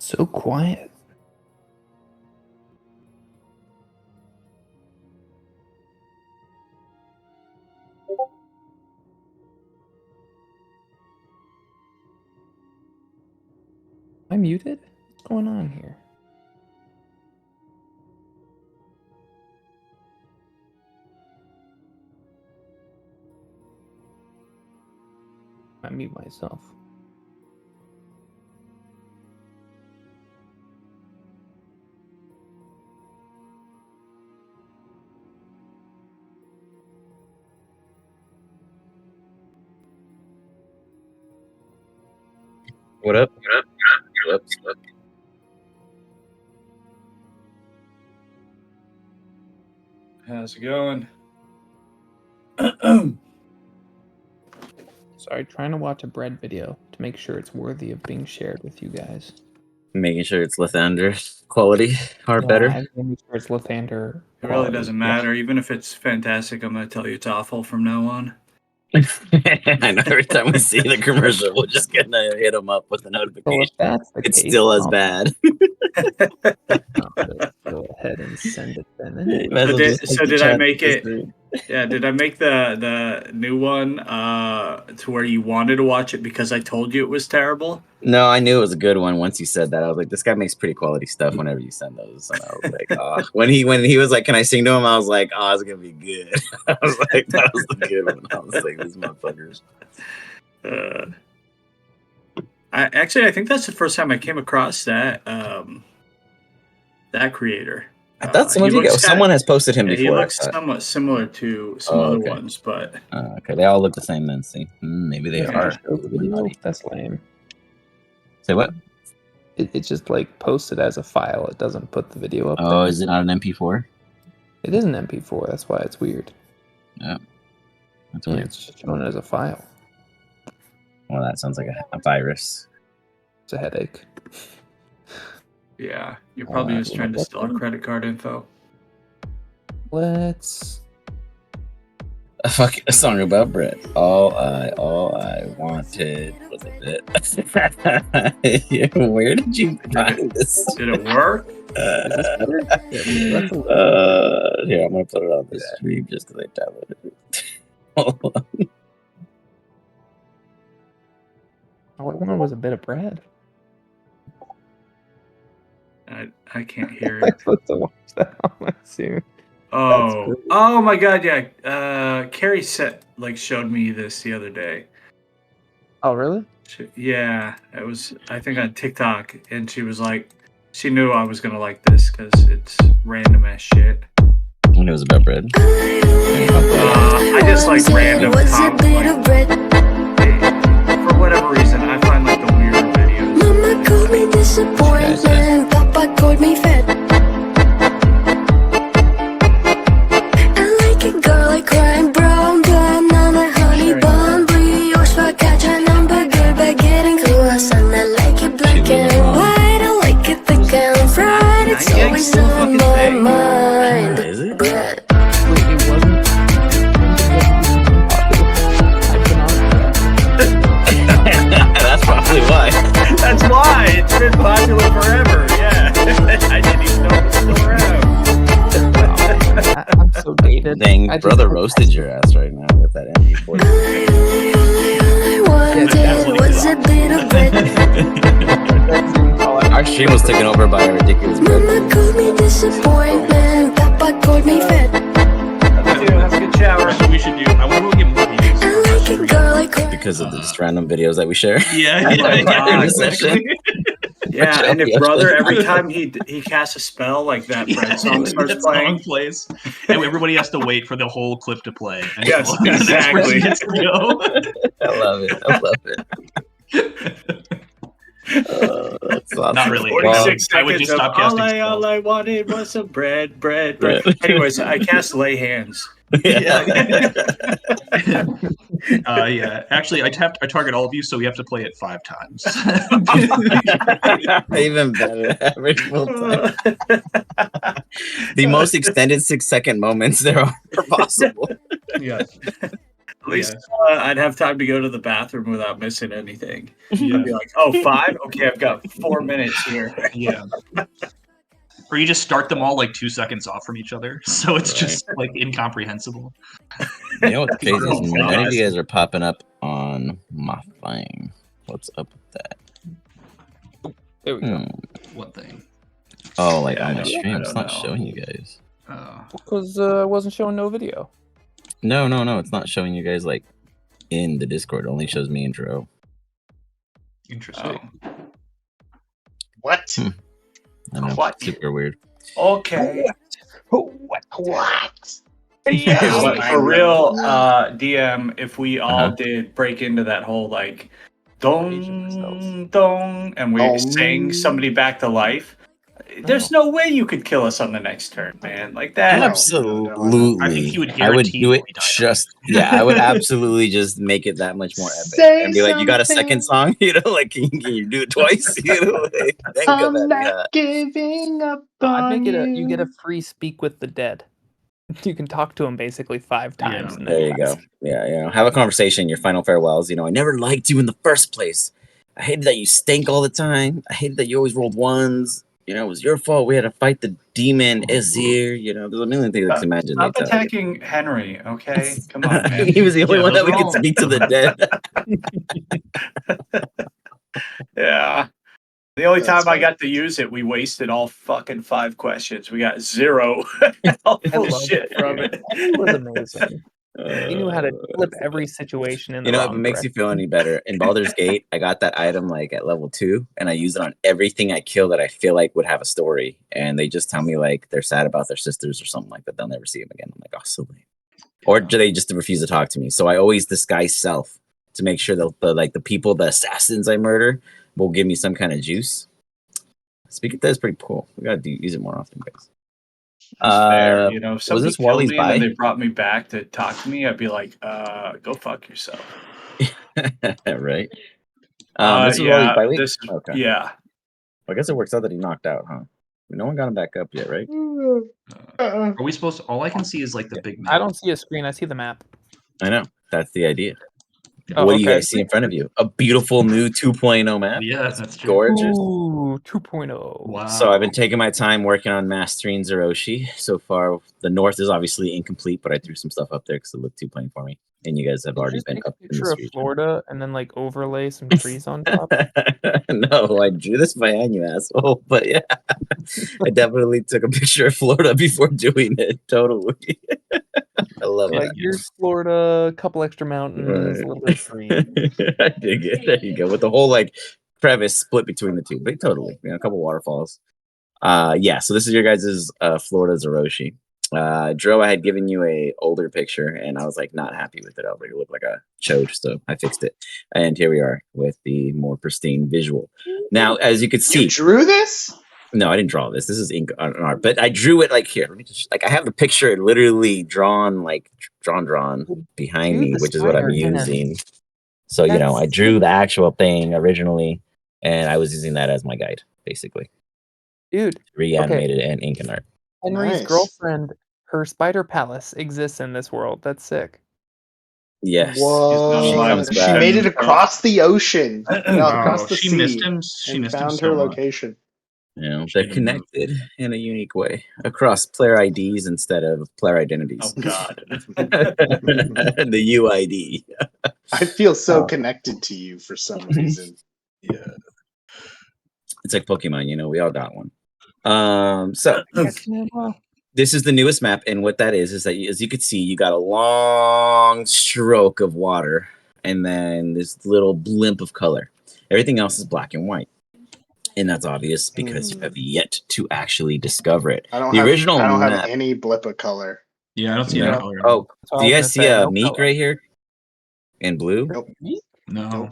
So quiet. Am I muted? What's going on here? I mute myself. What up? What up? What up? What up? How's it going? Sorry, trying to watch a bread video to make sure it's worthy of being shared with you guys. Making sure it's Lathander quality or better. I make sure it's Lathander. It really doesn't matter. Even if it's fantastic, I'm going to tell you it's awful from now on. I know every time we see the commercial, we're just going to hit them up with the notification. Well, if that's the It's case, still as bad. Go ahead and send it then. Did I make it? Yeah, did I make the new one to where you wanted to watch it because I told you it was terrible? No, I knew it was a good one. Once you said that, I was like, this guy makes pretty quality stuff whenever you send those. And I was like, oh. when he was like, can I sing to him? I was like, oh, it's going to be good. I was like, that was the good one. I was like, these motherfuckers. I think that's the first time I came across that that creator. I thought someone has posted him before. He looks somewhat similar to some other ones, but okay, they all look the same then. See, maybe they are. That's lame. Say what? It's just like posted as a file. It doesn't put the video up. Oh, is it not an MP4? It is an MP4. That's why it's weird. Yeah, that's weird. It's shown as a file. Well, that sounds like a virus. It's a headache. Yeah, you're probably just trying to steal our credit card info. Let's a song about bread. All I wanted was a bit. Where did you find this? Did it work? Yeah, I'm gonna put it on the stream just because I downloaded it. Hold on. All I wanted was a bit of bread. I can't hear it. I'm supposed to watch that on my Zoom. Oh my god, yeah. Carrie showed me this the other day. Oh really? Yeah, it was I think on TikTok, and she was like, she knew I was gonna like this because it's random ass shit. And it was about bread. I just like random pop, for whatever reason, I find like the weird videos. Mama called me disappointment, Papa called me fat. I like a girl like crime brown, gun on a honey bun, brioche focaccia, hamburger, baguette, croissant. I like it black and white, I like it thick and fried. It's always on my mind. Is it? Bread. That's probably why. That's why it's been popular forever. Yeah, I didn't even know it was still around. I'm so dated. Dang, brother roasted your ass right now with that MP4. Our stream was taken over by a ridiculous bread. Mama called me disappointment, Papa called me fat. Have a good shower. That's what we should do. I wonder if we get more views. I like a girl like Because of the just random videos that we share. Yeah, exactly. Yeah, and if brother, every time he casts a spell, like that bread song starts that playing. song plays, and everybody has to wait for the whole clip to play. And Yes, the next exactly. person gets to go. I love it. I love it. That's awesome. Not really. 46 I would seconds just of stop casting all I wanted was some bread. Anyways, I cast lay hands. Yeah. Yeah. Actually, I target all of you, so we have to play it 5 times. Even better. Average full time. The most extended 6-second moments there are possible. Yeah. At least Yes. I'd have time to go to the bathroom without missing anything. Yeah. I'd be like, oh, 5? Okay, I've got 4 minutes here. Yeah. Or you just start them all like 2 seconds off from each other, so it's just like incomprehensible. You know what's crazy is Oh, none of God. you guys are popping up on my thing. What's up with that? There we go. What thing? Oh, like Yeah, on I my don't- stream, I it's don't not know. showing you guys. Because I wasn't showing no video. No, it's not showing you guys like in the Discord. It only shows me and Dro. Interesting. Oh. What? I know, What? super weird. Okay. What? But for real, DM, if we all Uh-huh. did break into that whole like Asian dong dong and we Dong. sang somebody back to life, there's no way you could kill us on the next turn, man. Like that. Absolutely. I think he would I would guarantee do it we died. just I would absolutely just make it that much more epic. Say And be like, you got a second something. song? You know, like can you do it twice? You know, like, then come I'm at me. not giving up I'd on make it you. you get a free speak with the dead. You can talk to him basically 5 times. Yeah. And then There you go. Yeah, you know, have a conversation. Your final farewells. You know, I never liked you in the first place. I hated that you stank all the time. I hated that you always rolled ones. You know, it was your fault. We had to fight the demon Azir. You know, there's a million things I can imagine. Stop they tell you. attacking Henry, okay? Come on, man. He was the only Yeah, one that those we are could all- speak to the dead. Yeah. The only That's time I funny. got to use it, we wasted all fucking 5 questions. We got 0 all I full love shit from it. It was amazing. He knew how to flip every situation in the You know, if wrong it makes you direction. feel any better, in Baldur's Gate, I got that item like at level 2, and I use it on everything I kill that I feel like would have a story. And they just tell me like they're sad about their sisters or something like that. They'll never see them again. I'm like, oh, so lame. Or do they just refuse to talk to me? So I always disguise self to make sure that the people, the assassins I murder, will give me some kind of juice. Speaking of that, is pretty cool. We gotta use it more often, guys. It's fair. You know, if was somebody this killed Wally's me and then buy? they brought me back to talk to me, I'd be like, go fuck yourself. Right. This is yeah, Wally's bye week? this, Okay. yeah. I guess it works out that he knocked out, huh? No one got him back up yet, right? Are we supposed to? All I can see is like the big map. I don't see a screen. I see the map. I know. That's the idea. Oh, What do you okay. guys see in front of you? A beautiful new 2.0 map. Yeah, that's true. Gorgeous. Ooh, 2.0. Wow. So I've been taking my time working on mastering Zeroshi. So far, the north is obviously incomplete, but I threw some stuff up there because it looked too plain for me. And you guys have Did you already just been take a up in picture this of region. Florida and then like overlay some trees on top. No, I drew this by hand, you asshole. But yeah, I definitely took a picture of Florida before doing it. Totally. I love Like it. here's Florida, a couple extra mountains, a little bit of green. I dig it. There you go. With the whole like crevice split between the two. But totally. You know, a couple waterfalls. Yeah, so this is your guys' Florida Zeroshi. Dro, I had given you a older picture and I was like not happy with it. I was like, it looked like a chode, so I fixed it. And here we are with the more pristine visual. Now, as you can see, You drew this? no, I didn't draw this. This is ink on art, but I drew it like here. Let me just like I have the picture literally drawn, like drawn behind Dude, me, the which is what I'm spider hand. using. So you know, I That's drew the actual thing originally, and I was using that as my guide, basically. Dude, Reanimated and ink and art. Henry's Nice. girlfriend, her spider palace exists in this world. That's sick. Yes. What? She She back. made it across the ocean, no, Oh, across the she sea, missed him. She and missed him found so her much. location. You know, they're connected in a unique way across player IDs instead of player Oh, identities. God. The UID. I feel so Oh. connected to you for some reason. Yeah. It's like Pokemon, you know, we all got one. So Well, this is the newest map, and what that is that as you can see, you got a long stroke of water, and then this little blimp of color. Everything else is black and white, and that's obvious because you have yet to actually discover it. I don't The have, original I don't have map. any blip of color. Yeah, I don't see No. any color. Oh, that's all do I you was guys gonna see say, a no meek color. right here in blue? Nope. No.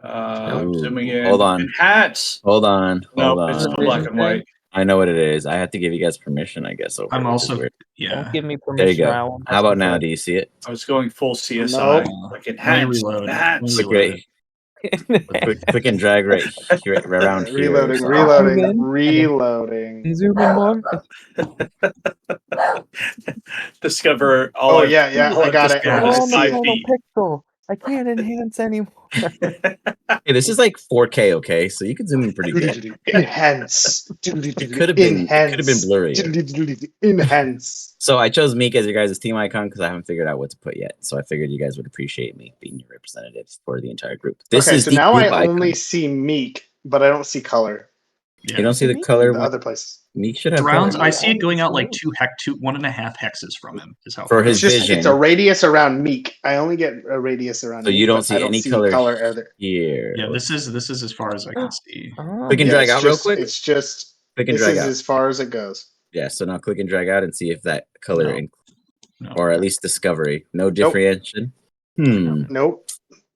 I'm Ooh, zooming in. hold on. And hats. Hold on. Nope, Hold it's on. black and white. I know what it is. I have to give you guys permission, I guess. Over I'm it, which is also weird. yeah. Don't give me There you permission. or I go. will How about mess now? with Do you see it? I was going full CSI. Nope. Like in Let me hats. reload. Hats. Let me Click right. Click and drag right here, around here. Reloading, So- reloading. Zoom in more. Discover all. Oh, I've- yeah, all I I've got it. discovered I is see 5 it. feet. pixel. I can't enhance anymore. Hey, this is like 4K, okay? So you can zoom in pretty good. Enhance. It could have been blurrier. Enhance. So I chose Meek as your guys' team icon because I haven't figured out what to put yet. So I figured you guys would appreciate me being your representatives for the entire group. This Okay, is so the now group I only icon. see Meek, but I don't see color. You don't see the color. The other places. Meek should have Surrounds. color. I see it going out like 1.5 hexes from him. Is how For far his It's just vision. it's a radius around Meek. I only get a radius around. So Meek, you don't but see I don't any see color either. here. Yeah, this is as far as I can see. Oh. Click and Yeah, drag it's out real just- quick. It's just Click and this drag is out. as far as it goes. Yeah, so now click and drag out and see if that color, No. or at least discovery. No differentiation. Nope.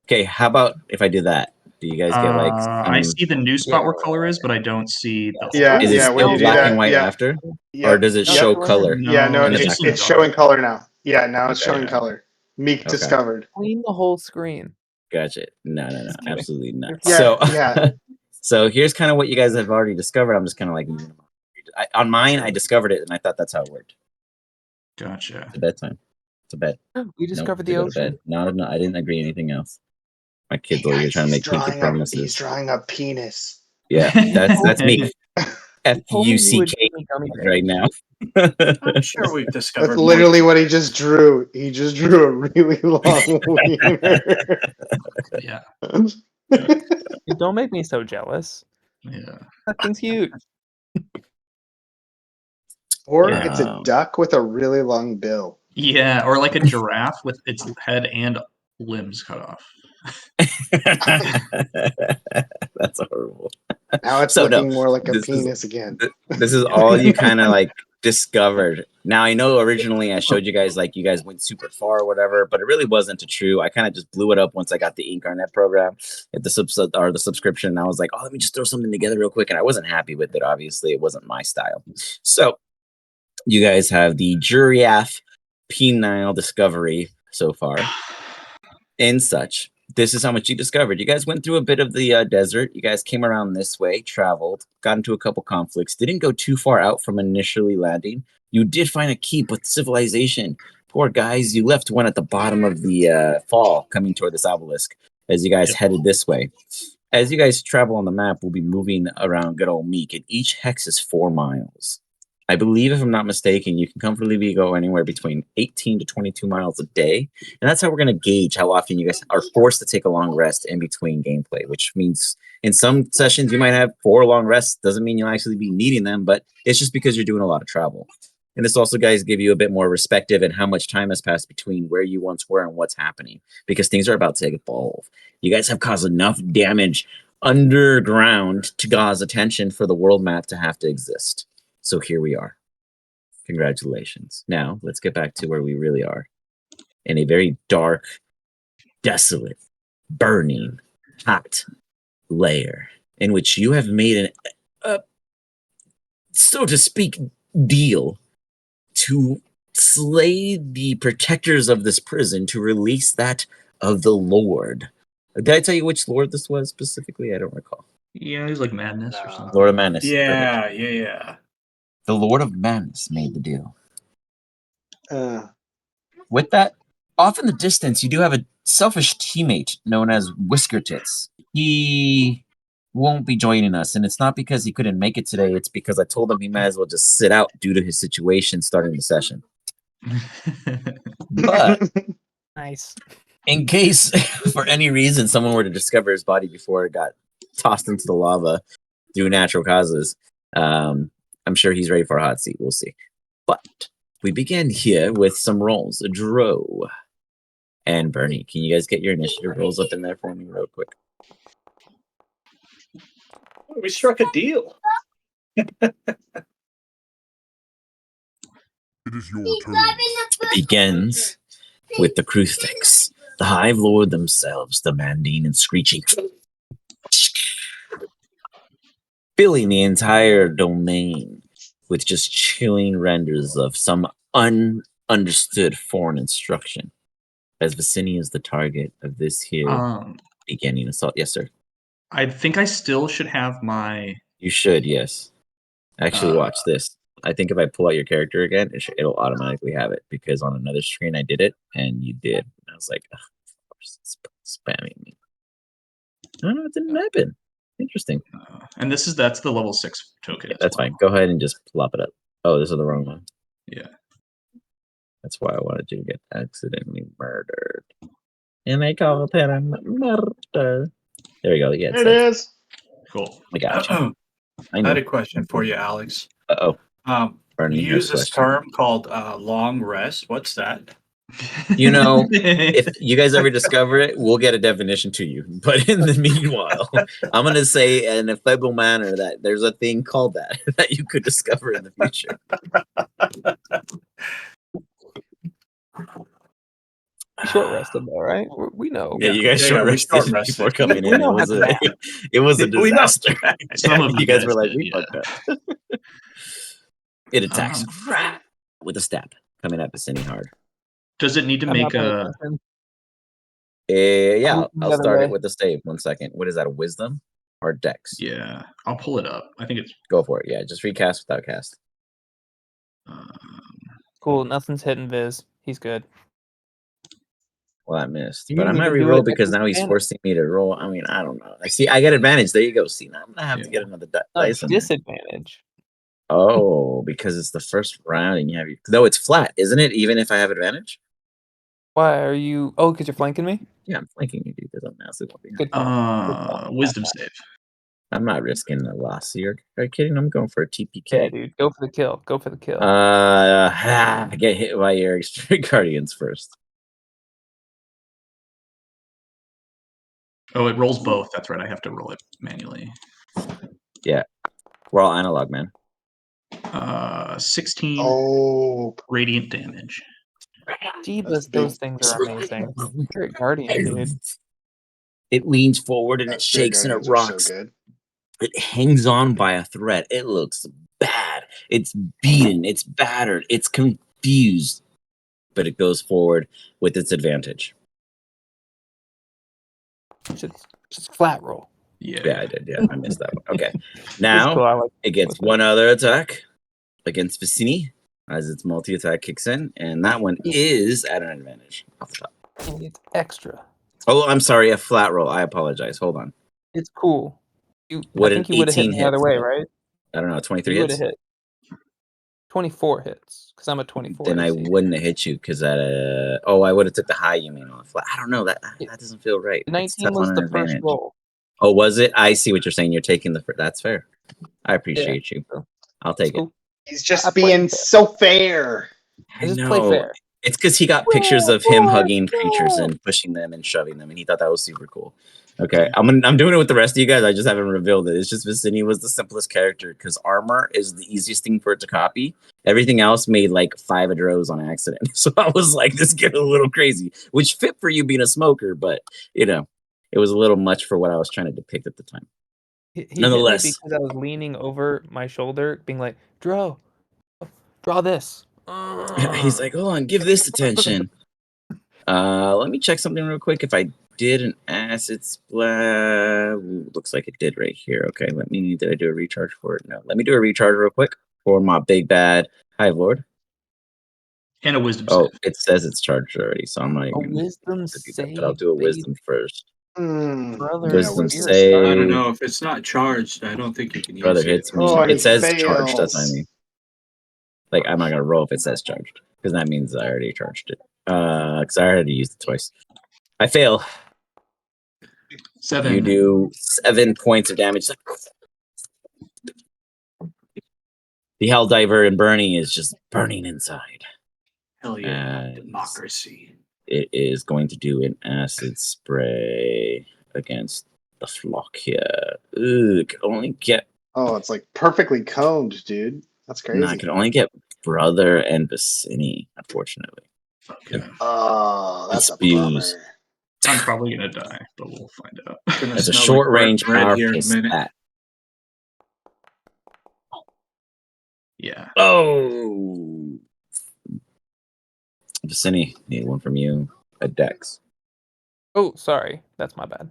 Okay, how about if I do that? Do you guys get like I see the new spot where color is, but I don't see the Yeah, Is it yeah, when still you do black that, and white yeah. after? Yeah. Or does it Yep. show color? Yeah, no, in the it's, back? it's showing color now. Yeah, now it's Okay. showing color. Meek Okay. discovered. Clean the whole screen. Gotcha. No, absolutely not. Yeah, So, yeah. so here's kind of what you guys have already discovered. I'm just kind of like, on mine, I discovered it and I thought that's how it worked. Gotcha. It's bedtime. It's a bed. We discovered Nope, the to go to ocean. bed. No, I didn't agree anything else. My kids Hey, over here guys, trying to he's make kinky drawing promises. drawing a penis. Yeah, that's me. Told me you would FUCK give me gummy bears. right now. I'm sure we've discovered. That's more. literally what he just drew. He just drew a really long wiener. Yeah. Don't make me so jealous. Yeah. That thing's huge. Or Yeah. it's a duck with a really long bill. Yeah, or like a giraffe with its head and limbs cut off. That's horrible. Now it's So, no, looking more like a this is- penis again. This is all you kind of like discovered. Now I know originally I showed you guys like you guys went super far or whatever, but it really wasn't true. I kind of just blew it up once I got the Incarnet program at the subscription. And I was like, oh, let me just throw something together real quick, and I wasn't happy with it. Obviously, it wasn't my style. So you guys have the giraffe penile discovery so far and such. This is how much you discovered. You guys went through a bit of the desert. You guys came around this way, traveled, got into a couple conflicts, didn't go too far out from initially landing. You did find a keep with civilization. Poor guys, you left one at the bottom of the fall coming toward this obelisk as you guys headed this way. As you guys travel on the map, we'll be moving around good old Meek, and each hex is 4 miles. I believe, if I'm not mistaken, you can comfortably go anywhere between 18 to 22 miles a day. And that's how we're going to gauge how often you guys are forced to take a long rest in between gameplay, which means in some sessions you might have 4 long rests. Doesn't mean you'll actually be needing them, but it's just because you're doing a lot of travel. And this also, guys, give you a bit more perspective and how much time has passed between where you once were and what's happening, because things are about to evolve. You guys have caused enough damage underground to cause attention for the world map to have to exist. So here we are. Congratulations. Now, let's get back to where we really are. In a very dark, desolate, burning, hot lair in which you have made an, so to speak, deal to slay the protectors of this prison to release that of the Lord. Did I tell you which Lord this was specifically? I don't recall. Yeah, he's like madness or something. Lord of Madness. Yeah, Perfect. yeah. The Lord of Madness made the deal. With that, off in the distance, you do have a selfish teammate known as Whisker Tits. He won't be joining us, and it's not because he couldn't make it today. It's because I told him he might as well just sit out due to his situation starting the session. But Nice. in case, for any reason, someone were to discover his body before it got tossed into the lava through natural causes, I'm sure he's ready for a hot seat. We'll see. But we begin here with some rolls. Dro and Bernie. Can you guys get your initiative rolls up in there for me real quick? We struck a deal. It is your turn. It begins with the crucifix, the Hive Lord themselves demanding and screeching, filling the entire domain with just chilling renders of some ununderstood foreign instruction. As Vizinni is the target of this here Beginning assault. Yes, sir. I think I still should have my. You should, yes. Actually, watch this. I think if I pull out your character again, it'll automatically have it because on another screen I did it and you did. I was like, of course, it's spamming me. No, it didn't happen. Interesting. And that's the level 6 token. Yeah, that's fine. Go ahead and just plop it up. Oh, this is the wrong one. Yeah. That's why I wanted you to get accidentally murdered. And they call it a murder. There we go. Yeah, There it is. Cool. I got you. I had a question for you, Alex. Uh-oh. You use this term called long rest. What's that? You know, if you guys ever discover it, we'll get a definition to you. But in the meanwhile, I'm going to say in a fable manner that there's a thing called that that you could discover in the future. Short rested though, right? We know. Yeah, you guys short rested before coming in. It was a disaster. You guys were like, we fucked up. It attacks with a stab coming at Vizinni hard. Does it need to make a? Yeah, I'll start it with the save. 1 second. What is that? A wisdom or dex? Yeah, I'll pull it up. I think it's. Go for it. Yeah, just recast without cast. Cool. Nothing's hitting Viz. He's good. Well, I missed, but I might re-roll because now he's forcing me to roll. I mean, I don't know. I see. I get advantage. There you go. See, now I'm gonna have to get another dice. Disadvantage. Oh, because it's the first round and you have no. It's flat, isn't it? Even if I have advantage. Why are you? Oh, because you're flanking me. Yeah, I'm flanking you, dude. Because I'm massive. Good call. Wisdom save. I'm not risking a loss here. Are you kidding? I'm going for a TPK. Yeah, dude. Go for the kill. Go for the kill. I get hit by your Extreme Guardians first. Oh, it rolls both. That's right. I have to roll it manually. Yeah, we're all analog, man. 16 radiant damage. Jeebus, those things are amazing. Spirit Guardian, dude. It leans forward and it shakes and it rocks. So it hangs on by a thread. It looks bad. It's beaten. It's battered. It's confused. But it goes forward with its advantage. Just flat roll. Yeah, I did. Yeah, I missed that one. Okay. Now it gets one other attack against Vizinni as its multi-attack kicks in, and that one is at an advantage off the top. It's extra. Oh, I'm sorry, a flat roll. I apologize. Hold on. It's cool. I think you would have hit the other way, right? I don't know. 23 you hits. Hit 24 hits because I'm a 24. Then I wouldn't have hit you because that. I would have took the high. You mean on the flat? I don't know. That doesn't feel right. 19 was the first roll. Oh, was it? I see what you're saying. You're taking the. That's fair. I appreciate you. I'll take it. He's just being so fair. I know. Play fair. It's because he got pictures of him hugging creatures and pushing them and shoving them, and he thought that was super cool. Okay, I'm doing it with the rest of you guys. I just haven't revealed it. It's just Vizinni was the simplest character because armor is the easiest thing for it to copy. Everything else made like 5 rows on accident. So I was like, this get a little crazy, which fit for you being a smoker, but you know, it was a little much for what I was trying to depict at the time. He nonetheless, hit me because I was leaning over my shoulder, being like, draw this. He's like, hold on, give this attention. Let me check something real quick. If I did an acid splash, looks like it did right here. Okay, did I do a recharge for it? No, let me do a recharge real quick for my big bad Hive Lord. And a wisdom save. Oh, it says it's charged already, so I'm not even a wisdom save. But I'll do a wisdom first. Brother, wisdom save. I don't know if it's not charged. I don't think you can use Brother hits me. It says charged. That's what I mean. Like I'm not gonna roll if it says charged because that means I already charged it. Because I already used it twice. I fail. 7. You do 7 points of damage. The Helldiver and Bernie is just burning inside. Hell yeah, democracy. It is going to do an acid spray against the flock here. Ooh, could only get. Oh, it's like perfectly coned, dude. That's crazy. No, I could only get Brother and Vizinni, unfortunately. Okay. Oh, that's a bummer. I'm probably gonna die, but we'll find out. It's a short range power fist. Yeah. Oh, Vizinni, need one from you. A dex. Oh, sorry, that's my bad.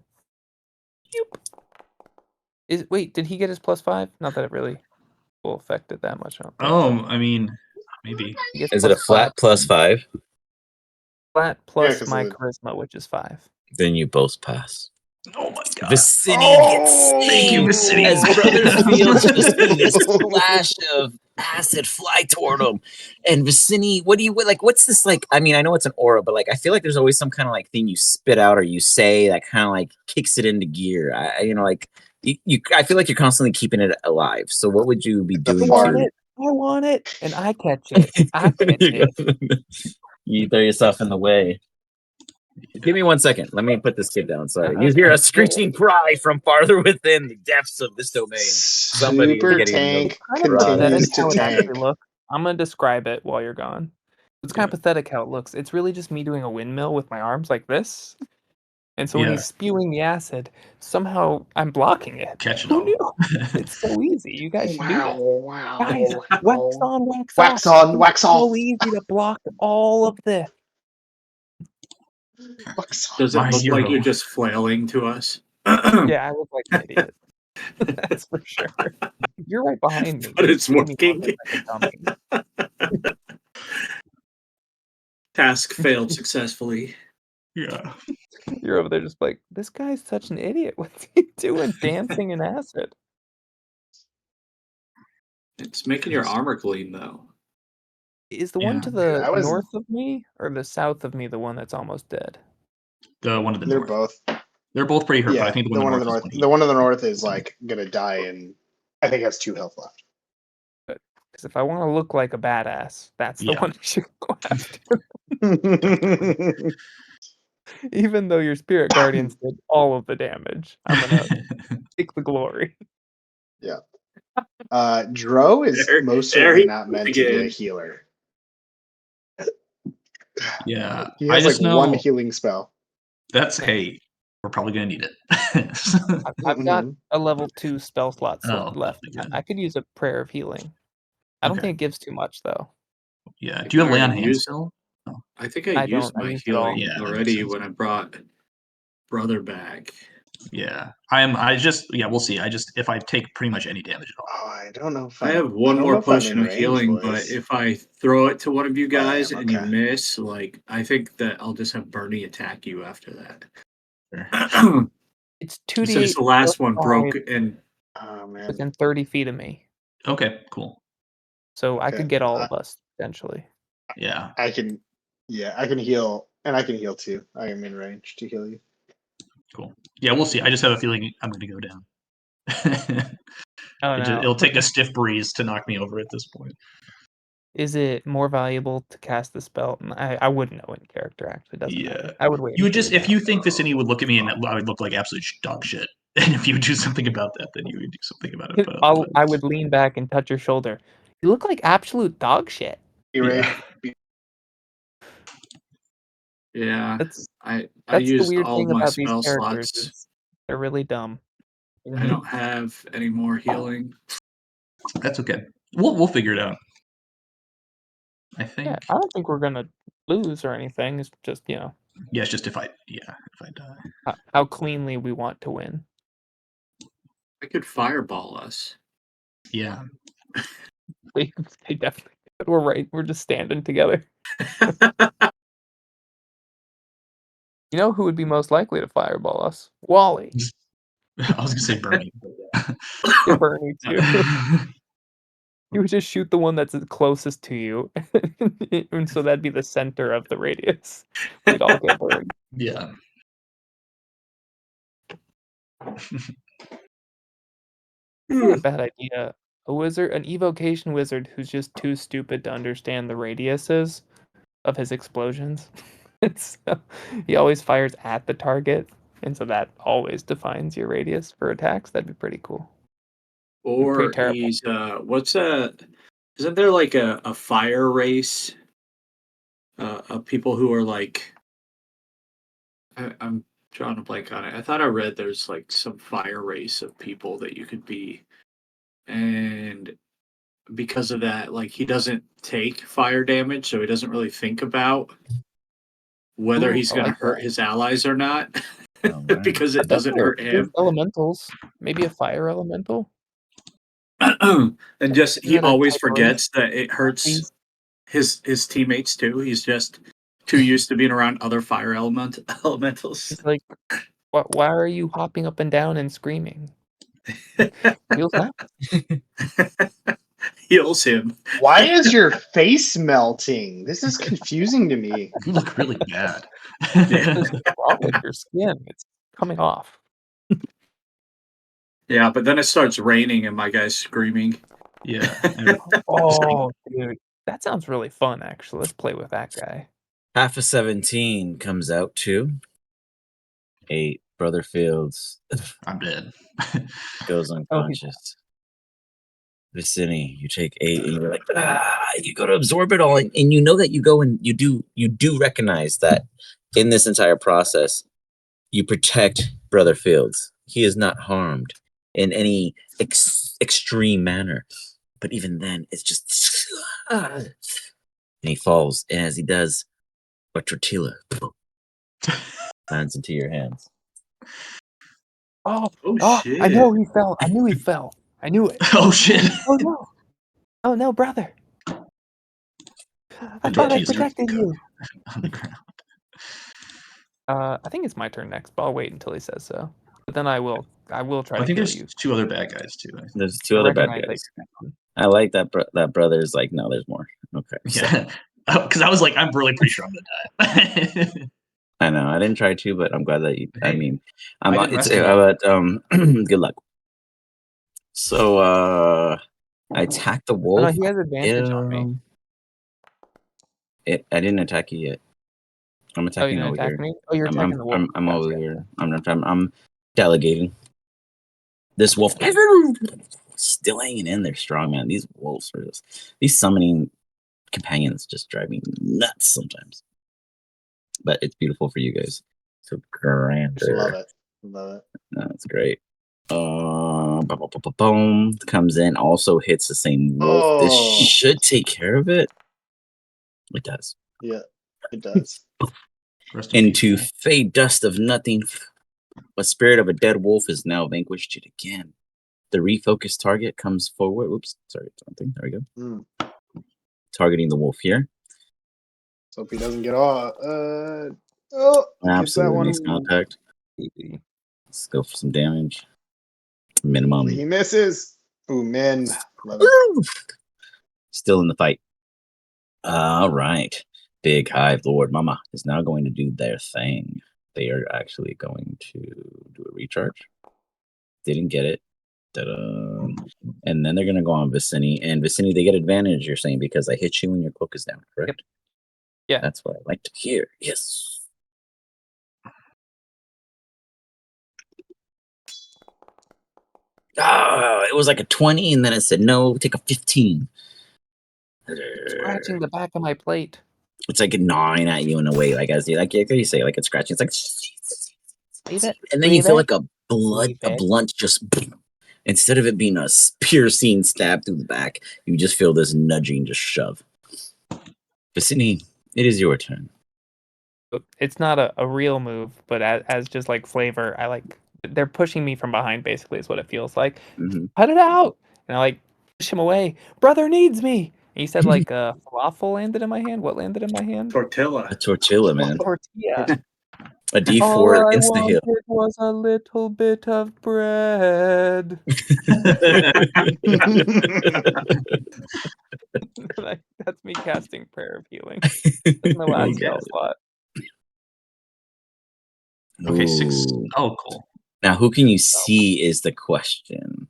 Wait, did he get his +5? Not that it really will affect it that much. I don't think. I mean, maybe. Is it a flat +5? Flat plus 'cause my of the- charisma, which is 5. Then you both pass. Oh my god. Vizinni gets Thank you, Vizinni. as brothers feel just this splash of acid fly toward him. And Vizinni, what do you like? What's this like? I mean, I know it's an aura, but like I feel like there's always some kind of like thing you spit out or you say that kind of like kicks it into gear. I feel like you're constantly keeping it alive. So what would you be doing? I want it, and I catch it. I catch it. You throw yourself in the way. Give me 1 second. Let me put this kid down. Sorry. You hear a screeching cry from farther within the depths of this domain. Somebody is Super getting tank Kind of continues pathetic to how it actually tank. looks. I'm gonna describe it while you're gone. It's kind of pathetic how it looks. It's really just me doing a windmill with my arms like this. And so when Yeah. he's spewing the acid, somehow I'm blocking it. Catch it Who all. knew? It's so easy. You guys should do this. Wow! Guys, wax on, wax off. Wax on, wax It's off. so easy to block all of this. Wax on. Does it My look like hero. you're just flailing to us? Yeah, I look like an idiot. That's for sure. You're right behind me. But it's You're making me working. look like a dummy. Task failed successfully. Yeah. You're over there just like, this guy's such an idiot. What's he doing dancing in acid? It's making your armor clean, though. Is the one to the That was- north of me or the south of me the one that's almost dead? The one of the They're north. both. They're both pretty hurt, Yeah, but I think the one in the north. is The one in the north is like gonna die, and I think has 2 health left. Because if I want to look like a badass, that's the Yeah. one I should go after. Even though your spirit guardians did all of the damage, I'm gonna take the glory. Dro is There- most there certainly he not goes meant to be a again. healer. Yeah. He I has just like know one healing spell. that's hey, we're probably gonna need it. I've got a level 2 spell slot Oh, left. that'd be good. I could use a prayer of healing. I don't Okay. think it gives too much though. Yeah. Do you have lay on hands Used- still? I think I used don't. I my used it all. healing Yeah, that makes already sense. when I brought brother back. Yeah. We'll see. If I take pretty much any damage at all. Oh, I don't know if I I'm, have one don't more know if I'm potion in of range, healing, boys. but if I throw it to one of you Oh, I guys am, and you okay. miss, like I think that I'll just have Bernie attack you after that. Sure. It's 2d8 Since the last one plus broke 5 and Oh man. within 30 feet of me. Okay, cool. So I Okay, could get all of us potentially. Yeah. I can heal, and I can heal too. I am in range to heal you. Cool. Yeah, we'll see. I just have a feeling I'm gonna go down. Oh no. It'll take a stiff breeze to knock me over at this point. Is it more valuable to cast the spell? I wouldn't know in character actually. Doesn't matter. I would wait. You would until just you're if you down. think Vizinni would look at me and I would look like absolute dog shit. And if you would do something about that, then you would do something about it. But I would lean back and touch your shoulder. You look like absolute dog shit. Be ready. yeah, That's I the used weird all thing my about these spell characters. slots. Is they're really dumb. I don't have any more healing. That's okay. We'll figure it out. I think. Yeah, I don't think we're gonna lose or anything. It's just Yeah, it's just if I die. how cleanly we want to win. I could fireball us. Yeah. They definitely. We're right. We're just standing together. You know who would be most likely to fireball us? Wally. I was gonna say Bernie. Yeah, Bernie too. You would just shoot the one that's closest to you, and so that'd be the center of the radius. We'd all get burned. Yeah. Not a bad idea. An evocation wizard who's just too stupid to understand the radiuses of his explosions. So he always fires at the target, and so that always defines your radius for attacks. That'd be pretty cool. Or Pretty terrible. he's isn't there like a fire race of people who are like I'm drawing a blank on it. I thought I read there's like some fire race of people that you could be, and because of that, like he doesn't take fire damage, so he doesn't really think about whether Ooh, he's I going to like hurt that. his allies or not. Alright. because it doesn't hurt There's him. elementals. Maybe a fire elemental. And just Isn't he that a always type race? forgets that it hurts his teammates too. He's just too used to being around other fire elementals. He's like, why are you hopping up and down and screaming? Feels that? Heals him. Why is your face melting? This is confusing to me. You look really bad. What's wrong with your skin? It's coming off. Yeah, but then it starts raining and my guy's screaming. Yeah. Oh, dude. That sounds really fun, actually. Let's play with that guy. Half of 17 comes out to 8. Brother Fields I'm dead. goes unconscious. Vizinni, you take 8 and you're like, you go to absorb it all, and you know that you go and you do recognize that in this entire process, you protect Brother Fields. He is not harmed in any extreme manner. But even then, it's just and he falls, and as he does, a tortilla lands into your hands. Oh, shit. I know he fell. I knew he fell. I knew it. Oh shit. Oh no. Oh no, brother. I thought I protected you. On the ground. I think it's my turn next, but I'll wait until he says so. But then I will try I to think heal there's you. 2 other bad guys too. I think. There's 2 other bad Recognize guys. that. I like that. That brother's like, no, there's more. Okay. So, Yeah. Because I was like, I'm really pretty sure I'm gonna die. I know. I didn't try to, but I'm glad that you. I Hey, mean, I didn't it's rescue but good luck. So I attacked the Oh, wolf. no, he has advantage on me. I didn't attack you yet. I'm Oh, you attacking didn't over attack here. me? Oh, you're attacking the wolf. I'm Gotcha. over here. I'm delegating. This wolf still hanging in there strong, man. These wolves are these summoning companions just drive me nuts sometimes. But it's beautiful for you guys. So Just grandeur. love it. Love it. That's great. Boom, comes in, also hits the same wolf. This Oh. should take care of it. It does. Yeah, it does. Rest in Into peace. fade dust of nothing. A spirit of a dead wolf is now vanquished yet again. The refocused target comes forward. Oops, sorry, something. There we go. Targeting the wolf here. So if he doesn't get off, gets that Absolutely one. makes contact. Easy. Let's go for some damage. Minimum. He misses. Ooh, man. Love it. Still in the fight. All right. Big Hive Lord Mama is now going to do their thing. They are actually going to do a recharge. Didn't get it. Ta-da. And then they're going to go on Vizinni. And Vizinni, they get advantage, you're saying, because I hit you when your cloak is down, correct? Yeah. That's what I like to hear. Yes. It was like a 20, and then it said, no, take a 15. Scratching the back of my plate. It's like a 9 at you in a way, like as you you say, like it's scratching. It's like, Leave it. and then you Leave feel it. like Leave a it. blunt just, instead of it being a piercing stab through the back, you just feel this nudging, just shove. Vizinni, it is your turn. It's not a real move, but as just like flavor, I like. They're pushing me from behind. Basically, is what it feels like. Cut it out, and I like push him away. Brother needs me. And you said like falafel landed in my hand. What landed in my hand? Tortilla. A tortilla, man. Tortilla. A D4 All I insta heal. wanted was a little bit of bread. That's me casting Prayer of Healing. In the last spell slot. Okay, 6. Ooh. Oh, cool. Now, who can you see is the question.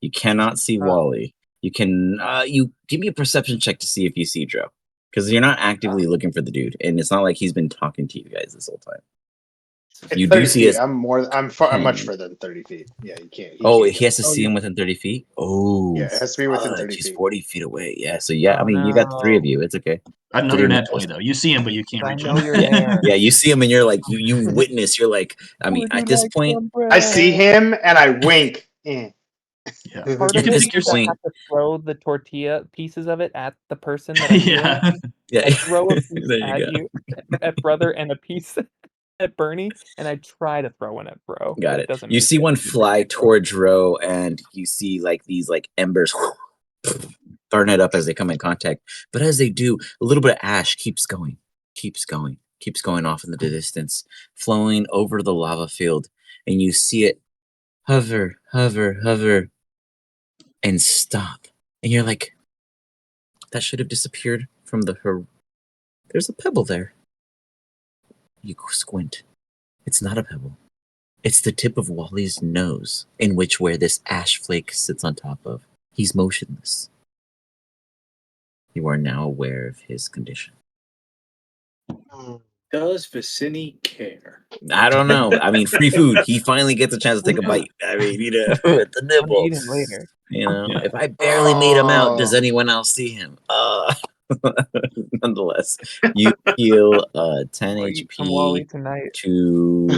You cannot see Wally. You can you give me a perception check to see if you see Joe, because you're not actively looking for the dude, and it's not like he's been talking to you guys this whole time. You do see feet. I'm much further than 30 feet. Yeah, you can't. He has to see him within 30 feet. Oh, yeah, it has to be within 30 he's feet. 40 feet away. Yeah, so yeah, I mean, you got the 3 of you. It's okay. Another net 20 though. You see him, but you can't reach him. You're there. Yeah, you see him, and you're like, you witness. You're like, I mean, at this point, I see him and I wink. Yeah. Part You of can it just is I point. have to throw the tortilla pieces of it at the person that I'm Yeah. healing. Yeah, I throw a piece there you at go. you, at brother, and a piece at Bernie, and I try to throw one at Bro. Got but it. Doesn't You make see it. one fly towards Ro, and you see like these like embers burn it up as they come in contact. But as they do, a little bit of ash keeps going off in the distance, flowing over the lava field, and you see it hover, and stop. And you're like, that should have disappeared from the. There's a pebble there. You squint. It's not a pebble. It's the tip of Wally's nose, in which where this ash flake sits on top of. He's motionless. You are now aware of his condition. Does Vizinni care? I don't know. I mean, free food. He finally gets a chance to take a bite. I mean, you know, with the I'm gonna nibble. eat him later. You know, Yeah. if I barely made him out, does Oh. anyone else see him? Nonetheless, you heal 10 I'll eat some Wally HP tonight. to.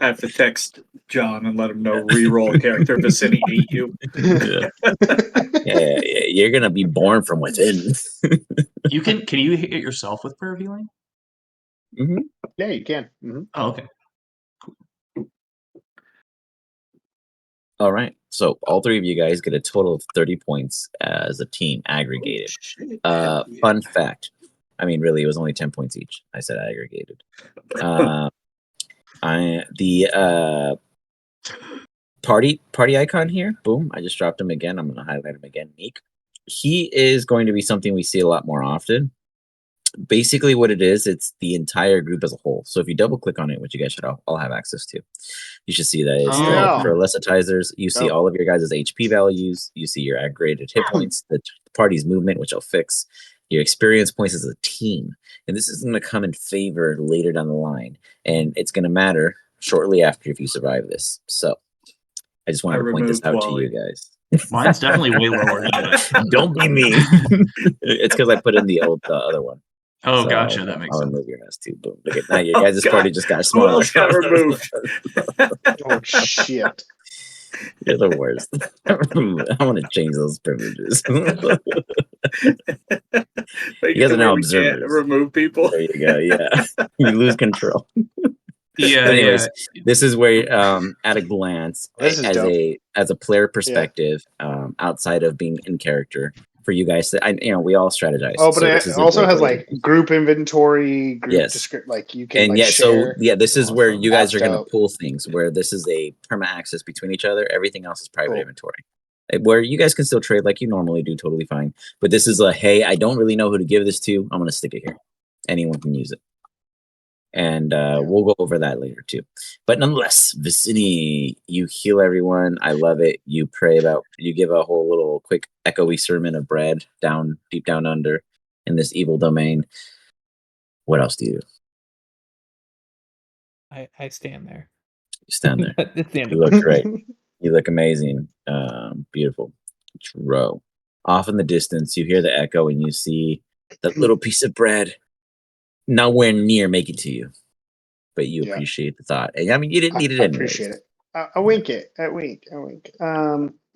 I have to text John and let him know reroll character Vizinni ate you. Yeah, you're gonna be born from within. You can you hit yourself with prayer of healing? Yeah, you can. Mhm. Oh, okay. All right. So all three of you guys get a total of 30 points as a team aggregated. Fun fact. I mean, really, it was only 10 points each. I said aggregated. Party icon here. Boom. I just dropped him again. I'm going to highlight him again. Meek. He is going to be something we see a lot more often. Basically what it is, it's the entire group as a whole. So if you double click on it, which you guys should all have access to, you should see that it's Yeah. for elicitisers. You see Oh. all of your guys' HP values. You see your aggregated hit points, the party's movement, which I'll fix, your experience points as a team. And this is going to come in favor later down the line. And it's going to matter shortly after if you survive this. So I just wanted to point this out to you guys. Mine's definitely way lower. Don't be mean. It's because I put in the old other one. Oh, So gotcha. That makes I'll sense. remove your ass too. Boom. Look at now, your guys' party just got Who smaller. else got removed? Oh shit! You're the worst. I want to change those privileges. You guys are now observers. Remove people. There you go. Yeah, you lose control. Yeah. But anyways, this is where, at a glance, This is as a player perspective, outside of being in character, for you guys to, we all strategize. Oh, but so this it is a also great has way to like do it. group inventory, group Yes. descript. Like you can And like yeah, share. so yeah, this is where you guys That's are going to dope. pull things. Where this is a perma access between each other. Everything else is private Cool. inventory. Where you guys can still trade like you normally do, totally fine. But this is a hey, I don't really know who to give this to. I'm going to stick it here. Anyone can use it. And we'll go over that later too. But nonetheless, Vizinni, you heal everyone. I love it. You give a whole little quick echoey sermon of bread down deep down under in this evil domain. What else do you do? I stand there. You stand there. It's the end You of look great. You look amazing. Beautiful. Row. Off in the distance, you hear the echo and you see that little piece of bread nowhere near make it to you. But you appreciate the thought. And I mean, you didn't need it I anyways. appreciate it. I wink it. I wink.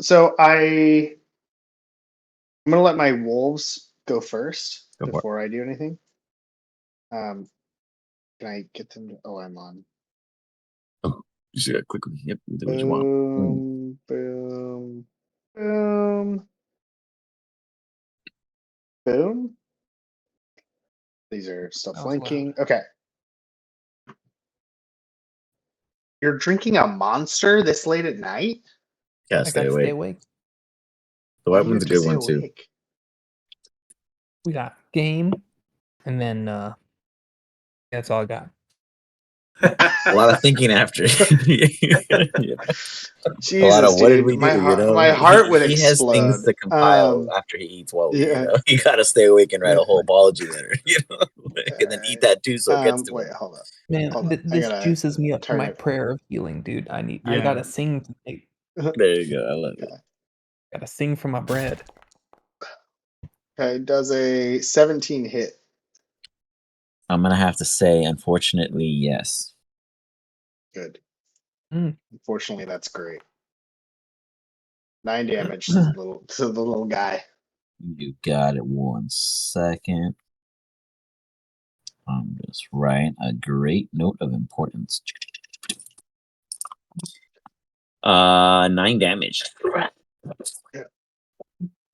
So I'm gonna let my wolves go first before I do anything. Can I get them to, I'm on. Oh, you just gotta click on yep, do what you want. Boom, boom, boom. These are still flanking. Okay. You're drinking a monster this late at night? Yeah, I gotta stay awake. The white one's a good one too. We got game, and then that's all I got. A lot of thinking after. Jesus, a lot of what did we do? My heart would he explode. Has things to compile after he eats Wally. Yeah. You know? You gotta stay awake and write a whole apology letter. And then eat that too, so it gets to wait, him. hold up. Man, this juices me up for my prayer of healing, dude. I gotta sing tonight. There you go. I love it. Gotta sing for my bread. Okay, does a 17 hit? I'm gonna have to say, unfortunately, yes. Good. Unfortunately, that's great. 9 damage to the little guy. You got it. 1 second. I'm just writing a great note of importance. 9 damage.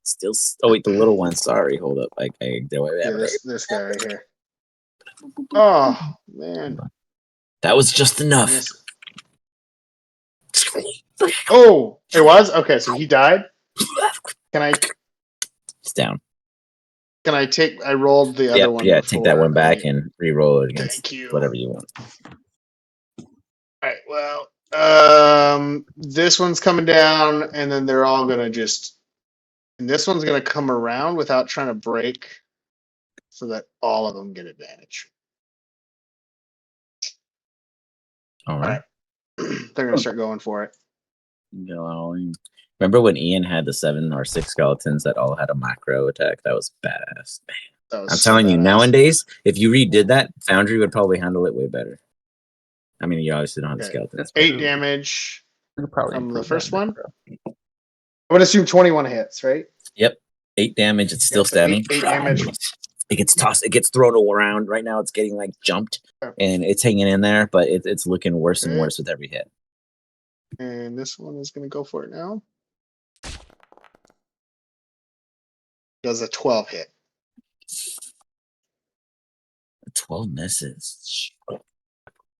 Still. Oh wait, the little one. Sorry, hold up. Yeah, this guy right here. Oh man, that was just enough. Oh, it was okay. So he died. Can I? It's down. Can I take? I rolled the other one. Yeah, before. take that one back and re-roll it against Thank you. whatever you want. All right. Well, this one's coming down, and then they're all gonna just. And this one's gonna come around without trying to break, so that all of them get advantage. All right. They're gonna start going for it. Remember when Ian had the 7 or 6 skeletons that all had a macro attack? That was badass. I'm telling you, nowadays, if you redid that, Foundry would probably handle it way better. I mean, you obviously don't have the skeletons. 8 damage from the first one. Macro. I would assume 21 hits, right? Yep. 8 damage. It's still standing. 8 damage. It gets tossed. It gets thrown around. Right now, it's getting like jumped, and it's hanging in there, but it's looking worse and worse with every hit. And this one is going to go for it now. Does a 12 hit. 12 misses.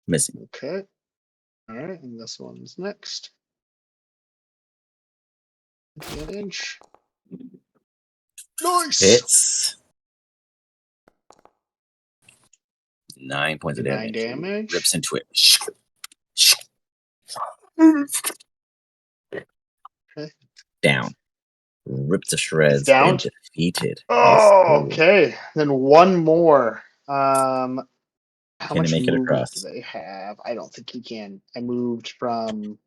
Missing. Okay. All right, and this one's next. Advantage. Nice. Hits. 9 points of 9 damage. damage. Rips into it. Okay. Down. Ripped to shreds. Down. And defeated. Oh, okay. Then one more. How Can much he make it movement across? do they have? I don't think he can. I moved from.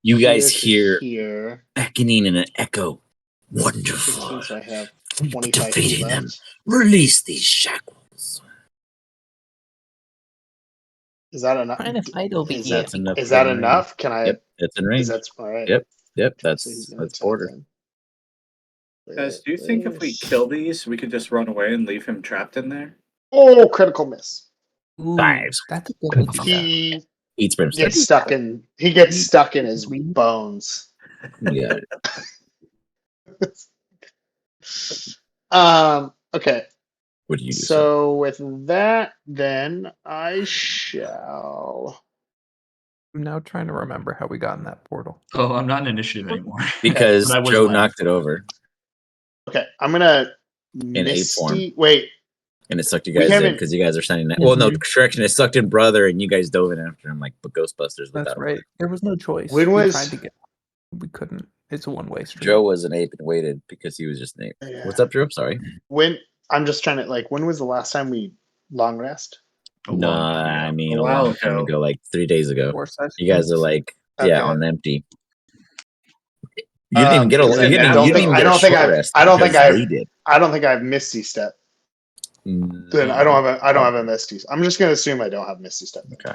You guys here to hear here. beckoning in an echo. Wonderful. 15, so I have We've 25 feet defeated left. them. Release these shackles. Is that enough? Trying to fight over Is here. that, is that enough? Can I? Yep, it's in range. That's all right. Yep, So he's that's gonna attack order. then. Guys, do you think if we kill these, we could just run away and leave him trapped in there? Oh, critical miss. Ooh, 5. that's a good idea. He Eats brimstone. gets stuck in. He gets stuck in his bones. Yeah. Okay. What do you do? So with that, then I shall. I'm now trying to remember how we got in that portal. Oh, I'm not in initiative anymore. Because But I was Joe last. knocked it over Okay, I'm gonna in ape form, Misty. Wait, and it sucked you We guys in haven't- because you guys are standing. Well, no, correction. It sucked in brother, and you guys dove in after him like Ghostbusters. That's without him. right. There was no choice. When we was- tried to get. We couldn't. It's a one-way street. Joe was an ape and waited because he was just an ape. Yeah. What's up, Joe? Sorry. when I'm just trying to when was the last time we long rest? A No, long time ago. I mean A a while long time ago. ago, like 3 days ago. 4 sessions. You guys are like, Okay. yeah, on empty. You didn't even get a. because You didn't even get I a don't think short I. rest I don't think because I. they did. I don't think I have Misty Step. Then I don't have a. I don't have a Misty. I'm just gonna assume I don't have Misty Step. Okay.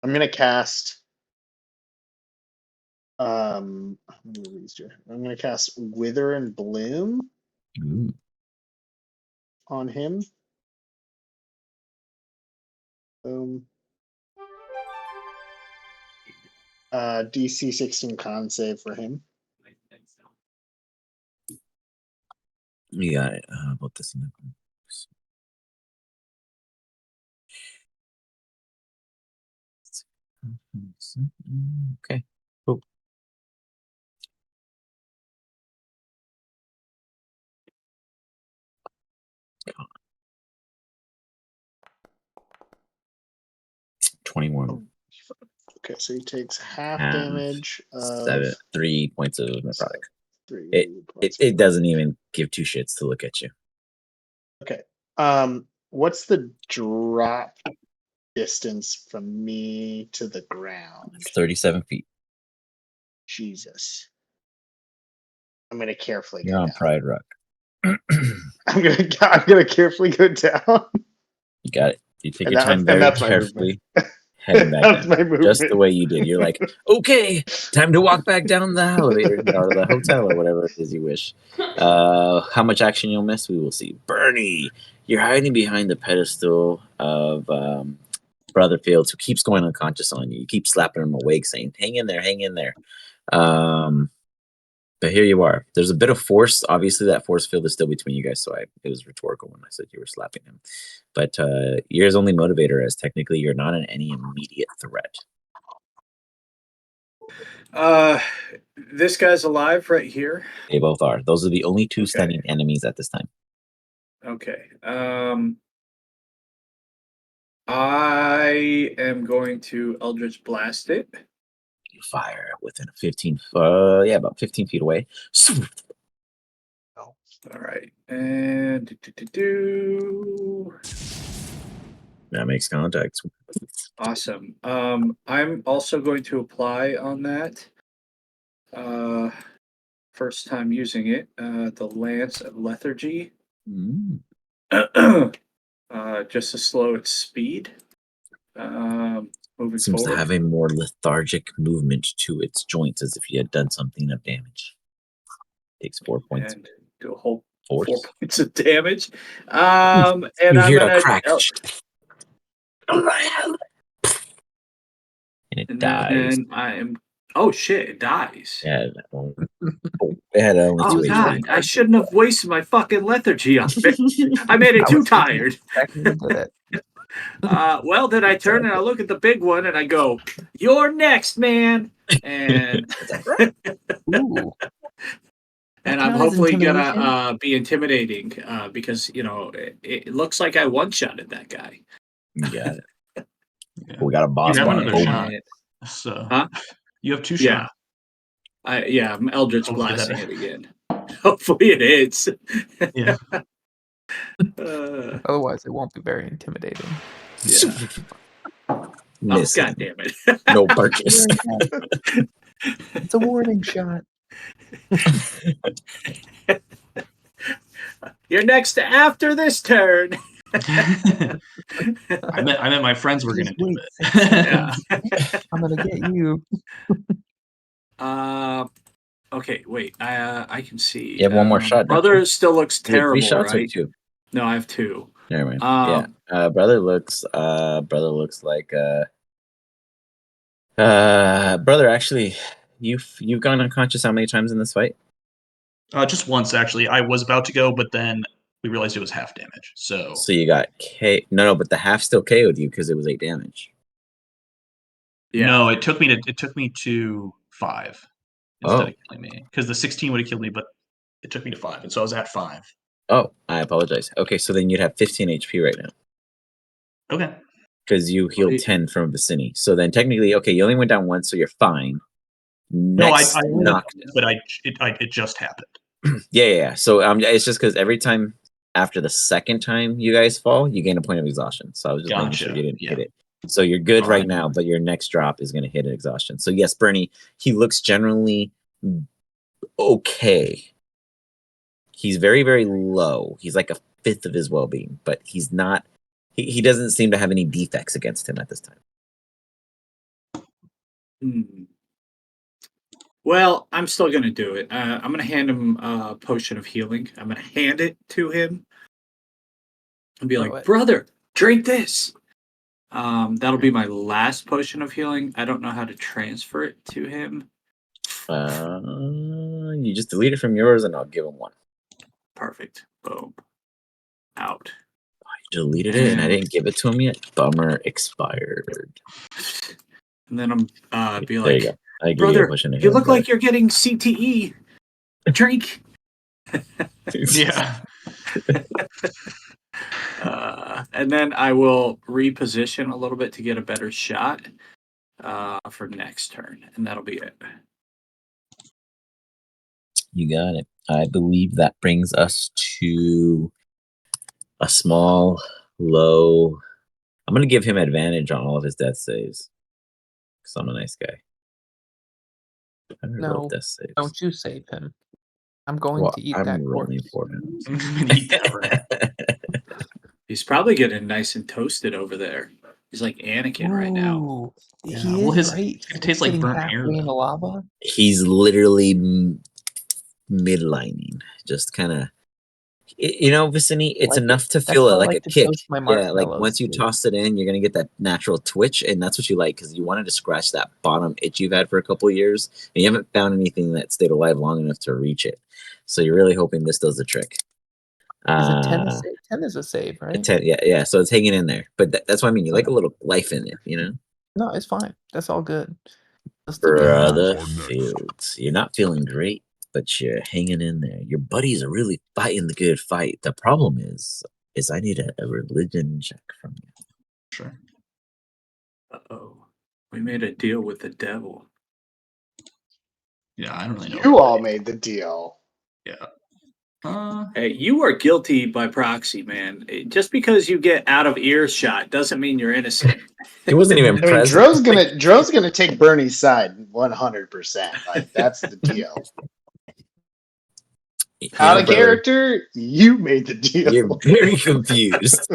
I'm gonna cast. How many of these do? I'm gonna cast Wither and Bloom Ooh. on him. Boom. DC 16 con save for him. You got it. How about this? Okay. Cool. God. 21. Okay, so he takes half Half. damage of 3 points of necrotic. 3 It points. it doesn't even give 2 shits to look at you. Okay. What's the drop distance from me to the ground? It's 37 feet. Jesus. I'm gonna carefully You're go on down. Pride Rock. I'm gonna carefully go down. You got it. You take And your that- time and very that's my carefully. heading back That's down. my movement. Just the way you did. You're like, okay, time to walk back down the elevator or the hotel or whatever it is you wish. How much action you'll miss, we will see. Bernie, you're hiding behind the pedestal of Brother Fields, who keeps going unconscious on you. You keep slapping him awake, saying, hang in there, hang in there. But here you are. There's a bit of force. Obviously, that force field is still between you guys, so it was rhetorical when I said you were slapping him. But you're his only motivator, as technically you're not in any immediate threat. This guy's alive right here. They both are. Those are the only two standing enemies at this time. Okay. I am going to Eldritch Blast it. You fire within a 15, about 15 feet away. All right, and that makes contact. Awesome. I'm also going to apply on that. First time using it, the Lance of Lethargy. Just to slow its speed. Moving Seems forward. to have a more lethargic movement to its joints, as if you had done something of damage. Takes 4 points. And do a whole Force. 4 points of damage. And you I'm hear gonna a crack. And it dies. And I am. Oh shit! It dies. Yeah, it had only Oh 2 god! HP. I shouldn't have wasted my fucking lethargy on it. I made it too tired. Well, then I turn and I look at the big one and I go, "You're next, man." And Ooh. and I'm hopefully gonna be intimidating because it looks like I one-shotted that guy. You got it. We got a You boss have fight. another shot. So you have 2 shots. I'm Eldritch Hopefully blasting that- it again. Hopefully it hits. Yeah. Otherwise, it won't be very intimidating. Yeah. Missing. God damn it. No purchase. It's a warning shot. You're next after this turn. I meant my friends were gonna do it. Yeah. I'm gonna get you. Okay, wait. I can see. You have one more shot. don't Brother you? still looks You have terrible, 3 shots or right? 2? No, I have 2. Never mind. Yeah. Brother looks like brother, actually, you've gone unconscious how many times in this fight? Just once, actually. I was about to go, but then we realized it was half damage. So you got no, but the half still KO'd you because it was 8 damage. Yeah. No, it took me to 5 instead of killing me, because the 16 would have killed me, but it took me to 5, and so I was at 5. Oh, I apologize. Okay, so then you'd have 15 HP right now. Okay. Because you healed 10 from Vizinni. So then technically, okay, you only went down once, so you're fine. Next I knocked, but it just happened. Yeah. So it's just because every time after the second time you guys fall, you gain a point of exhaustion. So I was just making sure you didn't hit it. So you're good right now, but your next drop is going to hit an exhaustion. So yes, Bernie, he looks generally okay. He's very, very low. He's like a fifth of his well-being, but he's not. He doesn't seem to have any defects against him at this time. Well, I'm still going to do it. I'm going to hand him a potion of healing. I'm going to hand it to him and be like, brother, drink this. That'll be my last potion of healing. I don't know how to transfer it to him. You just delete it from yours and I'll give him one. Perfect. Boom. Out. You deleted it and I didn't give it to him yet. Bummer, expired. And then I'm be There like, you go. I give brother, you look brother. like you're getting CTE. Drink. Yeah. And then I will reposition a little bit to get a better shot for next turn. And that'll be it. You got it. I believe that brings us to a small, low. I'm going to give him advantage on all of his death saves. Because I'm a nice guy. No, don't you save him. I'm going to eat I'm that rolling corpse. for him. He's probably getting nice and toasted over there. He's like Anakin right now. Ooh, Yeah, he well, is his- right. it's gonna taste like Sitting burnt halfway hair, in the though. lava. He's literally midlining, just kind of. You know, Vizinni, it's Like it. enough to That's feel how I like like a to kick. toast my Yeah, like marshmallows, once you too. toss it in, you're gonna get that natural twitch, and that's what you like because you wanted to scratch that bottom itch you've had for a couple of years, and you haven't found anything that stayed alive long enough to reach it. So you're really hoping this does the trick. Is it 10 to save? 10 is a save, right? 10, yeah. So it's hanging in there, but that's what I mean. You like Okay. a little life in it, you know. No, it's fine. That's all good. Let's do this. Brother Are next. Fields, you're not feeling great, but you're hanging in there. Your buddies are really fighting the good fight. The problem is I need a religion check from you. Sure. Uh-oh. We made a deal with the devil. Yeah, I don't really know. You all made the deal. Yeah. Hey, you are guilty by proxy, man. Just because you get out of earshot doesn't mean you're innocent. He wasn't even I mean, present. Dro's gonna take Bernie's side 100%. Like that's the deal. Out of brother, character, you made the deal. you're very confused.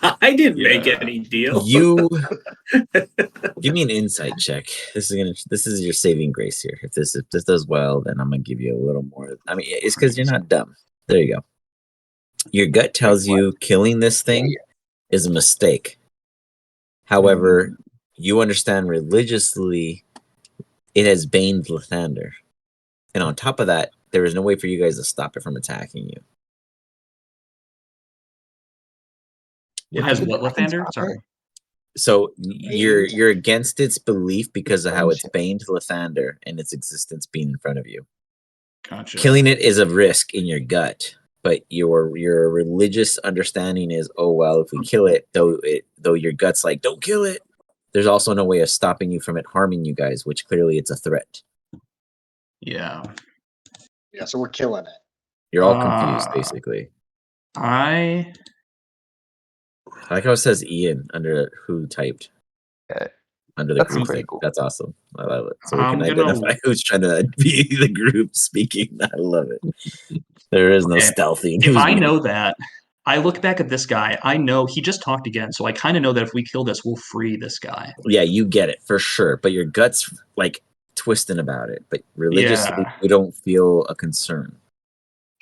I didn't make Yeah. any deal. You give me an insight check. This is your saving grace here. If this does well, then I'm gonna give you a little more. I mean, it's because you're not dumb. There you go. Your gut tells you killing this thing is a mistake. However, you understand religiously it has baned Lathander. And on top of that, there is no way for you guys to stop it from attacking you. It has what, Lathander? Sorry. So you're against its belief because of how it's baned Lathander and its existence being in front of you. Gotcha. Killing it is a risk in your gut, but your religious understanding is, oh well, if we kill it, though your gut's like, don't kill it. There's also no way of stopping you from it harming you guys, which clearly it's a threat. Yeah. Yeah, so we're killing it. You're all confused, basically. I like how it says Ian under who typed. Okay. Under the That's group pretty thing. cool. That's awesome. I love it. So we I'm can gonna- identify who's trying to be the group speaking. I love it. There is no Okay. stealthy. If I know that, I look back at this guy, I know he just talked again, so I kind of know that if we kill this, we'll free this guy. Yeah, you get it for sure. But your gut's like twisting about it. But religiously, you don't feel a concern.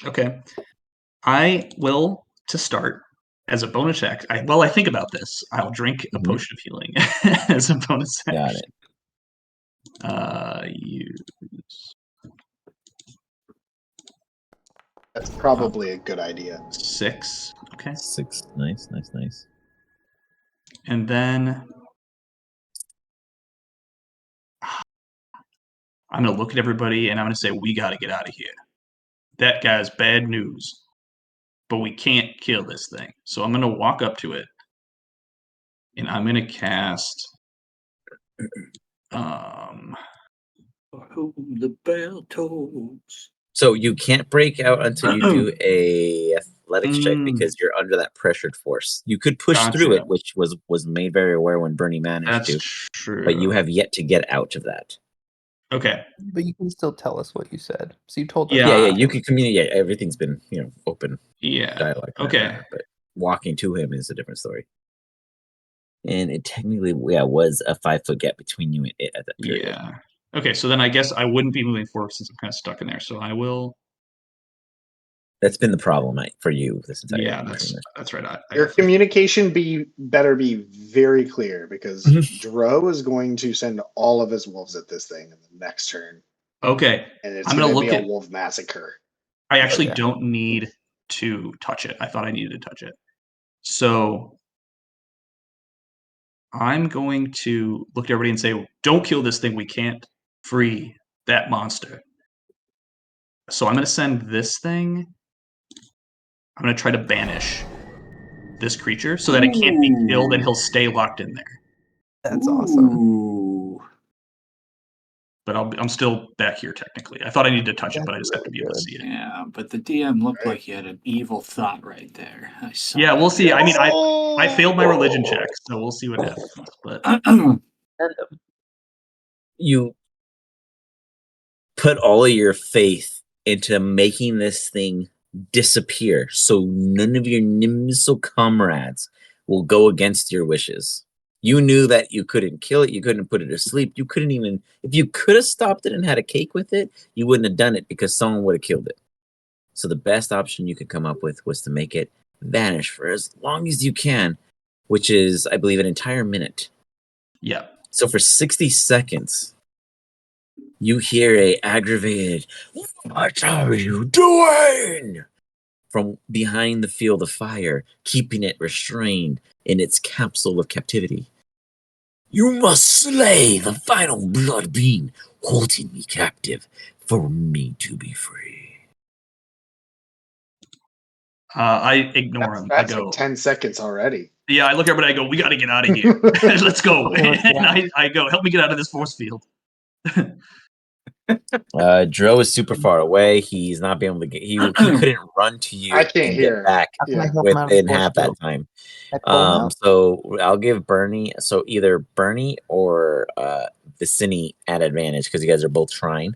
Okay. I will, to start, as a bonus check, while I think about this, I'll drink a potion of healing as a bonus action. Got it. Use. That's probably a good idea. 6. Okay. 6. Nice. And then I'm going to look at everybody and I'm going to say, we got to get out of here. That guy's bad news, but we can't kill this thing. So I'm going to walk up to it and I'm going to cast For whom the bell tolls. So you can't break out until you do a athletics check because you're under that pressured force. You could push through it, which was made very aware when Bernie managed to. True. But you have yet to get out of that. Okay. But you can still tell us what you said. So you told us. Yeah. You can communicate. Everything's been open. Yeah. Dialogue. Okay. But walking to him is a different story. And it technically, was a 5-foot gap between you and it at that period. Yeah. Okay, so then I guess I wouldn't be moving forward since I'm kind of stuck in there. So I will. That's been the problem for you this entire Yeah, that's right. Your communication better be very clear because Dro is going to send all of his wolves at this thing in the next turn. Okay. And it's I'm going gonna to be look a wolf massacre. I actually don't need to touch it. I thought I needed to touch it. So I'm going to look at everybody and say, don't kill this thing. We can't free that monster. So I'm going to send this thing. I'm going to try to banish this creature so that it can't be killed and he'll stay locked in there. That's awesome. But I'm still back here technically. I thought I needed to touch it, but I just have to be able to see it. Yeah, but the DM looked like he had an evil thought right there. I saw Yeah, we'll see. I mean, I Oh! failed my religion check, so we'll see what happens. But you put all of your faith into making this thing disappear so none of your Nimso comrades will go against your wishes. You knew that you couldn't kill it. You couldn't put it to sleep. You couldn't even, if you could have stopped it and had a cake with it, you wouldn't have done it because someone would have killed it. So the best option you could come up with was to make it vanish for as long as you can, which is, I believe, an entire minute. Yeah. So for 60 seconds, you hear a aggravated, "What are you doing?" from behind the field of fire, keeping it restrained in its capsule of captivity. "You must slay the final blood being holding me captive for me to be free." I ignore him. That's I go, like 10 seconds already. yeah, I look at everybody. I go, we got to get out of here. Let's go. And I go, help me get out of this force field. Dro is super far away. He's not being able to get. He couldn't run to you I can't and hear get him. back How can I Yeah. help him out of the within force half that field? time. At full health? So I'll give Bernie. So either Bernie or Vizinni at advantage because you guys are both trying.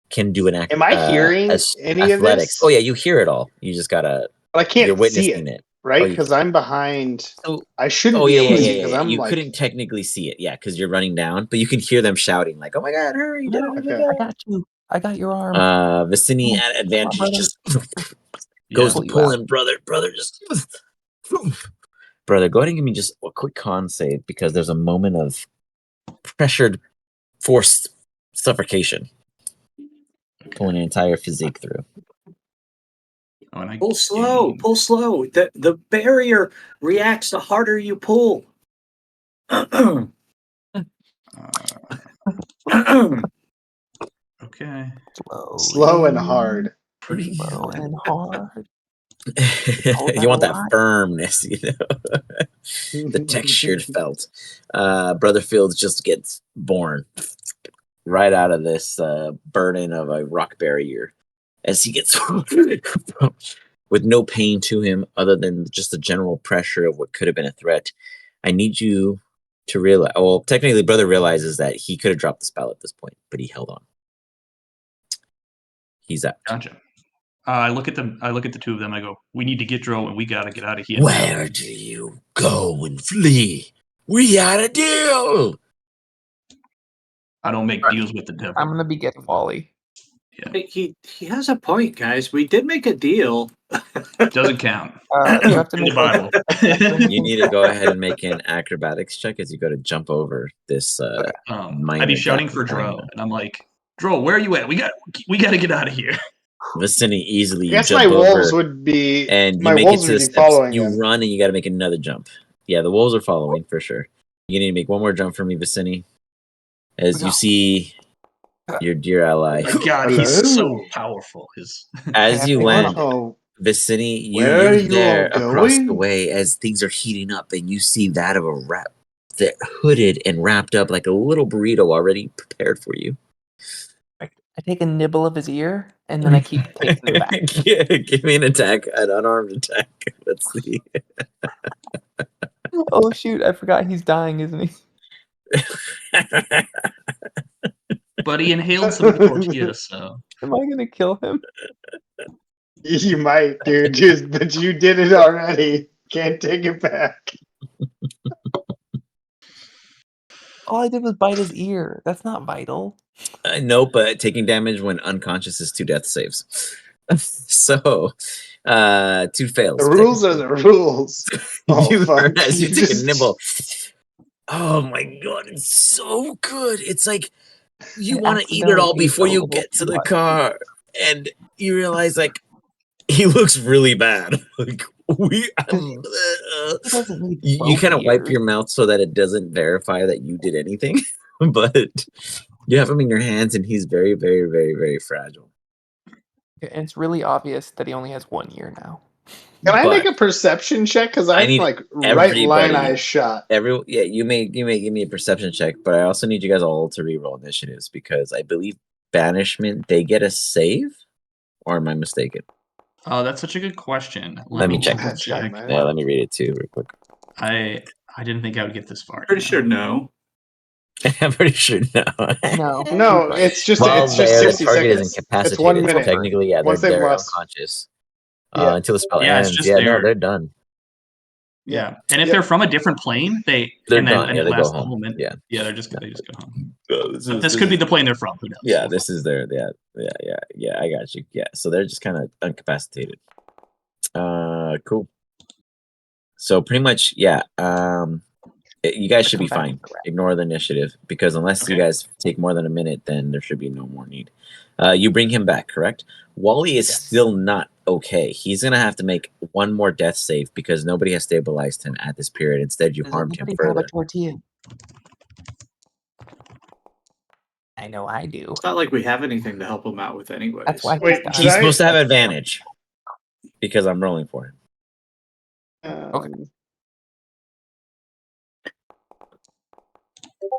Can do an Am I hearing any of athletics. this? Oh yeah, you hear it all. You just gotta. But I can't You're see witnessing it, it. right? Oh, you Because can't. I'm behind. So I shouldn't oh be yeah, able yeah, to yeah, see because yeah. I'm You like, couldn't technically see it, yeah, because you're running down, but you can hear them shouting like, "Oh my god, hurry!" No, okay. I got you. I got your arm. Vizinni Oh, at advantage brother. just Yeah. goes to Pull you pull out. him, brother, just brother, go ahead and give me just a quick con save because there's a moment of pressured, forced suffocation, pulling an entire physique through. Oh, and I Pull slow. gain- Pull slow. The barrier reacts the harder you pull. Okay. Slow and hard. Pretty. Slow and hard. You want that firmness, you know, the textured felt. Brother Fields just gets born right out of this burden of a rock barrier as he gets with no pain to him other than just the general pressure of what could have been a threat. I need you to realize. Well, technically, brother realizes that he could have dropped the spell at this point, but he held on. He's out. Gotcha. I look at them. I look at the two of them. I go, we need to get Dro, and we gotta get out of here. Where do you go and flee? We had a deal. I don't make deals with the devil. I'm gonna be getting Wally. He has a point, guys. We did make a deal. Doesn't count. You have to In the make like Bible. You need to go ahead and make an acrobatics check as you go to jump over this. I'd be shouting for Dro, and I'm like, Dro, where are you at? We got to get out of here. Vicinity easily. I guess jump my wolves over would be. and you My make it wolves to would the be steps. following You him. run and you got to make another jump. Yeah, the wolves are following for sure. You need to make one more jump for me, Vicinity, as you see your dear ally. Oh my God, he's so powerful. As you land, Oh, Vicinity, you where are look you there all across the going? way as things are heating up, and you see that of a rat, that hooded and wrapped up like a little burrito already prepared for you. I take a nibble of his ear and then I keep taking him back. Yeah, give me an attack, an unarmed attack. Let's see. Oh shoot! I forgot he's dying, isn't he? But he inhaled some tortillas, so. Am I gonna kill him? You might, dude. But you did it already. Can't take it back. All I did was bite his ear. That's not vital. No, but taking damage when unconscious is 2 death saves. So, 2 fails. The rules are the rules. Oh, You fuck. heard as you You take a just- nibble. Oh my god, it's so good. It's like you want to eat it all accidentally ate before a you little get to too the much. car, and you realize like he looks really bad. Like we, He doesn't need you 12 kind of wipe ears. your mouth so that it doesn't verify that you did anything, but you have him in your hands, and he's very, very, very, very fragile. And it's really obvious that he only has 1 ear now. Can I But make a perception check? Because I I'm need like right everybody- line eye shot. you may give me a perception check, but I also need you guys all to reroll initiatives because I believe banishment they get a save, or am I mistaken? Oh, that's such a good question. Let me check. double check. Yeah, let me read it too real quick. I didn't think I would get this far. Pretty sure no. I'm pretty sure no. No. No, he's right. it's just While it's just their 60 target is seconds. incapacitated, It's 1 minute. technically, yeah, Once they've they're lost- unconscious Yeah. until the spell Yeah, it's ends. just Yeah, no, their- they're done. Yeah, and if they're from a different plane, They're and then gone. and Yeah, it they go lasts a home. whole minute. Yeah. Yeah, they just go home. This This could be the plane they're from. Who knows? Yeah, this is their yeah. I got you. Yeah, so they're just kind of incapacitated. Cool. So pretty much, yeah. You guys should be fine. Ignore the initiative because unless you guys take more than a minute, then there should be no more need. You bring him back, correct? Wally is still not okay. He's gonna have to make one more death save because nobody has stabilized him at this period. Instead, you harmed him further. I know I do. It's not like we have anything to help him out with anyways. That's why He's supposed to have advantage because I'm rolling for him. Okay.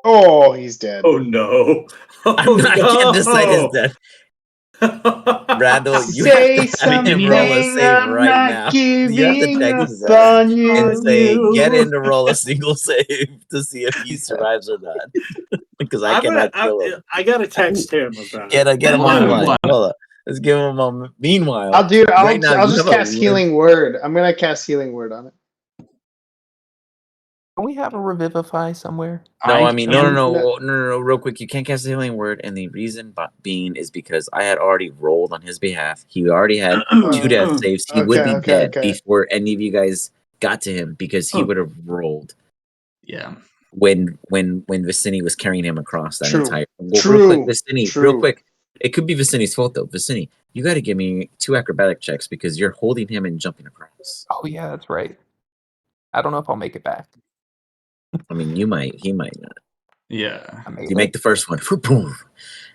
Oh, he's dead. Oh no! I can't decide his death. Randall, you Say have to have him roll a something, save I'm right not now. You have to giving text up Zach on you. and say, get him to roll a single save to see if he survives or not. Because I cannot kill him. I gotta text him about Get him on the line. Hold up. Let's give him a moment. Meanwhile, I'll right now, I'll you just have a cast word. Healing Word. I'm gonna cast Healing Word on it. Can we have a revivify somewhere? No, I mean, no. Real quick, you can't cast a healing word, and the reason being is because I had already rolled on his behalf. He already had 2 death saves. He would be dead before any of you guys got to him because he would have rolled. Yeah. When Vizinni was carrying him across that entire. Real quick, Vizinni. Real quick, it could be Vizinni's fault though. Vizinni, you got to give me 2 acrobatic checks because you're holding him and jumping across. Oh yeah, that's right. I don't know if I'll make it back. I mean, you might. He might not. Yeah. You make the first one. Boom.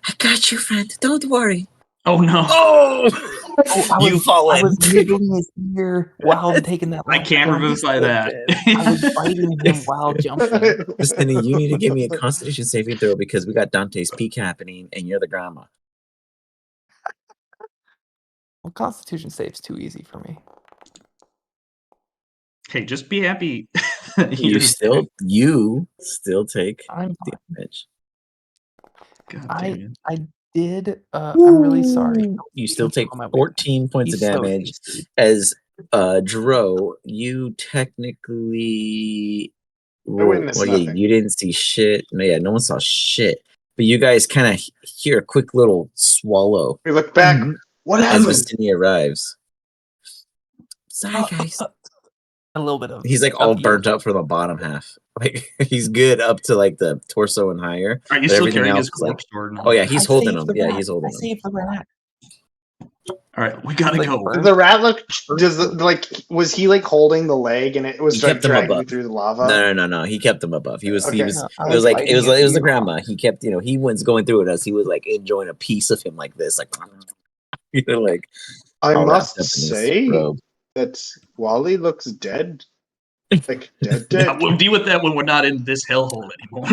I got you, friend. Don't worry. Oh no. Oh, you fall in. I was nibbling his ear while taking that. I can't revivify that. I was biting him while jumping. Vizinni, you need to give me a Constitution saving throw because we got Dante's Peak happening, and you're the grandma. Well, Constitution save's too easy for me. Hey, just be happy. you still take damage. I did. I'm really sorry. You still take 14 points of damage. As Dro, you technically you didn't see shit. No one saw shit. But you guys kind of hear a quick little swallow. We look back. What happened? As Vizinni arrives. Sorry, guys. A little bit of. He's like all burnt up from the bottom half. Like he's good up to like the torso and higher. Are you still carrying his corpse? Oh yeah, he's holding him. Yeah, he's holding him. Saved the rat. All right, we gotta go. Does the rat look? Was he like holding the leg and it was like dragging through the lava? No. He kept him above. It was the grandma. He kept, he was going through it as he was like enjoying a piece of him like this, like like. I must say that Wally looks dead. Like dead. Yeah, we'll deal with that when we're not in this hellhole anymore.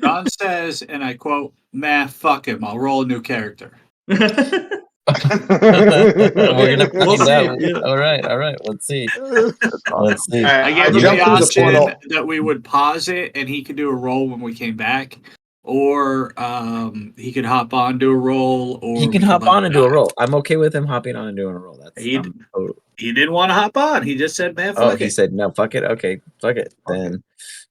John says, and I quote, "Man, fuck him. I'll roll a new character." We're gonna find out. Yeah. All right. Let's see. I gave him the option that we would pause it, and he could do a roll when we came back, or he could hop on, do a roll, or he can hop on and do a roll. I'm okay with him hopping on and doing a roll. He didn't want to hop on. He just said, "Man, fuck it." He said, "No, fuck it." Okay, fuck it. Then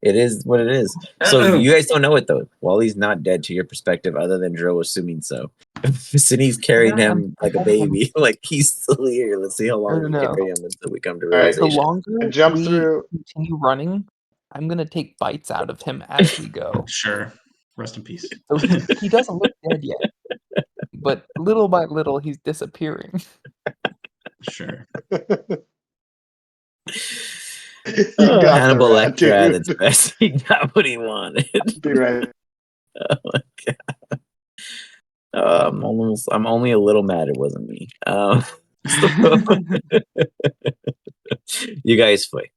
it is what it is. So you guys don't know it though. Wally's not dead to your perspective, other than Dro assuming so. Vizinni's carrying him like a baby. Like he's still here. Let's see how long we can carry him until we come to realization. The longer we continue running, I'm gonna take bites out of him as we go. Sure. Rest in peace. So he doesn't look dead yet, but little by little he's disappearing. Sure. Hannibal Lecter at its best. He got what he wanted. Be right. Oh my god. I'm only a little mad it wasn't me. You guys play.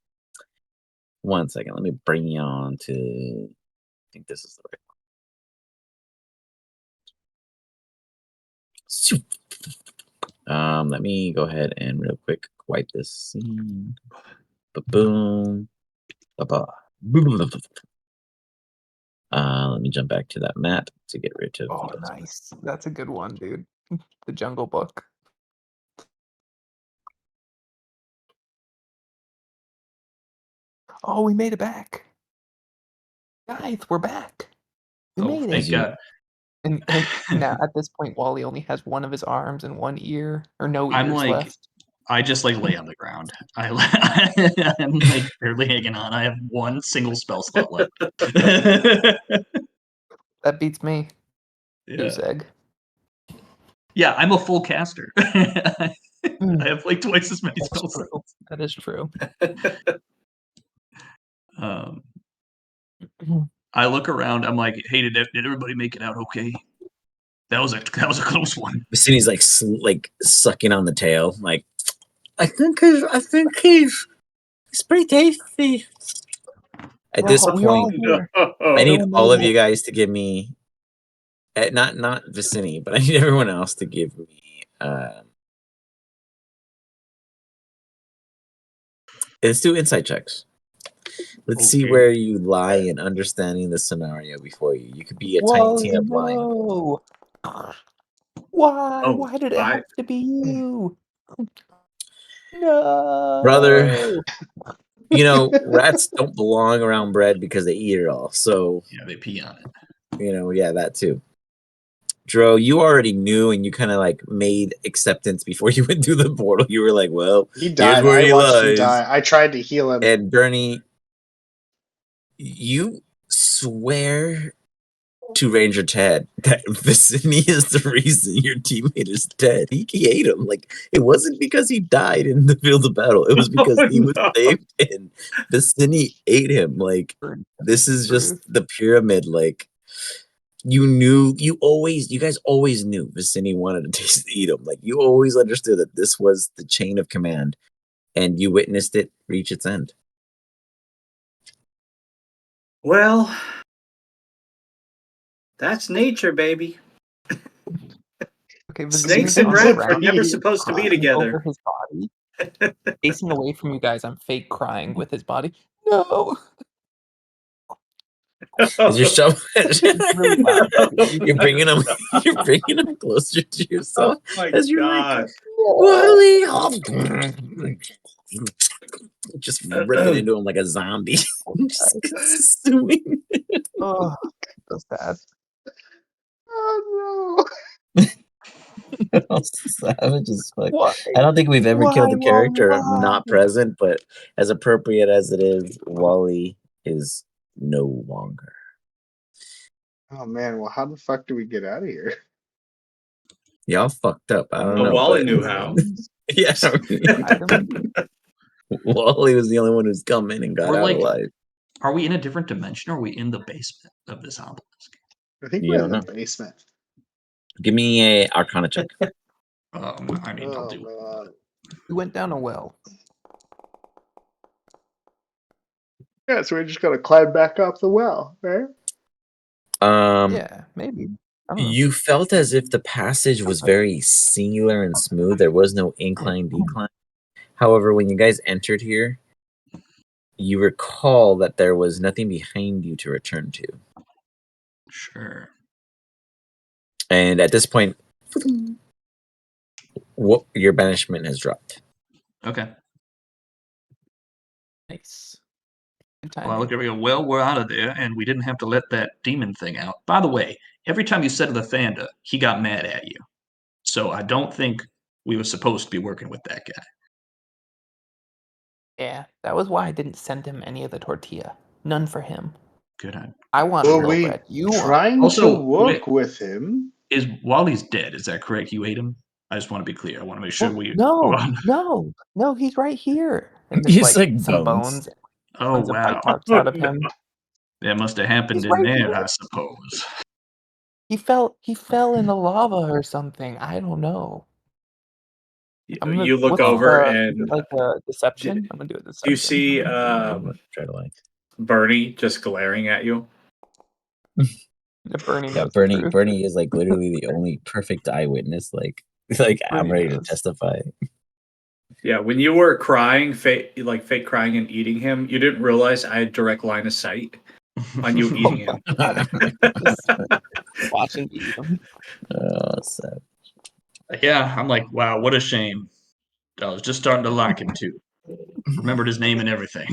1 second. Let me bring you on to. I think this is the right one. Let me go ahead and real quick wipe this scene. Boom. Let me jump back to that map to get rid of. Oh, nice. That's a good one, dude. The Jungle Book. Oh, we made it back. Guys, we're back. We made thank it. God. And now at this point, Wally only has one of his arms and one ear, or no I'm ears like, left. I just like lay on the ground. I'm like barely hanging on. I have one single spell slot left. That beats me. Yeah. Goose egg. Yeah, I'm a full caster. I Mm, have like twice as many that's spell true. slots. That is true. I look around. I'm like, hey, did everybody make it out okay? That was a close one. Vizinni's like sucking on the tail, like I think he's pretty tasty. At this We all point, here. I need Everyone all of made you it. guys to give me, not Vizinni, but I need everyone else to give me. Let's do insight checks. Let's see Okay. where you lie in understanding the scenario before you. You could be a tiny Wally, tina blind. no. Why? Oh, Why did it I- have to be you? No. Brother, you know, rats don't belong around bread because they eat it all. So, Yeah, they pee on it. you know, yeah, that too. Dro, you already knew and you kind of like made acceptance before you went through the portal. You were like, well, He here's died. where I he watched him lies. die. I tried to heal him. And Bernie, you swear to Ranger Ted that Vizinni is the reason your teammate is dead. He ate him. Like, it wasn't because he died in the field of battle. It was because he was no. saved and Vizinni ate him. Like, this is just the pyramid. Like, you guys always knew Vizinni wanted to eat him. Like, you always understood that this was the chain of command and you witnessed it reach its end. Well, that's nature, baby. Okay, Snakes Vizinni's and on the rats ground, are never supposed to be crying over together. his body. Facing away from you guys, I'm fake crying with his body. No. Is your shovel? Really loud. You're bringing him. You're bringing him closer to yourself Oh my as you're god. like, Wally, just ripping into him like a zombie, just consuming. Oh, so sad. Oh Savage as fuck. Why? I don't think we've ever Why, killed a character Wally? not present, but as appropriate as it is, Wally is no longer. no! Oh man! Well, how the fuck do we get out of here? Y'all fucked up. I don't Well, know. Wally but- knew how. Yeah. Wally was the only one who's come in and got We're out like- alive. Are we in a different dimension or are we in the basement of this obelisk? I think You we're in don't the know. basement. Give me a Arcana check. I mean, I'll Oh do it. man! We went down a well. Yeah, so we just gotta climb back up the well, right? Yeah, maybe. I don't know. You felt as if the passage was very singular and smooth. There was no incline, decline. However, when you guys entered here, you recall that there was nothing behind you to return to. Sure. And at this point, your banishment has dropped. Okay. Nice. Good Well, I timing. look at it and go, well, we're out of there, and we didn't have to let that demon thing out. By the way, every time you said Lathander, he got mad at you. So I don't think we were supposed to be working with that guy. Yeah, that was why I didn't send him any of the tortilla. None for him. Good idea. I want Were real we bread. You want? trying Also, to work with him? Is Wally's dead? Is that correct? You ate him? I just want to be clear. I want to make sure Well, we. no, he's right here. And He's there's like like some bones. bones. Oh Tons of wow! bite marks out of him. That must have happened He's in right there, here. I suppose. He fell in the lava or something. I don't know. I'm gonna, You look what's over the- and like a deception. I'm gonna do a deception. do you see Try to like. Bernie just glaring at you? Bernie Yeah, knows the truth. Bernie is like literally the only perfect eyewitness. Like I'm Bernie ready to knows. testify. Yeah, when you were crying, fake crying and eating him, you didn't realize I had direct line of sight on you eating him. Watching me eat him. So Yeah, I'm like, wow, what a shame. I was just starting to like him too. remembered his name and everything.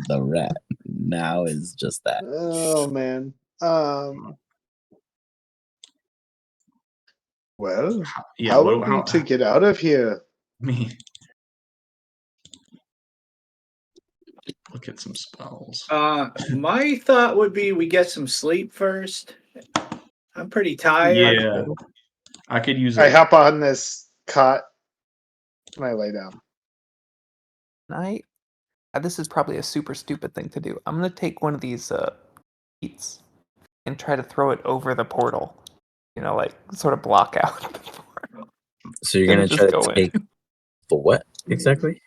The rat now is just that. Oh man. Well, Yeah, how are we to get out of here? me look at some spells. My thought would be we get some sleep first. I'm pretty tired. Yeah, I could use I it. hop on this cot and I lay down. This is probably a super stupid thing to do. I'm gonna take one of these sheets and try to throw it over the portal. You know, like sort of block out the portal. So you're gonna just try go to in. take the what exactly?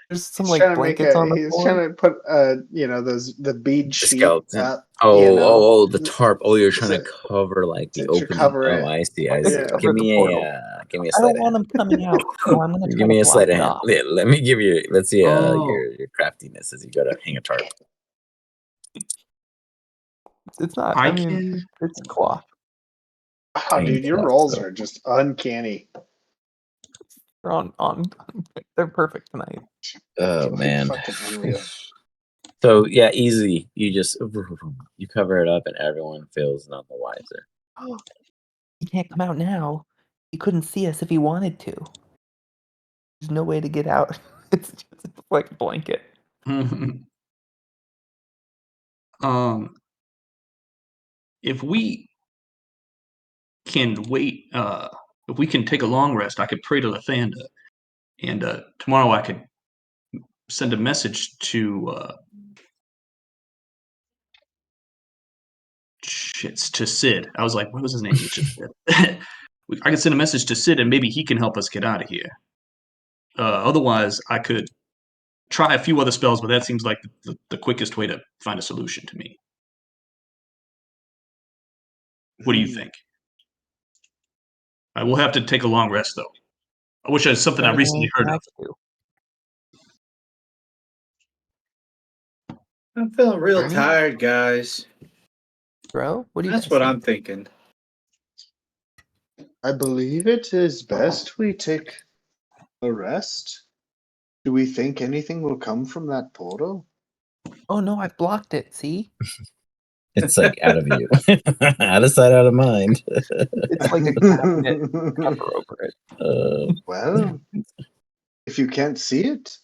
There's some He's like trying to make blankets on the he's floor. trying to put the bead The sheet skeleton. up. The tarp. Oh, you're trying to cover like the to opening. cover it. Oh, I see. Yeah. Give Cover the me portal. give me a I sleight don't of want hand. them coming out, so I'm gonna try Give me to a block sleight of it hand. off. Let me give you. Let's see Oh. your craftiness as you go to hang a tarp. It's not. I I mean, can. it's cloth. Wow, dude, your rolls are just uncanny. They're on. They're perfect tonight. Oh Like, man. fucking unreal. So yeah, easy. You just you cover it up, and everyone feels none the wiser. He can't come out now. He couldn't see us if he wanted to. There's no way to get out. It's just like a blanket. If we can wait, if we can take a long rest, I could pray to Lathanda, and tomorrow I could send a message to to Sid. I was like, what was his name? I could send a message to Sid, and maybe he can help us get out of here. Otherwise, I could try a few other spells, but that seems like the quickest way to find a solution to me. What do you think? I will have to take a long rest, though. I wish it was something I recently heard of. I'm feeling real Bernie? tired, guys. Bro, what do you That's guys what think? I'm thinking. I believe it is best we take a rest. Do we think anything will come from that portal? Oh no, I've blocked it. See? It's like out of view, out of sight, out of mind. It's like a cabinet cover over it. Well, if you can't see it,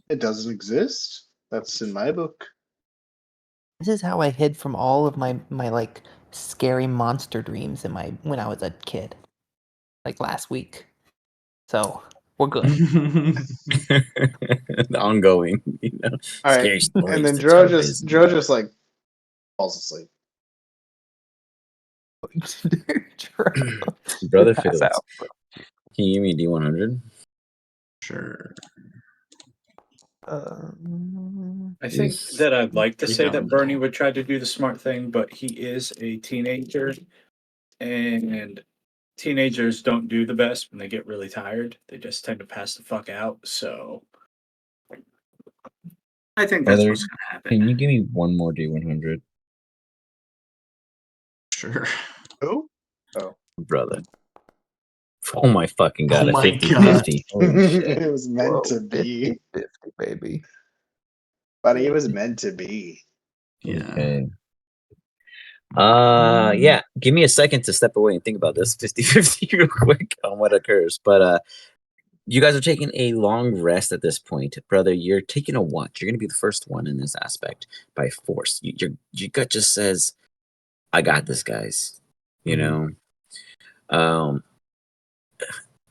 it doesn't exist. That's in my book. This is how I hid from all of my like scary monster dreams when I was a kid, like last week. So we're good. Ongoing, All right, scary stories. and then to Dro tell just like falls asleep. Brother Pass Fields. out. Can you give me D100? Sure. I think that I'd like to Pretty say down the that Bernie middle. would try to do the smart thing, but he is a teenager, and teenagers don't do the best when they get really tired. They just tend to pass the fuck out. So I think that's Brother, what's gonna happen. can you give me one more D100? Sure. Who? Oh, Brother. Oh my fucking god, Oh a my 50-50. Holy shit. it was meant to be. 50-50, baby. But it was meant to be. Yeah. Okay. Yeah, give me a second to step away and think about this 50-50 real quick on what occurs. But you guys are taking a long rest at this point. Brother, you're taking a watch. You're gonna be the first one in this aspect by force. Your gut just says, I got this, guys. You know?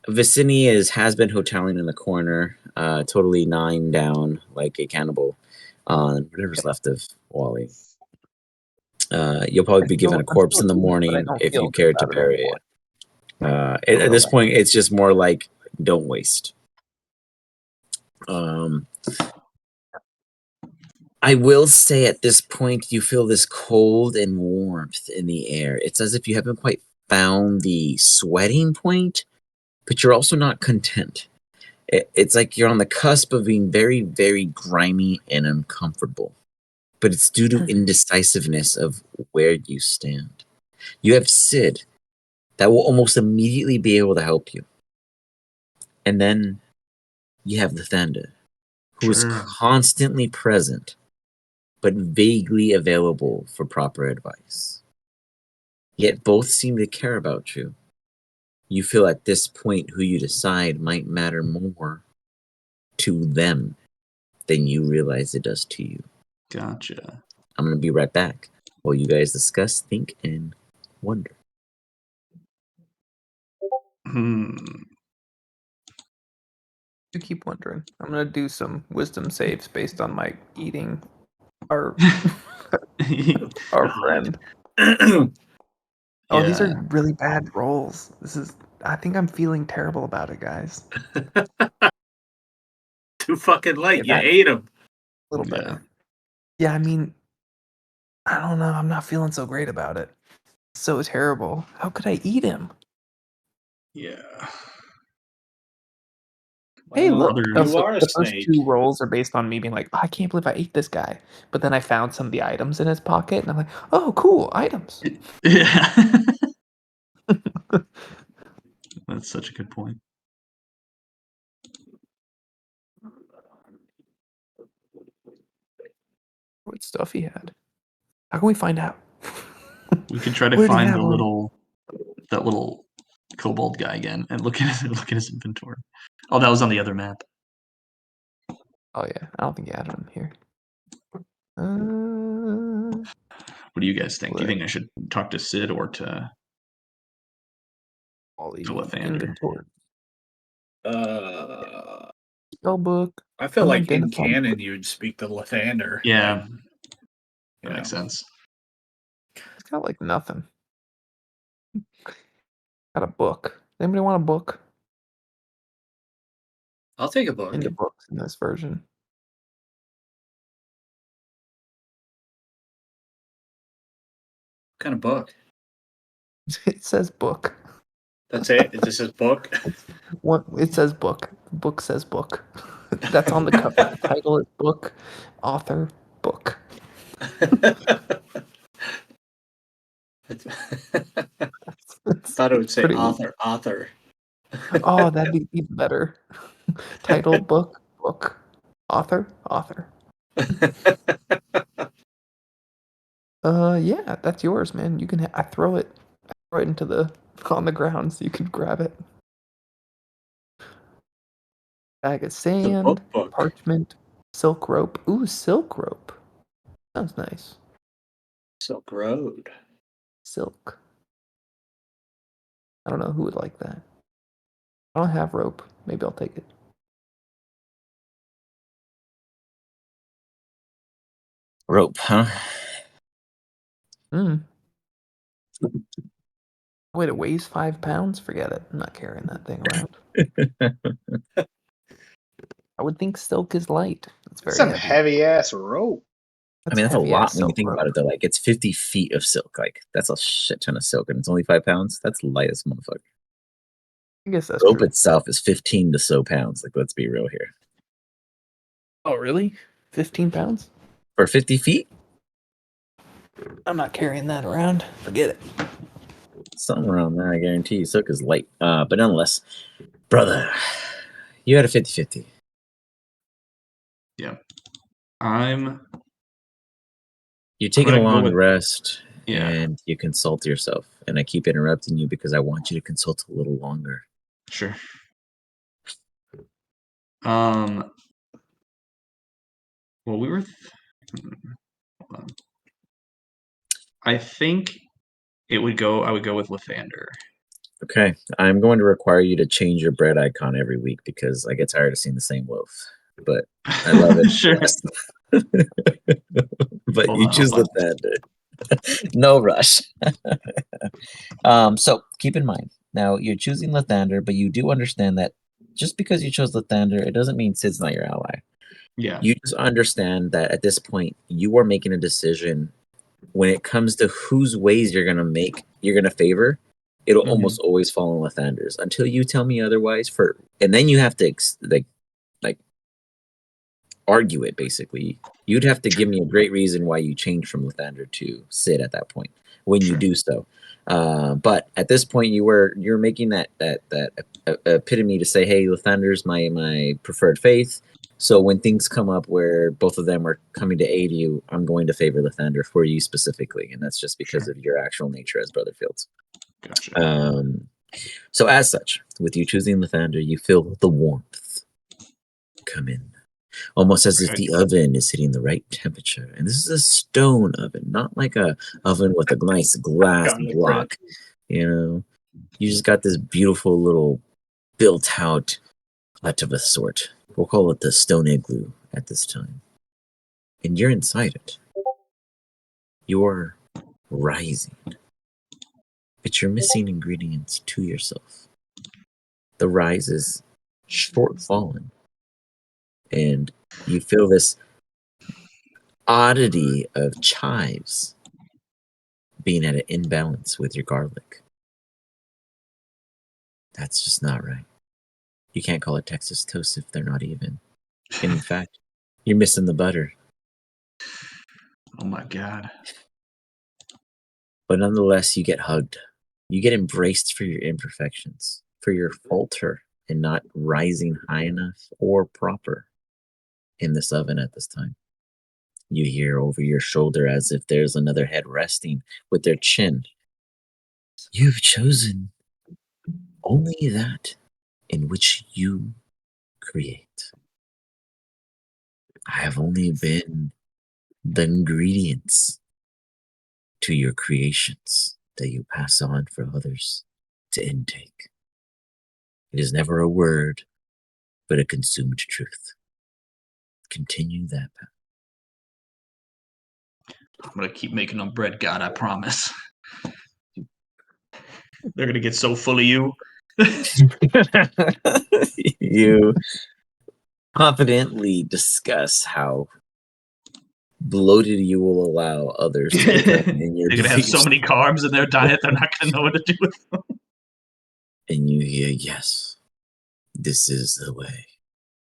Vizinni has been hoteling in the corner, totally gnawing down like a cannibal on whatever's left of Wally. You'll probably be given a corpse in the morning if you care to bury it. At this point, it's just more like, don't waste. I will say at this point, you feel this cold and warmth in the air. It's as if you haven't quite found the sweating point, but you're also not content. It's like you're on the cusp of being very, very grimy and uncomfortable, but it's due to indecisiveness of where you stand. You have Sid that will almost immediately be able to help you. And then you have Lathander, who is Sure. constantly present, but vaguely available for proper advice. Yet both seem to care about you. You feel at this point who you decide might matter more to them than you realize it does to you. Gotcha. I'm going to be right back while you guys discuss, think, and wonder. Hmm. You keep wondering. I'm gonna do some wisdom saves based on my eating our our friend. Oh, these are Yeah. really bad rolls. I think I'm feeling terrible about it, guys. Too fucking light. Yeah, You that- ate him. A little Yeah. better. Yeah, I mean, I don't know. I'm not feeling so great about it. So terrible. How could I eat him? Yeah. Hey, Well, look. Other- Oh, you so are a the first snake. 2 rolls are based on me being like, I can't believe I ate this guy. But then I found some of the items in his pocket, and I'm like, oh, cool, items. Yeah. That's such a good point. What stuff he had? How can we find out? We could try to Where'd he find have that 'em? little kobold guy again and look at his inventory. Oh, that was on the other map. Oh yeah, I don't think he had him here. What do you guys think? Do you Where? think I should talk to Sid or to Wally Lathander? inventory I spell book. feel like in Unidentified. canon you'd speak to Lathander. Yeah, Like, that makes sense. It's got like nothing. Got a book. Anybody want a book? I'll take a book. Into books in this version. What kind of book? It says book. That's it? It just says book? What it says book. Book says book. That's on the cover. The title is book. Author book. Thought it would say pretty- author. Oh, that'd be even better. Title book. Author. Yeah, that's yours, man. You can. I throw it into on the ground so you can grab it. Bag of sand, book. parchment, silk rope. Ooh, silk rope. Sounds nice. Silk Road. Silk. I don't know who would like that. I don't have rope. Maybe I'll take it. Rope, huh? Wait, it weighs 5 pounds? Forget it. I'm not carrying that thing around. I would think silk is light. It's very Some heavy. heavy ass rope. I mean, that's a heavy lot ass when you silk think rope. about it, though. Like, it's 50 feet of silk. Like, that's a shit ton of silk, and it's only 5 pounds. That's light as a motherfucker. I guess that's Rope true. itself is 15 to so pounds. Like, let's be real here. Oh, really? 15 pounds? For 50 feet? I'm not carrying that around. Forget it. Something around there, I guarantee you. Silk is light. But nonetheless, brother, you had a 50-50. Yeah. You're taking a gonna go long with- rest, Yeah. and you consult yourself. And I keep interrupting you because I want you to consult a little longer. Sure. Well, we were. Hold on. I think I would go with Lathander. Okay, I'm going to require you to change your bread icon every week because I get tired of seeing the same loaf. But I love it. Sure. But Hold you on, choose hold Lathander. No rush. So keep in mind, now you're choosing Lathander, but you do understand that just because you chose Lathander, it doesn't mean Sid's not your ally. Yeah. You just understand that at this point, you are making a decision when it comes to whose ways you're gonna favor. It'll almost always fall on Lathander's until you tell me otherwise. And then you have to argue it, basically. You'd have to give me a great reason why you changed from Lathander to Sid at that point when you do so. But at this point, you're making that epitome to say, hey, Lathander's my preferred faith. So when things come up where both of them are coming to aid you, I'm going to favor Lathander for you specifically, and that's just because of your actual nature as Brotherfields. Gotcha. So as such, with you choosing Lathander, you feel the warmth come in, almost as if the oven is hitting the right temperature. And this is a stone oven, not like a oven with a nice glass block. You know, you just got this beautiful little built-out hut of a sort. We'll call it the stone igloo at this time. And you're inside it. You're rising. But you're missing ingredients to yourself. The rise is short-fallen. And you feel this oddity of chives being at an imbalance with your garlic. That's just not right. You can't call it Texas toast if they're not even. And in fact, you're missing the butter. Oh my God. But nonetheless, you get hugged. You get embraced for your imperfections, for your falter in not rising high enough or proper in this oven at this time. You hear over your shoulder as if there's another head resting with their chin. You've chosen only that in which you create. I have only been the ingredients to your creations that you pass on for others to intake. It is never a word, but a consumed truth. Continue that path. I'm going to keep making them bread, God, I promise. They're going to get so full of you. You confidently discuss how bloated you will allow others to become in your They're going to have so beliefs. many carbs in their diet, they're not going to know what to do with them. And you hear, yes, this is the way.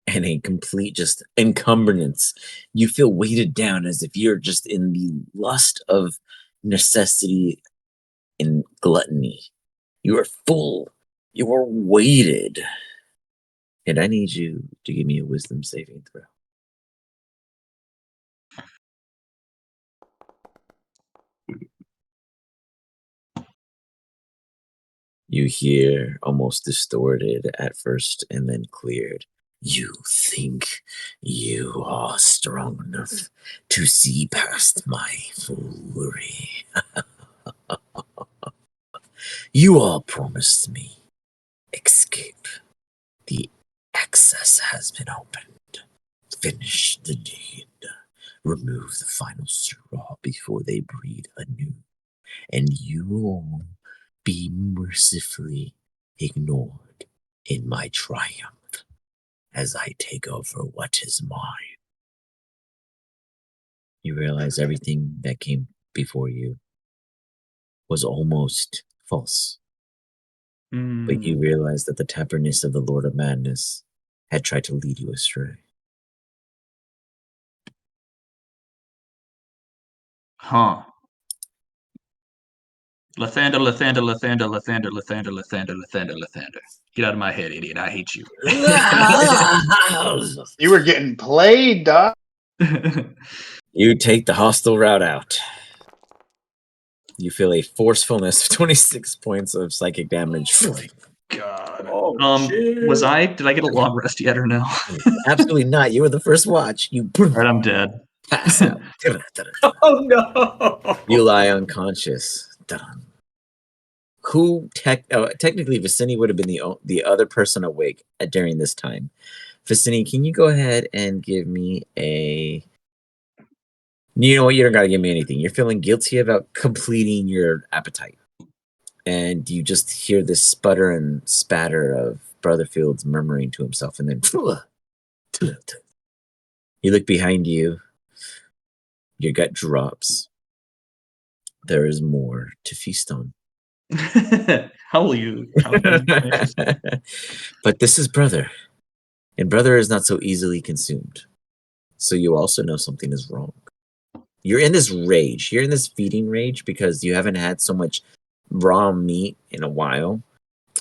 And a complete just encumbrance. You feel weighted down as if you're just in the lust of necessity and gluttony. You are full. You are weighted. And I need you to give me a wisdom saving throw. You hear, almost distorted at first and then cleared. You think you are strong enough to see past my foolery. You all promised me escape. The access has been opened. Finish the deed. Remove the final straw before they breed anew. And you will be mercifully ignored in my triumph as I take over what is mine. You realize everything that came before you was almost false. But you realize that the tapperness of the Lord of Madness had tried to lead you astray. Huh. Lathander, Lathander, Lathander, Lathander, Lathander, Lathander, Lathander, Lathander. Get out of my head, idiot. I hate you. You were getting played, dog. You take the hostile route out. You feel a forcefulness of 26 points of psychic damage. Oh my God. Oh, shit. Did I get a long rest yet or no? Absolutely not. You were the first watch. You Alright, I'm dead. pass out. Oh, no. You lie unconscious. Who technically Vizinni would have been the other person awake during this time. Vizinni, can you go ahead and give me a... You know what? You don't got to give me anything. You're feeling guilty about completing your appetite. And you just hear this sputter and spatter of Brotherfields murmuring to himself. And then you look behind you. Your gut drops. There is more to feast on. How will you? But this is Brother. And Brother is not so easily consumed. So you also know something is wrong. You're in this rage. You're in this feeding rage because you haven't had so much raw meat in a while.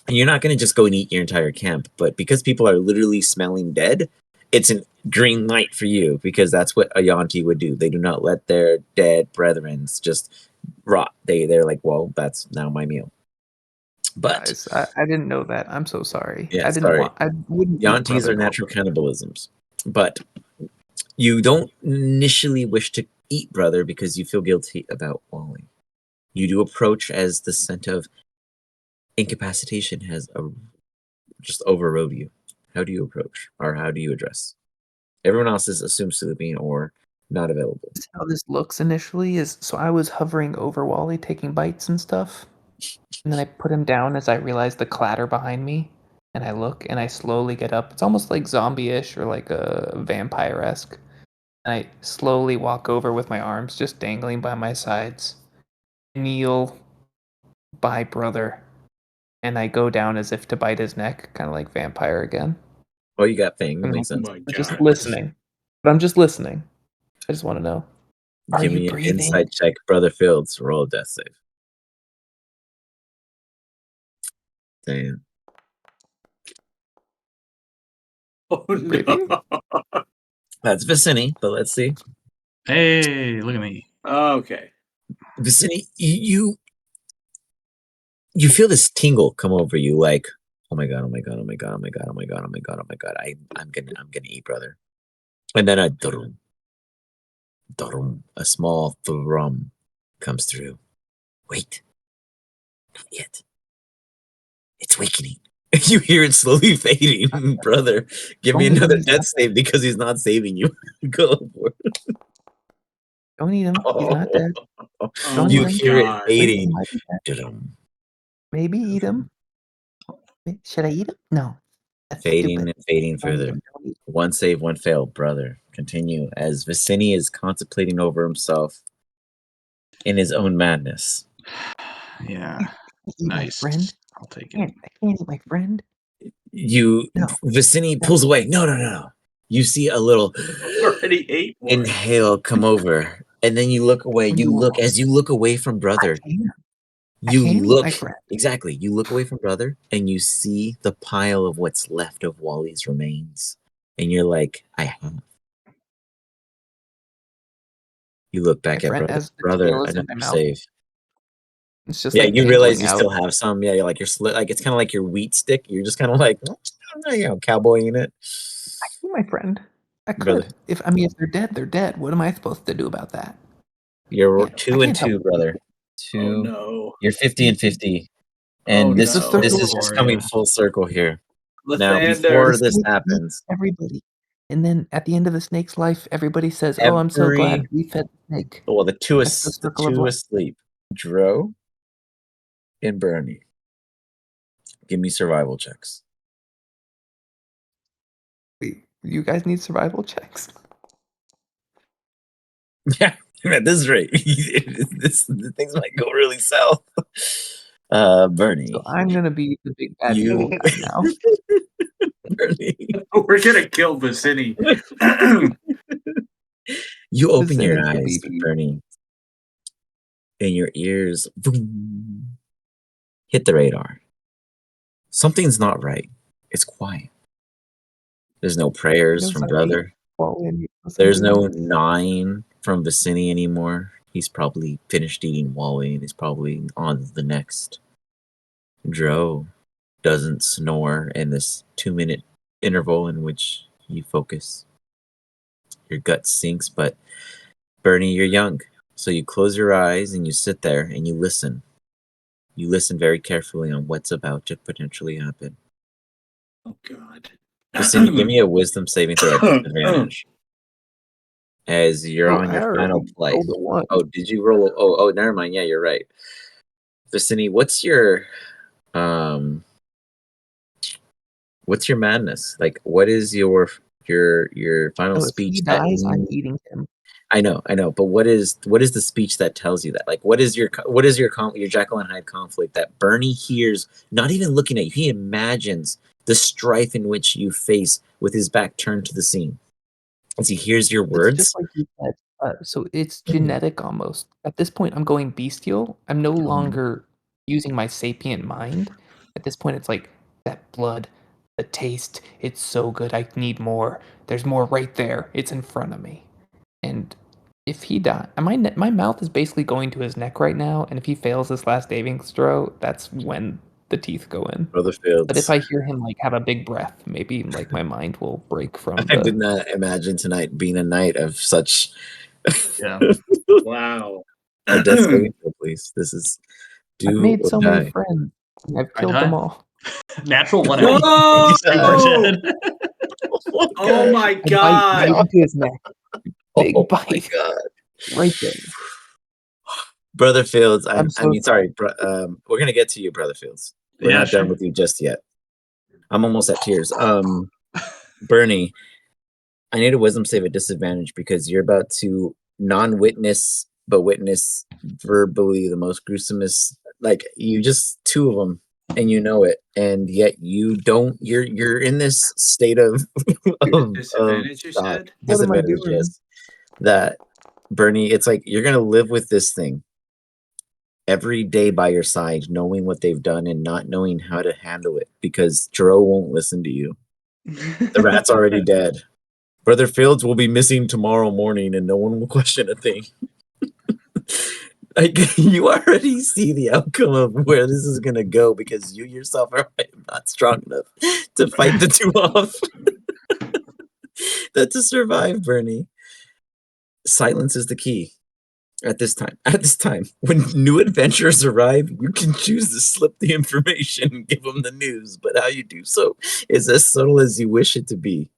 And you're not going to just go and eat your entire camp. But because people are literally smelling dead, it's a green light for you because that's what a Yanti would do. They do not let their dead brethren just rot. They're like, well, that's now my meal. But Guys, I didn't know that. I'm so sorry. Yeah, I didn't want. I wouldn't. eat Yantis brother are natural normally. cannibalisms. But you don't initially wish to eat brother because you feel guilty about Wally. You do approach as the scent of incapacitation has just overrode you. How do you approach, or how do you address? Everyone else is assumed sleeping or not available. How this looks initially is so I was hovering over Wally, taking bites and stuff, and then I put him down as I realized the clatter behind me, and I look and I slowly get up. It's almost like zombie-ish or like a vampire-esque. And I slowly walk over with my arms just dangling by my sides. Kneel by brother. And I go down as if to bite his neck, kind of like vampire again. Oh, you got Fang. That I'm makes sense. my just God. listening. But I'm just listening. I just want to know. Are Give you me an breathing? insight check, Brother Fields. Roll a death save. Damn. Oh, Breathing? no. That's Vizinni, but let's see. Hey, look at me. Okay. Vizinni, you feel this tingle come over you, like, oh my god, oh my god, oh my god, oh my god, oh my god, oh my god, oh my god, I'm gonna eat brother. And then a durum, a small thrum comes through. Wait, not yet. It's wakening. You hear it slowly fading. Brother, give me Don't eat him, another he's death not save because he's not saving you. Go for it. Don't eat him. He's not dead. Oh Don't You eat my him. hear it God. Wait, fading. might be dead. Dudum. Maybe eat him. Should I eat him? No. That's Fading stupid. and fading Don't eat further. him. Don't eat him. One save, one fail, brother. Continue as Vizinni is contemplating over himself in his own madness. Yeah, Eat my nice. friend. I'll take I it. can't eat my friend. No. Vizinni pulls away. No. You see a little Already ate one. inhale come over, and then you look away. You look as you look away from brother. You can't eat look my friend. exactly. You look away from brother, and you see the pile of what's left of Wally's remains, and you're like, I have. You look back My at friend brother. as the Brother, tail is in another my mouth. save. It's just Yeah, like you realize dangling you out. still have some. Yeah, you're like like it's kind of like your wheat stick. You're just kind of like, cowboying it. I see my friend. I could. Brother. If they're dead, they're dead. What am I supposed to do about that? You're I 2 and can't help 2, brother. Oh 2. no. You're 50 and 50, Oh and It's this a no. this circle is of just for coming ya. full circle here. Now, Lathander. before this snake happens, eats everybody. And then at the end of the snake's life, everybody says, "Oh, I'm so glad we fed the snake." well, the two That's the circle of two life. asleep, Dro and Bernie. Give me survival checks. Wait, you guys need survival checks. Yeah, at this rate, things might go really south. Bernie, So I'm gonna be the big bad you, evil guy now. Bernie, We're gonna kill Vizinni. you open Vizinni, your eyes, baby. Bernie, and your ears boom, hit the radar. Something's not right. It's quiet. There's no prayers Knows from I ate brother. Wally and he wasn't There's doing no it. 9 from Vizinni anymore. He's probably finished eating Wally and he's probably on the next. Dro doesn't snore in this 2-minute interval in which you focus. Your gut sinks, but Bernie, you're young. So you close your eyes and you sit there and you listen. You listen very carefully on what's about to potentially happen. Oh God. Vizinni, give me a wisdom saving throw at disadvantage. As you're on I your final already play. rolled a 1. Oh, did you roll? Oh, never mind. Yeah, you're right. Vizinni, what's your madness? Like, what is your final Oh, if speech he that dies, I'm eating him. I know, but what is the speech that tells you that? Like, what is your Jekyll and Hyde conflict that Bernie hears, not even looking at you? He imagines the strife in which you face with his back turned to the scene. As he hears your It's words, just like you said. So it's genetic almost. At this point, I'm going bestial. I'm no longer using my sapient mind. At this point, it's like that blood, the taste. It's so good. I need more. There's more right there. It's in front of me. And if he dies, my mouth is basically going to his neck right now. And if he fails this last saving throw, that's when the teeth go in. Brother But if Fields. I hear him like have a big breath, maybe like my mind will break from I did the. not imagine tonight being a night of such Yeah. Wow. a death saving throw, please. This is I've do made or so die. many friends. And I've I killed them die. all. Natural one. Whoa! You super dead. Oh my I bite god. right into his neck. Big Oh my bite god. right there. Brother Fields, I'm I so mean, sorry, we're gonna get to you, Brother Fields. We're Yeah, not sure. done with you just yet. I'm almost at tears. Bernie, I need a wisdom save at disadvantage because you're about to non-witness but witness verbally the most gruesomest. Like you just two of them, and you know it, and yet you don't. You're in this state of Disadvantage, you God, said? What am I disadvantage. doing? Yes, that Bernie. It's like you're gonna live with this thing every day by your side, knowing what they've done and not knowing how to handle it because Jero won't listen to you. The rat's already dead. Brother Fields will be missing tomorrow morning and no one will question a thing. Like you already see the outcome of where this is gonna go because you yourself are not strong enough to fight the two off. That to survive, Bernie. Silence is the key. At this time, when new adventurers arrive, you can choose to slip the information and give them the news, but how you do so is as subtle as you wish it to be.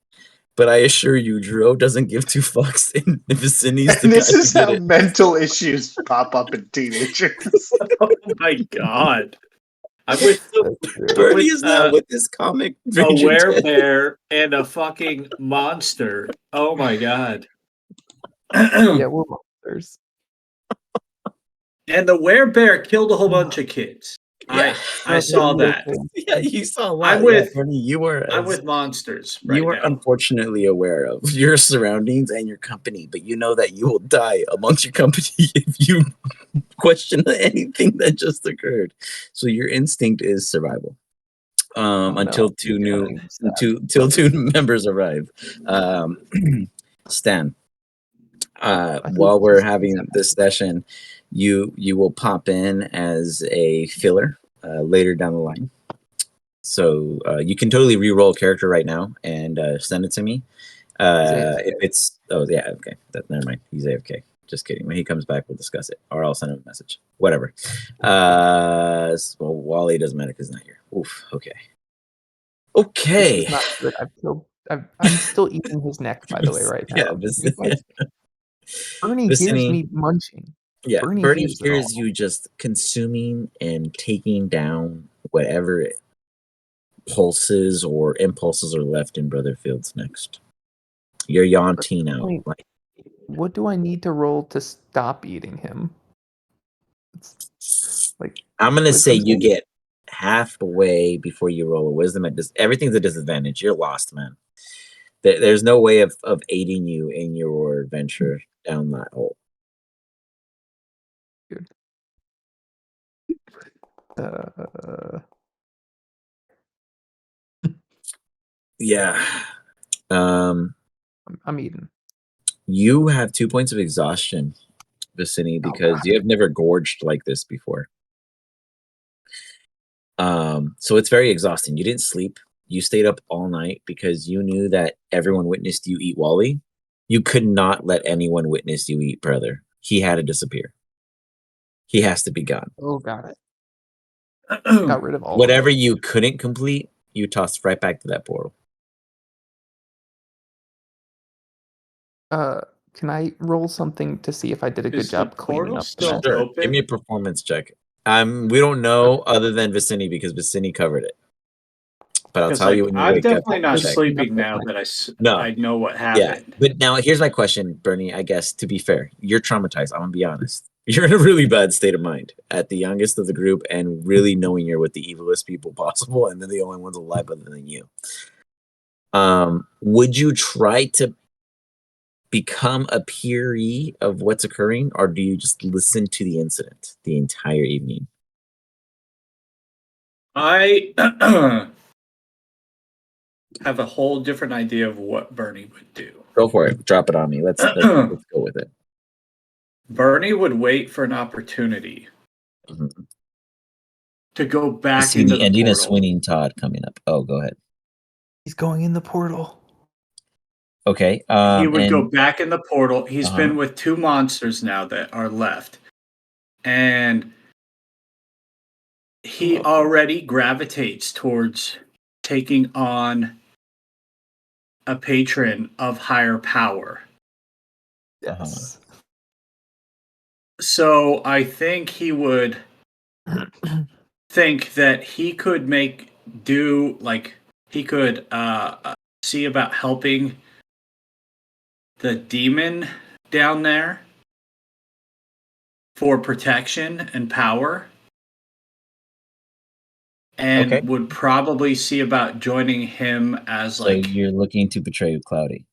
But I assure you, Drew doesn't give two fucks, and Vizinni's the And guy this is who did how it. mental issues pop up in teenagers. Oh my god. I'm with Bernie is not with this comic a Ranger Ted. werebear and a fucking monster. Oh my god. Yeah, we're monsters. And the werebear killed a whole bunch of kids. Yeah. I saw that. Yeah, you saw a lot. I'm with Bernie, you were I'm with monsters right you were now. unfortunately aware of your surroundings and your company, but you know that you will die amongst your company if you question anything that just occurred. So your instinct is survival. Until two members arrive. Stan, while we're having this session, you will pop in as a filler later down the line. So you can totally re-roll a character right now and send it to me. If it's okay, never mind. He's AFK. Just kidding. When he comes back, we'll discuss it, or I'll send him a message. Whatever. Well, Wally doesn't matter because he's not here. Oof. Okay. Okay. This is not good. I'm still eating his neck, by the way, right now. Yeah, Bernie hears me munching. Yeah, Bernie hears hears you just consuming and taking down whatever pulses or impulses are left in Brother Fields next. You're yawning out. Like, what do I need to roll to stop eating him? I'm gonna say you get halfway before you roll a wisdom. Everything's a disadvantage. You're lost, man. There's no way of aiding you in your venture down that hole. Good. Yeah. I'm eating. You have 2 points of exhaustion, Vizinni, because you have never gorged like this before. So it's very exhausting. You didn't sleep. You stayed up all night because you knew that everyone witnessed you eat Wally. You could not let anyone witness you eat Brother. He had to disappear. He has to be gone. Oh, got it. Got rid of all Whatever of it. you couldn't complete, you tossed right back to that portal. Can I roll something to see if I did a good job cleaning up the mess? Sure. Give me a performance check. We don't know other than Vizinni because Vizinni covered it. But I'll tell you when you I'm wake up. definitely not sleeping now that I know what happened. Yeah, but now here's my question, Bernie. I guess to be fair, you're traumatized. I'm gonna be honest. You're in a really bad state of mind at the youngest of the group, and really knowing you're with the evilest people possible, and they're the only ones alive other than you. Would you try to become a peer of what's occurring, or do you just listen to the incident the entire evening? I have a whole different idea of what Bernie would do. Go for it. Drop it on me. Let's go with it. Bernie would wait for an opportunity to go I back see into the the ending of portal. Swinging Todd coming up. Oh, go ahead. He's going in the portal. Okay. He would go back in the portal. He's Uh-huh. been with 2 monsters now that are left. And he already gravitates towards taking on a patron of higher power. Yes. So I think he would think that he could he could see about helping the demon down there for protection and power, and Okay. would probably see about joining him as So you're looking to betray Cloudy.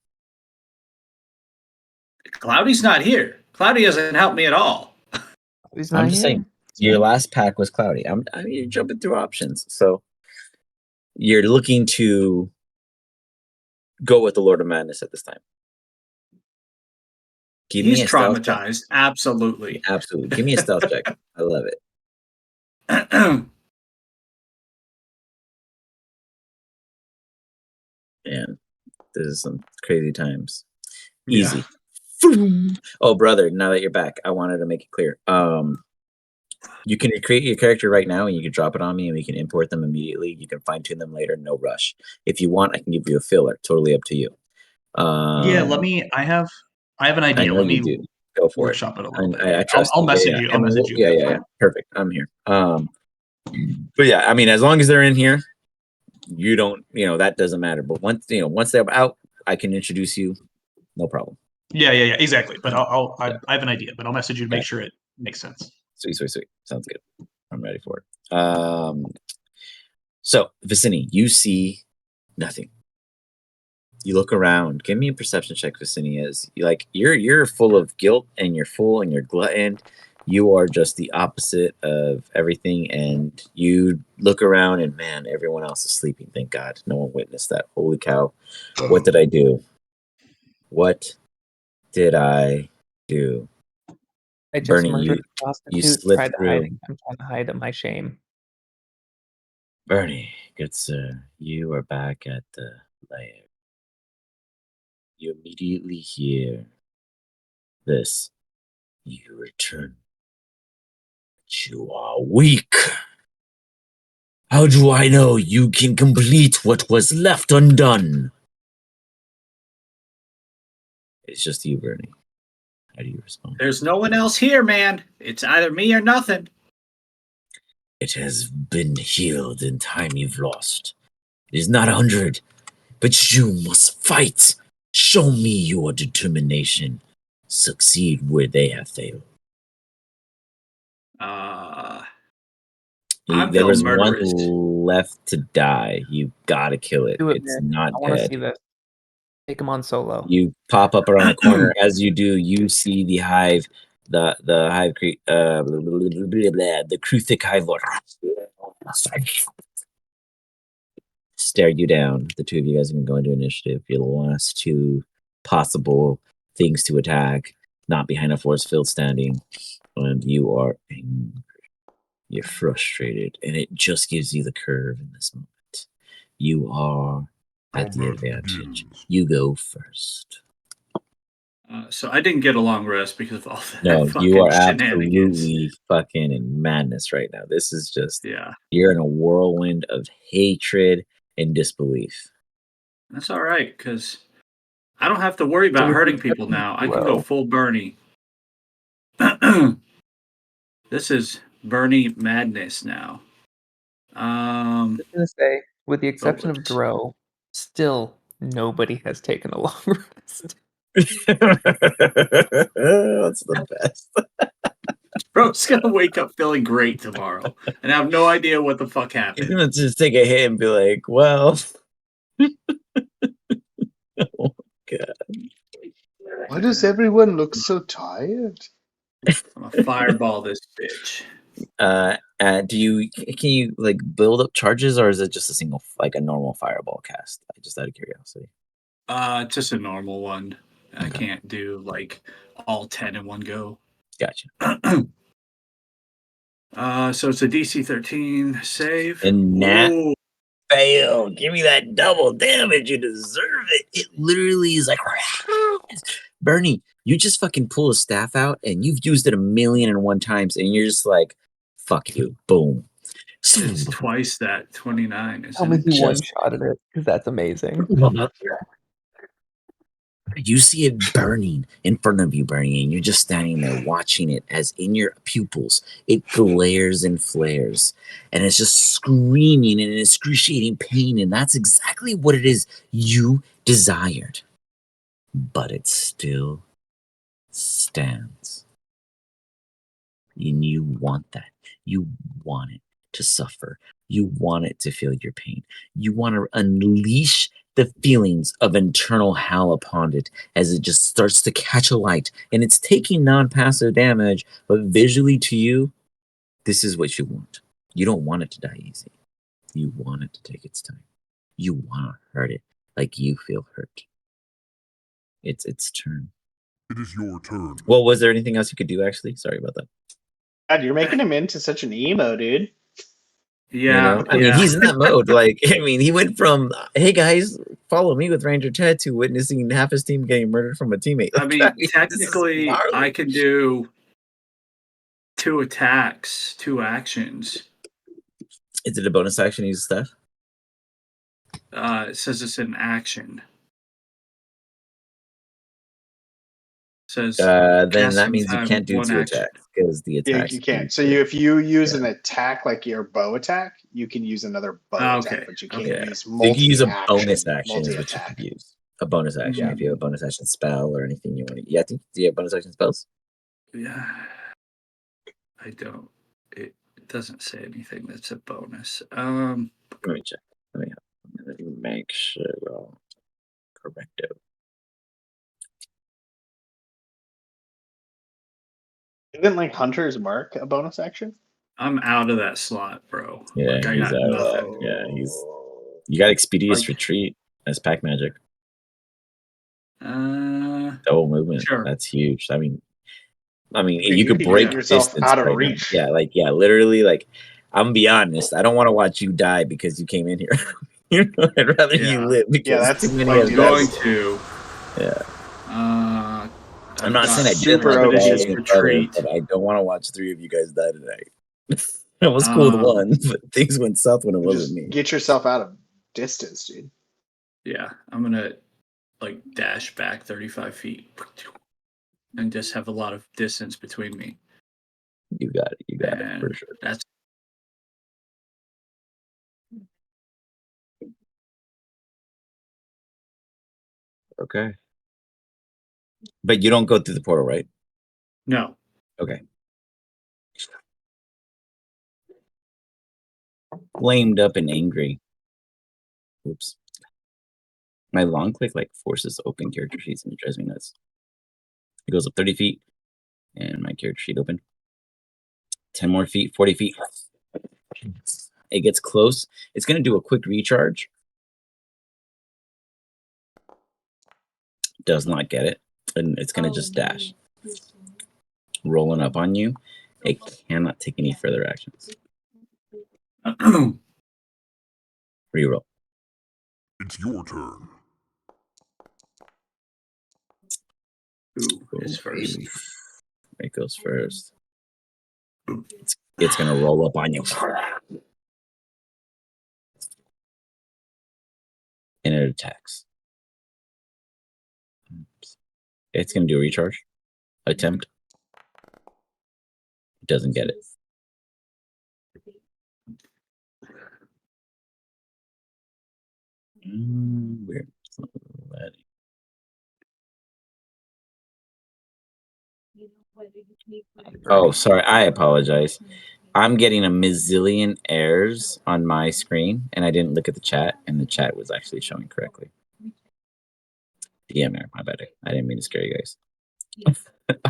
Cloudy's not here. Cloudy doesn't help me at all. He's not I'm just here. saying, your last pack was Cloudy. I mean, you're jumping through options. So you're looking to go with the Lord of Madness at this time. Give He's me a stealth check. traumatized. Absolutely. Absolutely. Give me a stealth check. I love it. Man, this is some crazy times. Easy. Yeah. Oh, brother, now that you're back, I wanted to make it clear. You can create your character right now and you can drop it on me and we can import them immediately. You can fine tune them later, no rush. If you want, I can give you a filler. Totally up to you. Yeah, let me. I have an idea. I know Let you me do. Go for workshop it a little bit. I trust I'll you. message Yeah, you. yeah. I'll message you. Yeah. Perfect. I'm here. But yeah, I mean, as long as they're in here, you don't, that doesn't matter. But once they're out, I can introduce you. No problem. Yeah, exactly. But I have an idea, but I'll message you to make sure it makes sense. Sweet. Sounds good. I'm ready for it. So Vizinni, you see nothing. You look around. Give me a perception check, Vizinni. As you're full of guilt and you're full and you're gluttoned. You are just the opposite of everything, and you look around and man, everyone else is sleeping. Thank God, no one witnessed that. Holy cow! What did I do? What did I do? I just Bernie, murdered a you prostitute. slip I'm through. trying to hide my shame. Bernie, good sir, you are back at the lair. You immediately hear this. You return. But you are weak. How do I know you can complete what was left undone? It's just you, Bernie. How do you respond? There's no one else here, man. It's either me or nothing. It has been healed in time you've lost. It is not 100, but you must fight. Show me your determination. Succeed where they have failed. There was one left to die. You gotta kill it. Do it, It's man. not I want to dead. see this. Take him on solo. You pop up around the corner. As you do, you see the hive, the hive, the Kruthic hive lord stare you down. The two of you guys can go into initiative. You're the last two possible things to attack. Not behind a force field standing, and you are angry. You're frustrated, and it just gives you the curve in this moment. You are at the advantage. You go first. So I didn't get a long rest because of all that. No, fucking you are shenanigans. absolutely fucking in madness right now. This is just, yeah. You're in a whirlwind of hatred and disbelief. That's all right, because I don't have to worry about hurting people now. I can go full Bernie. This is Bernie madness now. I was gonna say, with the exception of Dro, still nobody has taken a long rest. That's the best. Bro's gonna wake up feeling great tomorrow and have no idea what the fuck He's happened. gonna just take a hit and be like, well. Oh, God. Why does everyone look so tired? I'm gonna fireball this bitch. Can you like build up charges, or is it just a single, like a normal fireball cast? Just out of curiosity. Just a normal one. I Okay. can't do like all 10 in one go. Gotcha. So it's a DC 13 save. And Nat Ooh, fail. Give me that double damage. You deserve it. It literally is like Bernie. You just fucking pull a staff out, and you've used it 1,000,001 times, and you're just like, "Fuck you!" Boom. it's twice that 29. Tell Isn't me it? he Just- one-shotted it, because that's amazing. You see it burning in front of you, Bernie, and you're just standing there watching it as in your pupils it glares and flares, and it's just screaming in excruciating pain, and that's exactly what it is you desired. But it still stands. And you want that. You want it to suffer. You want it to feel your pain. You want to unleash the feelings of internal hell upon it as it just starts to catch a light. And it's taking non-passive damage, but visually to you, this is what you want. You don't want it to die easy. You want it to take its time. You want to hurt it like you feel hurt. It's its turn. It is your turn. Well, was there anything else you could do, actually? Sorry about that. God, you're making him into such an emo, dude. Yeah. You know? I mean, he's in that mode. Like, I mean, he went from, hey guys, follow me with Ranger Ted, to witnessing half his team getting murdered from a teammate. I mean, Like, this is technically, gnarly. I can do 2 attacks, 2 actions. Is it a bonus action to use stuff? It says it's an action. Says Then casting that means you time, can't do 1 2 action. attacks because the Yeah, attacks. you can't. So if you use an attack like your bow attack, you can use another bow Okay, attack, but you can't okay. use So you can use a bonus multi-action, action, is what you multi-attack. could use. A bonus action Yeah. if you have a bonus action spell or anything you want to. Yeah, do you have bonus action spells? Yeah, I don't. It doesn't say anything that's a bonus. Let me check. Let me make sure we're all correcto. Isn't like Hunter's Mark a bonus action? I'm out of that slot, bro. Yeah, Like, I he's got out. nothing. Yeah, you got Expeditious Like- Retreat as pack magic. Double Movement. Sure. That's huge. I mean, Dude, you you could could break get yourself distance out of right now. reach. Yeah, literally, I'm gonna be honest. I don't want to watch you die because you came in here. You know, I'd rather you Yeah. live because that's too many like, of I'm dude, us. going to. Yeah. I'm not saying I didn't super like OP. your brother, retreat. but I don't want to watch 3 of you guys die tonight. It was cool with one, but things went south when it wasn't Just me. get yourself out of distance, dude. Yeah, I'm gonna like dash back 35 feet and just have a lot of distance between me. You got it. You got it And for sure. That's Okay. But you don't go through the portal, right? no. Okay. Flamed up and angry. Oops. My long click forces open character sheets and it drives me nuts. It goes up 30 feet and my character sheet open. 10 more feet, 40 feet. It gets close. It's going to do a quick recharge. Does not get it. And it's going to just dash. Rolling up on you. It cannot take any further actions. Reroll. It's your turn. Who is first? Baby. It goes first. It's going to roll up on you. And it attacks. It's going to do a recharge. Attempt. It doesn't get it. Weird. Oh, sorry. I apologize. I'm getting a mazillion errors on my screen, and I didn't look at the chat, and the chat was actually showing correctly. Yeah, man, my bad. I didn't mean to scare you guys.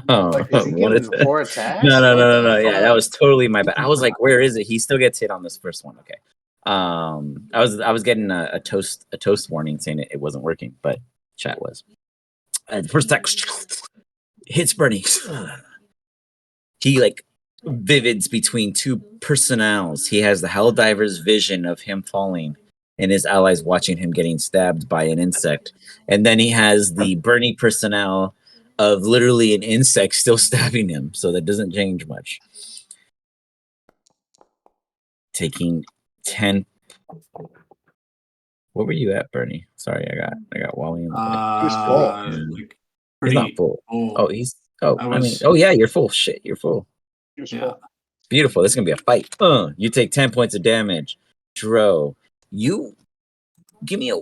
Like, is he What giving is 4 it? attacks? No. Yeah, that fuck? was totally my bad. I was like, where is it? He still gets hit on this first one. Okay. I was getting a toast warning saying it wasn't working, but chat was. The first attack hits Bernie. He like vivids between two personnels. He has the Helldiver's vision of him falling and his allies watching him getting stabbed by an insect. And then he has the Bernie personnel of literally an insect still stabbing him. So that doesn't change much. Taking 10. What were you at, Bernie? Sorry, I got Wally in the back. He's full. Like He's not full. Oh, yeah, you're full. Shit, you're full. He was Yeah. full. Beautiful. This is gonna be a fight. You take 10 points of damage. Dro, you give me a. I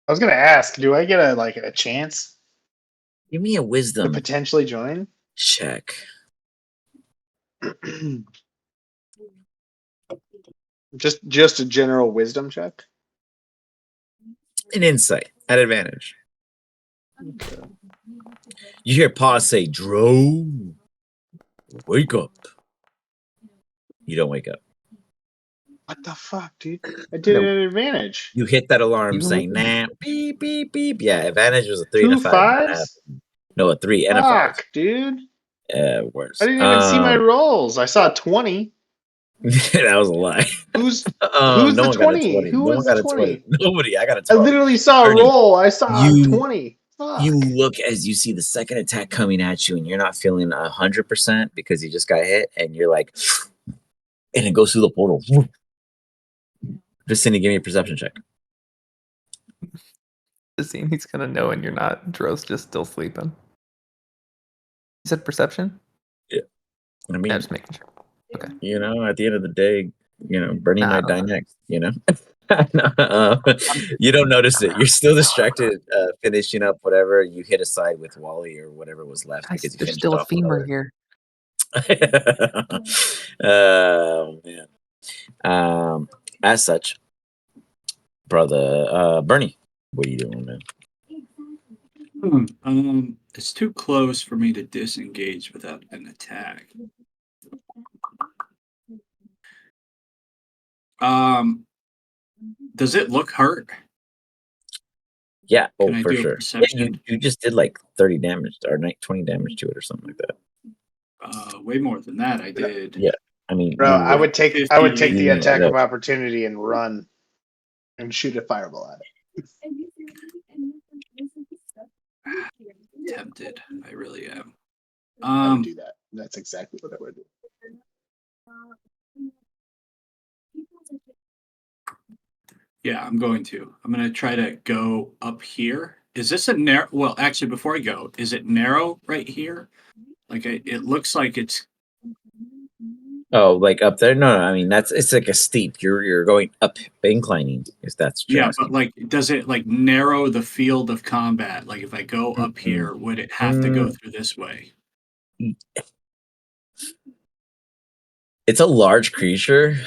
was gonna ask, do I get a chance Give me a to wisdom potentially join? check. just a general wisdom check. An insight at advantage. Okay. You hear Pa say, Dro, wake up. You don't wake up. What the fuck, dude? I did it at advantage. You hit that alarm You saying, wake nah, beep, beep, beep. Yeah, advantage was a 3 and a 2 5. 5s? No, a 3 and a 5. Fuck, dude. Worse. I didn't even see my rolls. I saw 20. That was a lie. Who's no the one got a 20? 20. Who No was one the got a 20. 20? Nobody. I got a I 12. literally saw a Bernie, roll. I saw you- 20. Fuck. You look as you see the second attack coming at you, and you're not feeling 100% because you just got hit, and you're like, and it goes through the portal. Vizinni, give me a perception check. He's gonna know, and you're not. Dro's just still sleeping. You said perception? I mean, Yeah, just making sure. Okay. you know, at the end of the day, you know, Bernie Nah, I might don't die next. You know, you don't notice it. You're still distracted, finishing up whatever you hit aside with Wally or whatever was left Guys, because you there's finished still a off femur here. Oh man. As such, brother, Bernie, what are you doing, man? It's too close for me to disengage without an attack. Does it look hurt? Yeah, Can I for do a sure. Yeah, perception? you just did like 30 damage or 20 damage to it or something like that. Way more than that. I did. Yeah, I mean, Bro, I would take the 58. attack of opportunity and run and shoot a fireball at it. Tempted. I really am. I would do that. That's exactly what I would do. Yeah, I'm going to. I'm going to try to go up here. Is this a narrow? Well, actually, before I go, is it narrow right here? Like it looks like it's. Oh, like up there? No, I mean it's like a steep. You're going up, inclining. If that's what you're asking. But like, does it like narrow the field of combat? Like, if I go up here, would it have to go through this way? It's a large creature.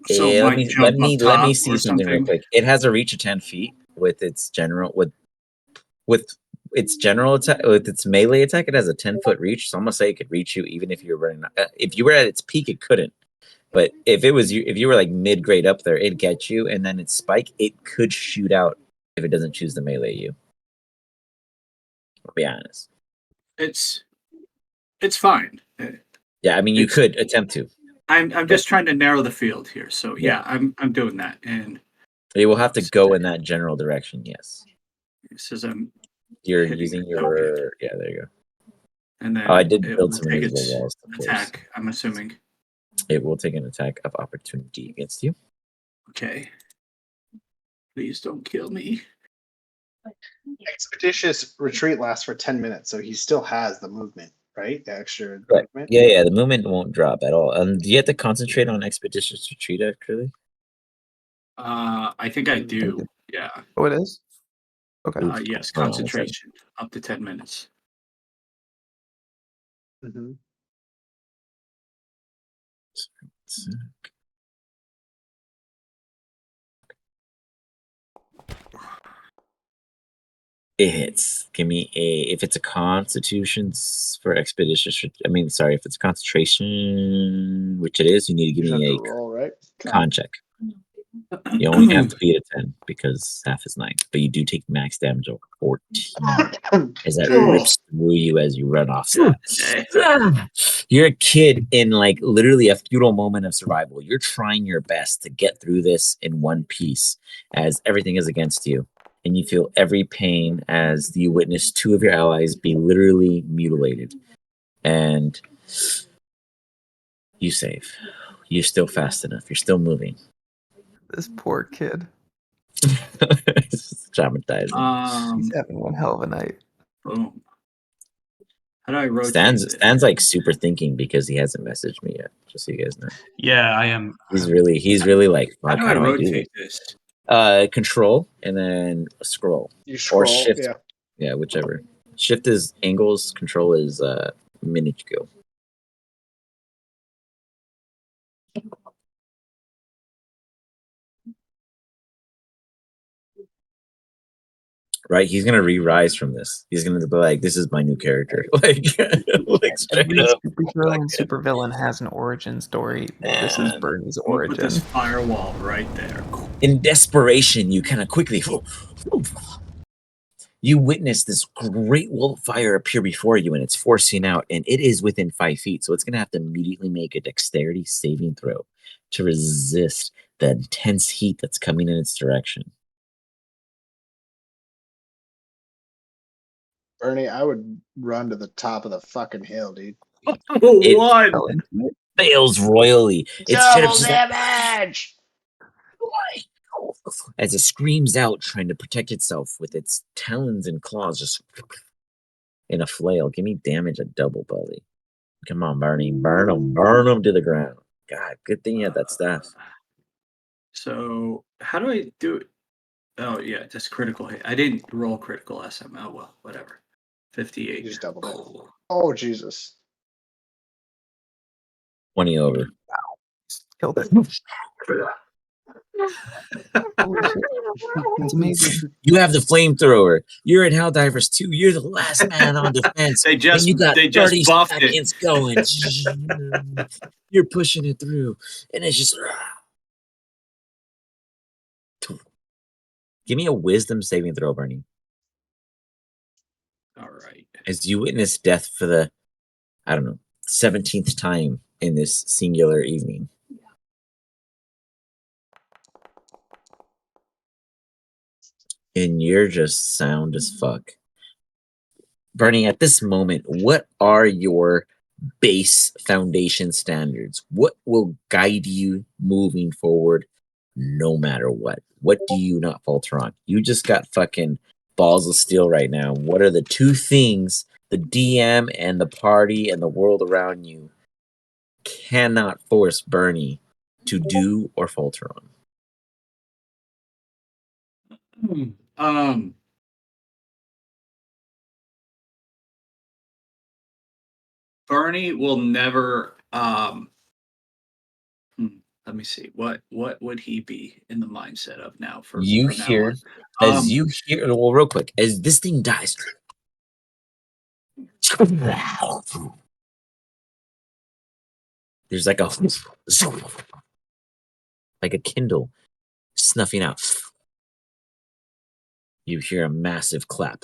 So it let might jump me up top see or something real something? quick. It has a reach of 10 feet with its general with its general attack, with its melee attack. It has a 10-foot reach. So I'm gonna say it could reach you even if you were running. If you were at its peak, it couldn't. But if it was you, if you were like mid grade up there, it'd get you, and then its spike, it could shoot out if it doesn't choose to melee you. I'll be honest. It's fine. Yeah, I mean you could attempt to. I'm just trying to narrow the field here. So yeah, I'm doing that, and you will have to go in that general direction. Yes. it says I'm. You're hitting using it. your Okay. Yeah. There you go. And then I did it build will some take invisible its walls. Of course. attack. I'm assuming. It will take an attack of opportunity against you. Okay. Please don't kill me. Expeditious retreat lasts for 10 minutes, so he still has the movement, right? The extra Right. movement. Yeah. The movement won't drop at all. Do you have to concentrate on expeditious retreat actually? I think I do. Yeah. Oh, it is? Okay. Yes, Hold on 1 second. concentration up to 10 minutes. Mm-hmm. It hits. Give me a. If it's a Constitution for expedition. I mean, sorry. If it's concentration, which it is, you need to give You have me to a roll, right? con check. You only have to beat a 10 because half is 9, but you do take max damage of 14 as that rips through you as you run off. You're a kid in like literally a futile moment of survival. You're trying your best to get through this in one piece as everything is against you. And you feel every pain as you witness 2 of your allies be literally mutilated. And you save. You're still fast enough. You're still moving. This poor kid. It's traumatizing. He's having one hell of a night. Boom. How do I rotate this? Stan's like super thinking because he hasn't messaged me yet. Just so you guys know. Yeah, I am. He's really like, How do I rotate this? Control and then scroll. You scroll, or shift. yeah. Yeah, whichever. Shift is angles. Control is minuscule. Right, he's gonna re-rise from this. He's gonna be like, "This is my new character." like straight Every up. superhero and supervillain has an origin story. This is Bernie's I'm gonna put this origin. firewall right there. In desperation, you kind of quickly. You witness this great wall of fire appear before you, and it's forcing out, and it is within 5 feet. So it's gonna have to immediately make a dexterity saving throw to resist the intense heat that's coming in its direction. Bernie, I would run to the top of the fucking hill, dude. One. Fails royally. It's Double damage! As it screams out, trying to protect itself with its talons and claws, just in a flail. Give me damage at double, buddy. Come on, Bernie. Burn them to the ground. God, good thing you had that staff. So how do I do it? Oh yeah, just critical hit. I didn't roll critical SM. Oh well, whatever. 58. You just doubled it. Oh Jesus. 20 over. Killed it. Holy shit. That's amazing. You have the flamethrower. You're in Helldivers 2. You're the last man on defense. They just and you got 30 buffed seconds going. You're pushing it through. And it's just. Give me a wisdom saving throw, Bernie. All right. As you witness death for the, I don't know, 17th time in this singular evening. And you're just sound as fuck. Bernie, at this moment, what are your base foundation standards? What will guide you moving forward no matter what? What do you not falter on? You just got fucking balls of steel right now. What are the 2 things the DM and the party and the world around you cannot force Bernie to do or falter on? Bernie will never let me see. What would he be in the mindset of now for You from now hear on? as you hear well real quick, as this thing dies. There's like a Kindle snuffing out. You hear a massive clap.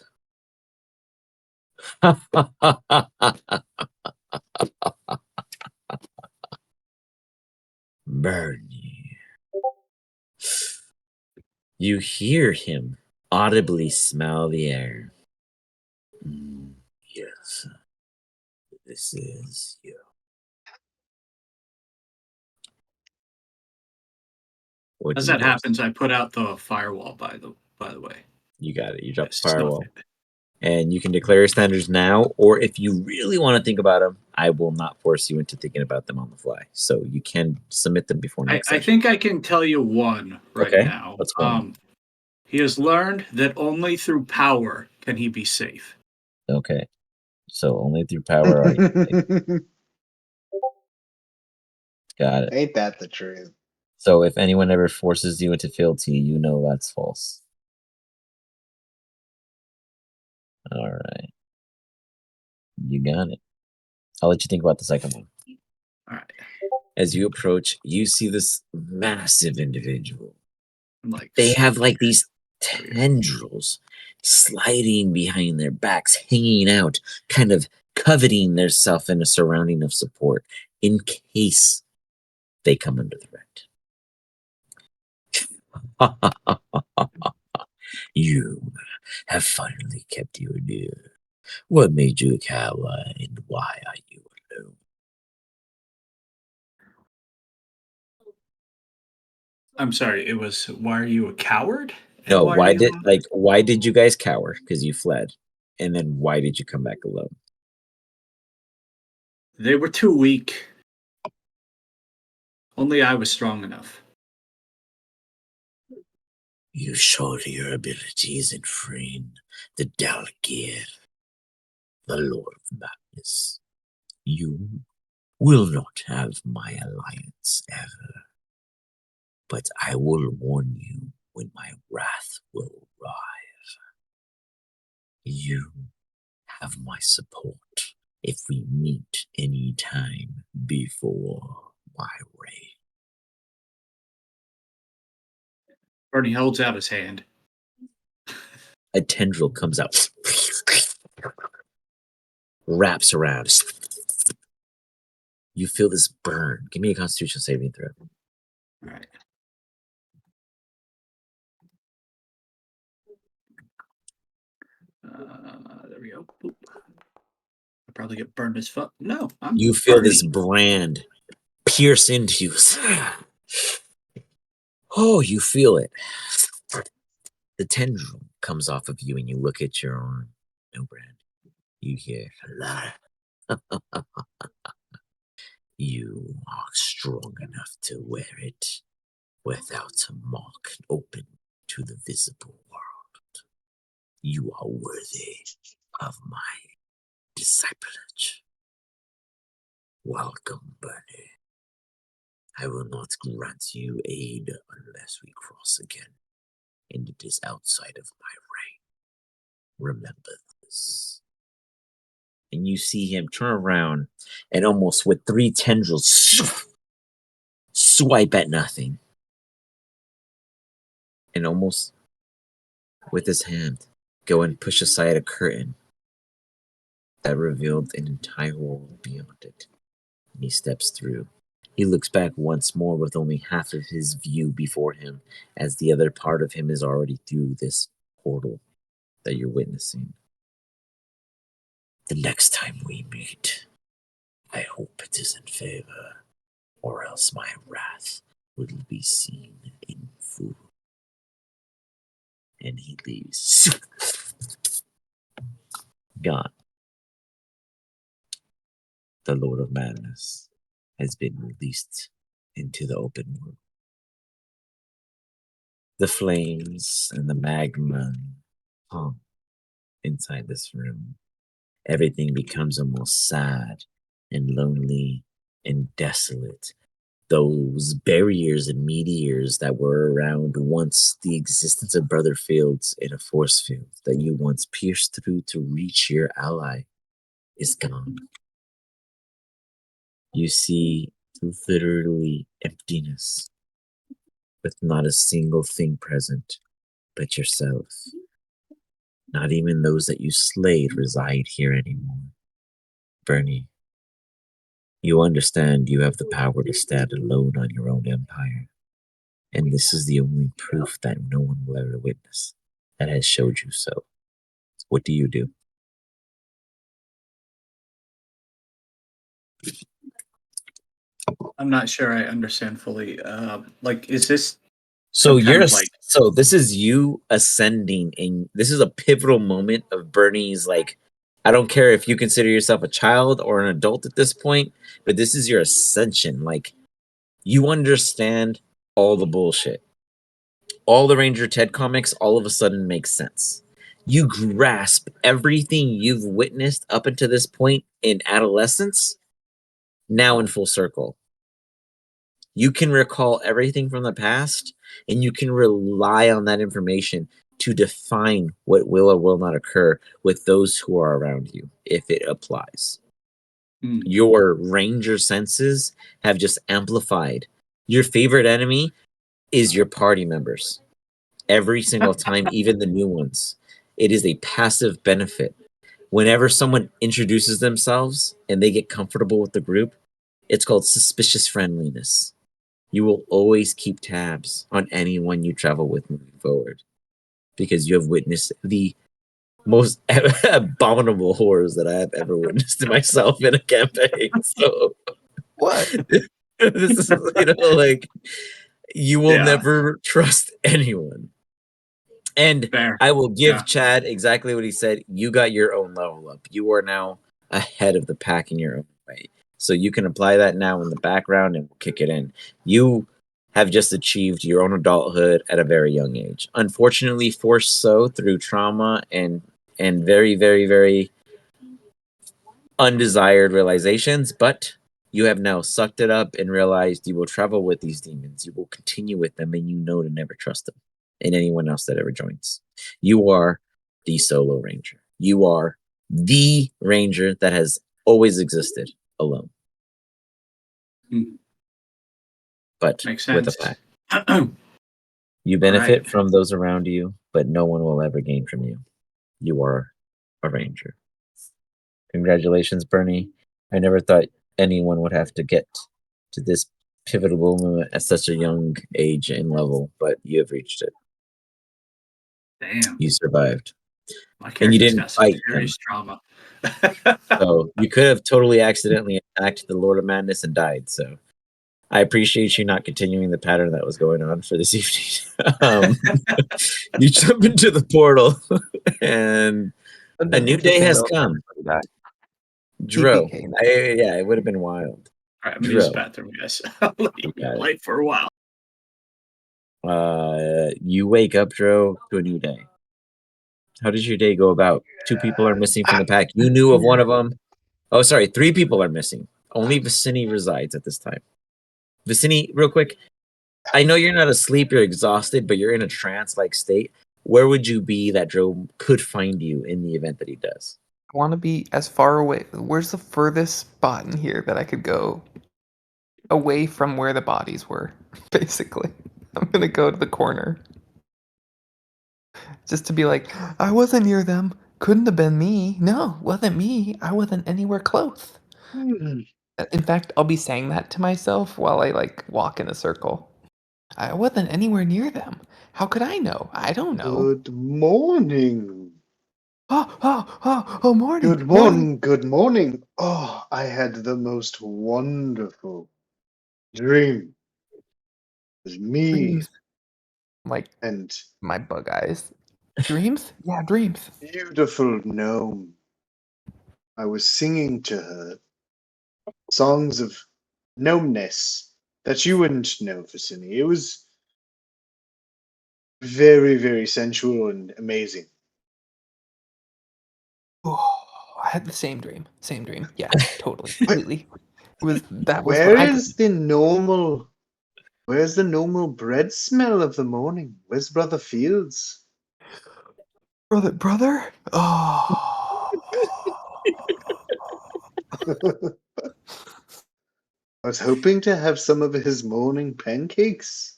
Bernie. You hear him audibly smell the air. Yes, this is you. As that happens, I put out the firewall. By the way, you got it. You drop the Snuff firewall. it. And you can declare your standards now, or if you really want to think about them, I will not force you into thinking about them on the fly. So you can submit them before next I think I can tell you one right now. What's going He has learned that only through power can he be safe. Okay. So only through power are you safe. Got it. Ain't that the truth? So if anyone ever forces you into fealty, you know that's false. All right. You got it. I'll let you think about the second one. All right. As you approach, you see this massive individual. I'm like, They have like these tendrils sliding behind their backs, hanging out, kind of coveting their self in a surrounding of support in case they come under threat. You have finally kept your dear. What made you a coward and why are you alone? I'm sorry. It was, why are you a coward? And No, why are you alone? why did you guys cower? Because you fled. And then why did you come back alone? They were too weak. Only I was strong enough. You showed your abilities in freeing the Dalgir, the Lord of Madness. You will not have my alliance ever. But I will warn you when my wrath will arrive. You have my support if we meet any time before my reign. Bernie holds out his hand. A tendril comes out, wraps around. You feel this burn. Give me a Constitution saving throw. All right. There we go. Boop. I'll probably get burned as fuck. No, You feel Bernie. this brand pierce into you. Oh, you feel it. The tendril comes off of you and you look at your arm. No brand. You hear, you are strong enough to wear it without a mark open to the visible world. You are worthy of my disciplage. Welcome, Bernie. I will not grant you aid unless we cross again, and it is outside of my reign. Remember this. And you see him turn around and almost with 3 tendrils swipe at nothing. And almost with his hand go and push aside a curtain that revealed an entire world beyond it. And he steps through. He looks back once more with only half of his view before him, as the other part of him is already through this portal that you're witnessing. The next time we meet, I hope it is in favor, or else my wrath will be seen in full. And he leaves. Gone. The Lord of Madness has been released into the open world. The flames and the magma hum inside this room. Everything becomes almost sad and lonely and desolate. Those barriers and meteors that were around once the existence of brother fields in a force field that you once pierced through to reach your ally is gone. You see literally emptiness with not a single thing present but yourself. Not even those that you slayed reside here anymore. Bernie, you understand you have the power to stand alone on your own empire. And this is the only proof that no one will ever witness that has showed you so. What do you do? I'm not sure I understand fully. Like, is this So some kind you're of like? so this is you ascending, and this is a pivotal moment of Bernie's like. I don't care if you consider yourself a child or an adult at this point, but this is your ascension. Like, you understand all the bullshit. All the Ranger Ted comics all of a sudden make sense. You grasp everything you've witnessed up until this point in adolescence, now in full circle. You can recall everything from the past, and you can rely on that information to define what will or will not occur with those who are around you, if it applies. Your ranger senses have just amplified. Your favorite enemy is your party members. Every single time, even the new ones. It is a passive benefit. Whenever someone introduces themselves and they get comfortable with the group, it's called suspicious friendliness. You will always keep tabs on anyone you travel with moving forward because you have witnessed the most abominable horrors that I have ever witnessed to myself in a campaign. So What? this is, like, you will never trust anyone. And Fair. I will give Chad exactly what he said. You got your own level up. You are now ahead of the pack in your own way. So you can apply that now in the background and we'll kick it in. You have just achieved your own adulthood at a very young age. Unfortunately, forced so through trauma and very, very, very undesired realizations, but you have now sucked it up and realized you will travel with these demons. You will continue with them, and you know to never trust them and anyone else that ever joins. You are the solo ranger. You are the ranger that has always existed alone. But Makes with a sense. pack. You benefit from those around you, but no one will ever gain from you. You are a ranger. Congratulations, Bernie. I never thought anyone would have to get to this pivotal moment at such a young age and level, but you have reached it. Damn. You survived. My And you character's didn't got some fight him. serious trauma. So you could have totally accidentally attacked the Lord of Madness and died. So I appreciate you not continuing the pattern that was going on for this evening. You jump into the portal and a new day has come. Dro. Yeah, it would have been wild. All right, I'm going to use the bathroom, guys. I'll let you light for a while. You wake up, Dro, to a new day. How does your day go about? 2 people are missing from the pack. You knew of one of them. Oh, sorry, 3 people are missing. Only Vizinni resides at this time. Vizinni, real quick. I know you're not asleep, you're exhausted, but you're in a trance-like state. Where would you be that Dro could find you in the event that he does? I want to be as far away. Where's the furthest spot in here that I could go away from where the bodies were, basically? I'm going to go to the corner. Just to be like, I wasn't near them. Couldn't have been me. No, wasn't me. I wasn't anywhere close. In fact, I'll be saying that to myself while I walk in a circle. I wasn't anywhere near them. How could I know? I don't know. Good morning. Oh, morning. Good morning. Good morning. Oh, I had the most wonderful dream. It was me. Dreams. And my bug eyes. Dreams? Yeah, dreams. Beautiful gnome. I was singing to her songs of gnomeness that you wouldn't know, Vizinni. It was very, very sensual and amazing. Oh, I had the same dream. Same dream. Yeah, totally. Completely. Where's the normal bread smell of the morning? Where's Brother Fields? Brother? Oh. I was hoping to have some of his morning pancakes.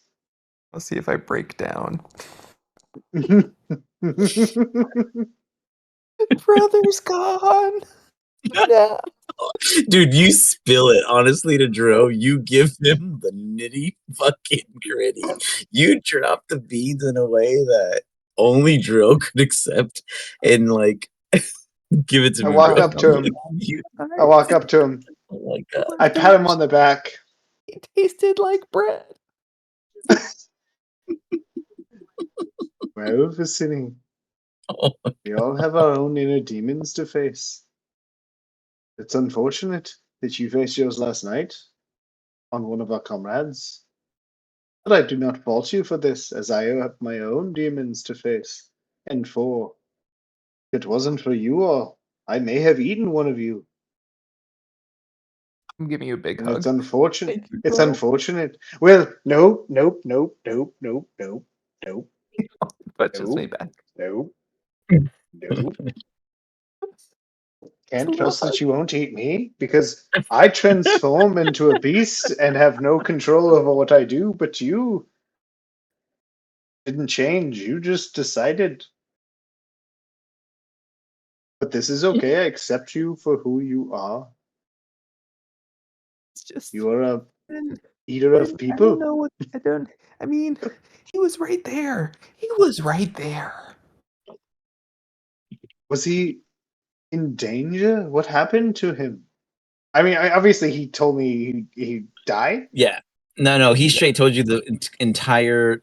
Let's see if I break down. Brother's gone. No. Dude, you spill it honestly to Dro. You give him the nitty fucking gritty. You drop the beads in a way that only Dro could accept and give it to me. I walk up to him. I walk up to him. Oh my god. I pat him on the back. It tasted like bread. Well, Vizinni, we all have our own inner demons to face. It's unfortunate that you faced yours last night on one of our comrades. But I do not fault you for this, as I have my own demons to face. And if it wasn't for you all, I may have eaten one of you. I'm giving you a big And hug. it's unfortunate. You, it's unfortunate. Well, nope. Punches me back. No. It's No. a Can't little trust that hug. you won't eat me because I transform into a beast and have no control over what I do, but you didn't change. You just decided. But this is okay. I accept you for who you are. It's just You are a and eater of I people. don't know what I don't. I mean, he was right there. He was right there. Was he in danger? What happened to him? I mean, obviously he told me he died. Yeah. No. He straight told you the entire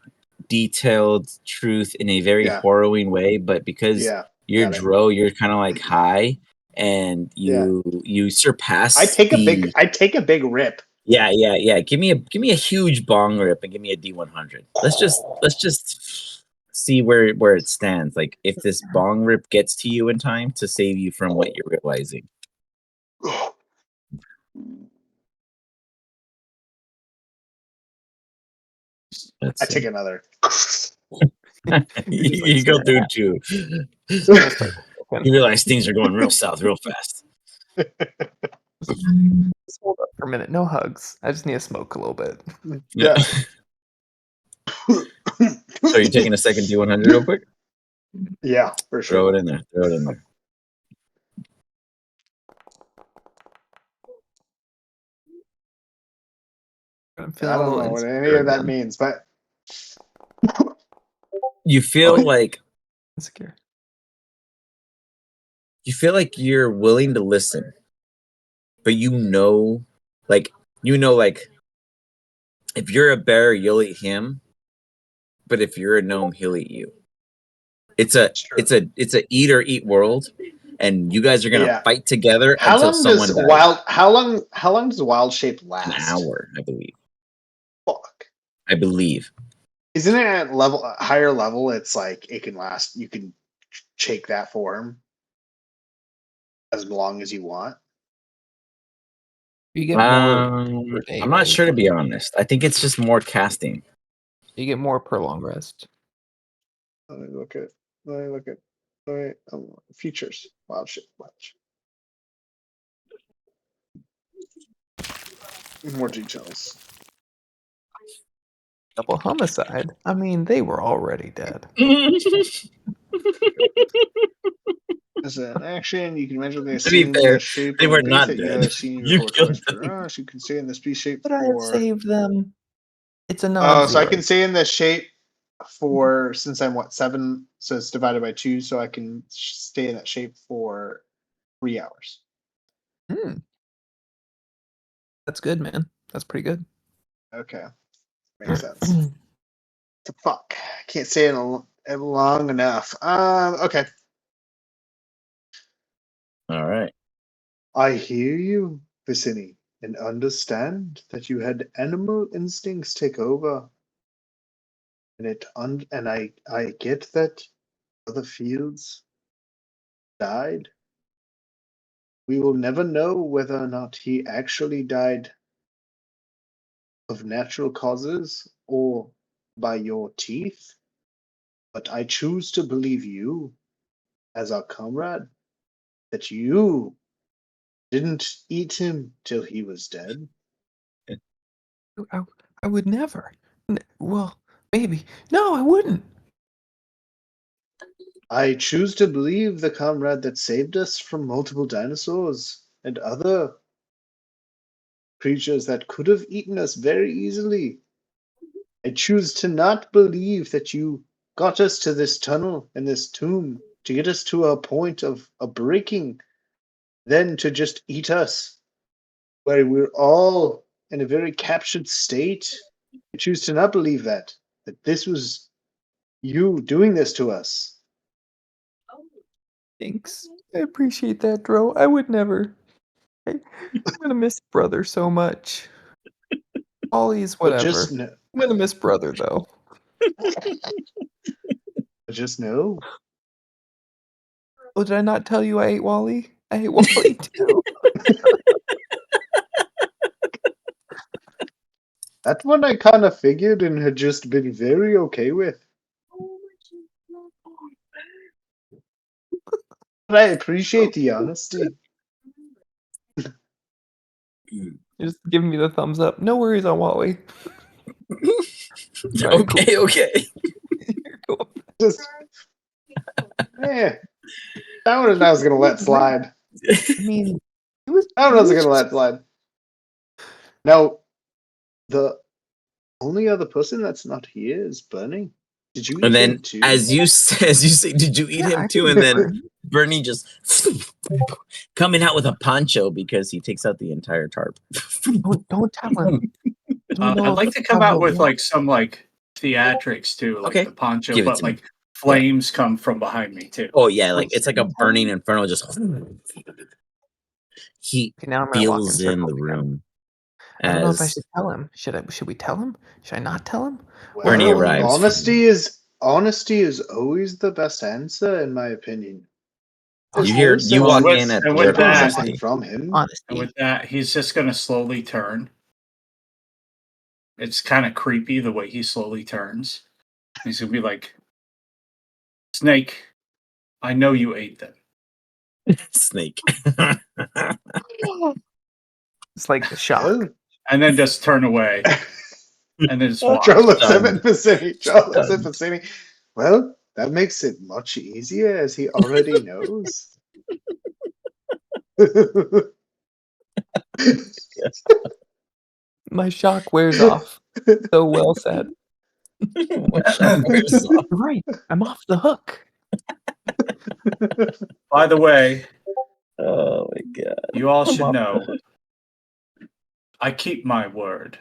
detailed truth in a very Yeah. harrowing way, but because Yeah. you're Got it. Dro, you're kind of like high, and Yeah. you surpass I take the a big rip. yeah. Give me a huge bong rip and give me a D100. Let's just see where it stands. Like if this bong rip gets to you in time to save you from what you're realizing. Let's I see. take another. You go through two. He's gonna start. You realize things are going real south real fast. Just hold up for a minute. No hugs. I just need to smoke a little bit. Yeah. So you're taking a second D100 real quick? Yeah, for Throw sure. it in there. Throw it in there. I'm I feeling a don't little know what any insecure of that again. means, but You feel like Insecure. like you're willing to listen, but like if you're a bear, you'll eat him, but if you're a gnome, he'll eat you. It's a eat or eat world, and you guys are gonna yeah. fight together How until long does someone dies. how long does wild shape An last? hour, I believe. Fuck. I believe. Isn't it at higher level? It's like it can last. You can shake that form as long as you want. You get more per day, I'm not right? sure, to be honest. I think it's just more casting. You get more per long rest. Let me look at. Features. Wild shape. More details. Double homicide. I mean, they were already dead. As an action, you can magically To be assume fair, the shape they of were a beast not that you dead. have seen You before killed twice per them. rush. You can stay in this beast shape But I have for. saved them. It's a Oh, so I non-zero. can stay in this shape for since I'm 7, so it's divided by 2, so I can stay in that shape for 3 hours. That's good, man. That's pretty good. Okay, makes sense. The fuck, I can't stay in long enough. Okay. All right. I hear you, Vizinni, and understand that you had animal instincts take over. And I get that other fields died. We will never know whether or not he actually died of natural causes or by your teeth. But I choose to believe you, as our comrade, that you didn't eat him till he was dead. I would never. Well, maybe. No, I wouldn't. I choose to believe the comrade that saved us from multiple dinosaurs and other creatures that could have eaten us very easily. I choose to not believe that you got us to this tunnel and this tomb to get us to a point of a breaking, then to just eat us, where we're all in a very captured state. I choose to not believe that this was you doing this to us. Thanks. I appreciate that, Dro. I would never. I'm gonna miss brother so much. Ollie's But whatever. I'm gonna miss brother though. just know. Oh, did I not tell you I ate Wally? I ate Wally too. That one I kind of figured and had just been very okay with. But I appreciate the honesty. You're just giving me the thumbs up. No worries on Wally. Alright, Okay, cool. okay. You're cool. Just, that one I was gonna let slide. I mean, it was. That one I was gonna let slide. Now, the only other person that's not here is Bernie. Did you eat And then, him too? as you say, did you eat Yeah, him I too? can And then burn. Bernie just coming out with a poncho because he takes out the entire tarp. Don't tell him. I'd like to come out with like some like theatrics too, like Okay. the poncho, Give it but to me. like flames come from behind me too. Oh yeah, like it's like a burning inferno. Just he Okay, now I'm gonna walk in feels in circles the again. room. I don't know if I As should tell him. Should we tell him? Should I not tell him? Bernie Well, arrives. honesty is always the best answer, in my opinion. You hear you walk in at and the with word that- honesty. something from him. And Honesty. with that, he's just gonna slowly turn. It's kind of creepy the way he slowly turns. He's gonna be like, "Snake, I know you ate them." Snake. It's like the shock. Well, And then just turn away. And then just walk. Joe looks up Stunned. at Vizinni. Joe looks at Stunned. Vizinni. Well, that makes it much easier as he already knows. My shock wears off. So well said. You're right. I'm off the hook. By the way, Oh my god. you all I'm should off know I keep my word.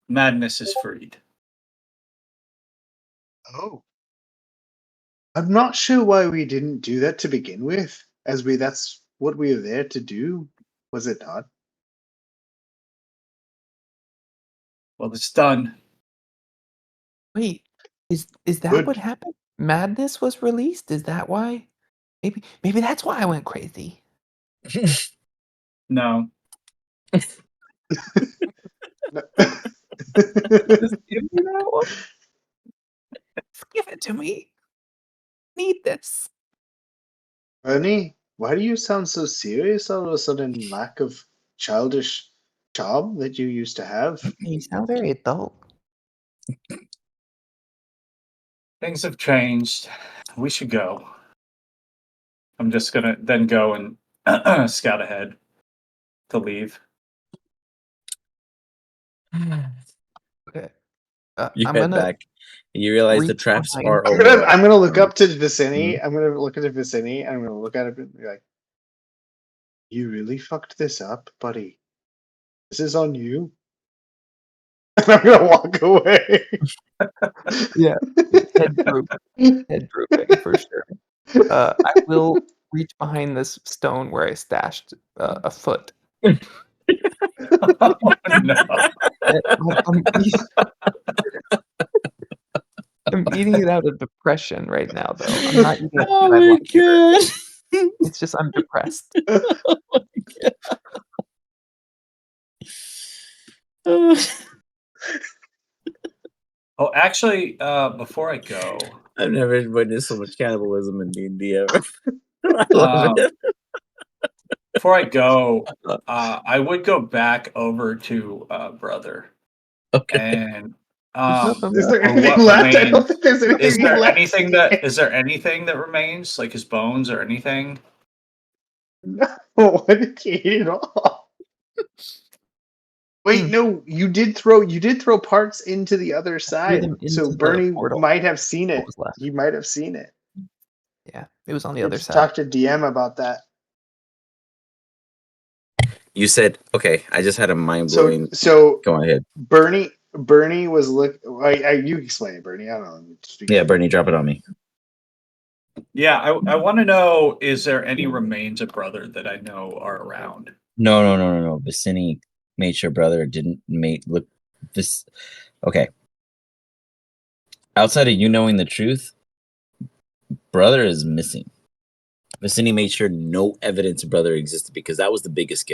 Madness is freed. Oh. I'm not sure why we didn't do that to begin with, as that's what we were there to do, was it not? Well, it's done. Wait, is that Good. what happened? Madness was released? Is that why? Maybe that's why I went crazy. No. Just give me that one. Just give it to me. Need this. Ernie, why do you sound so serious all of a sudden? Lack of childish charm that you used to have? You sound very adult. Things have changed. We should go. I'm just gonna then go and scout ahead to leave. Okay. You I'm head gonna back. You realize the reach traps behind- are I'm over. gonna look up to Vizinni. I'm gonna look at Vizinni and I'm gonna look at it and be like, "You really fucked this up, buddy. This is on you." And I'm gonna walk away. Yeah. Head drooping for sure. I will reach behind this stone where I stashed a foot. No. I'm eating it out of depression right now, though. I'm not eating it Oh because I my like it. god. It's just I'm depressed. Oh, actually, before I go, I've never witnessed so much cannibalism in D&D ever. I love it. before I go, I would go back over to Brother. Okay. And Is there or anything what left? I don't remains? think there's anything Is there left. anything that remains, like his bones or anything? No, why did you eat it all? Wait, no, you did throw parts into the other side. them So into the Bernie portal. might have seen What it. was left? He might have seen it. Yeah, it was on the You other just side. talk to DM about that. You said, okay, I just had a mind So blowing. so Go on ahead. Bernie was you explain it, Bernie. I don't know. Yeah, Bernie, drop it on me. Yeah, I want to know: is there any remains of Brother that I know are around? No. Vizinni made sure brother didn't look this. Okay. Outside of you knowing the truth, brother is missing. Vizinni made sure no evidence of brother existed because that was the biggest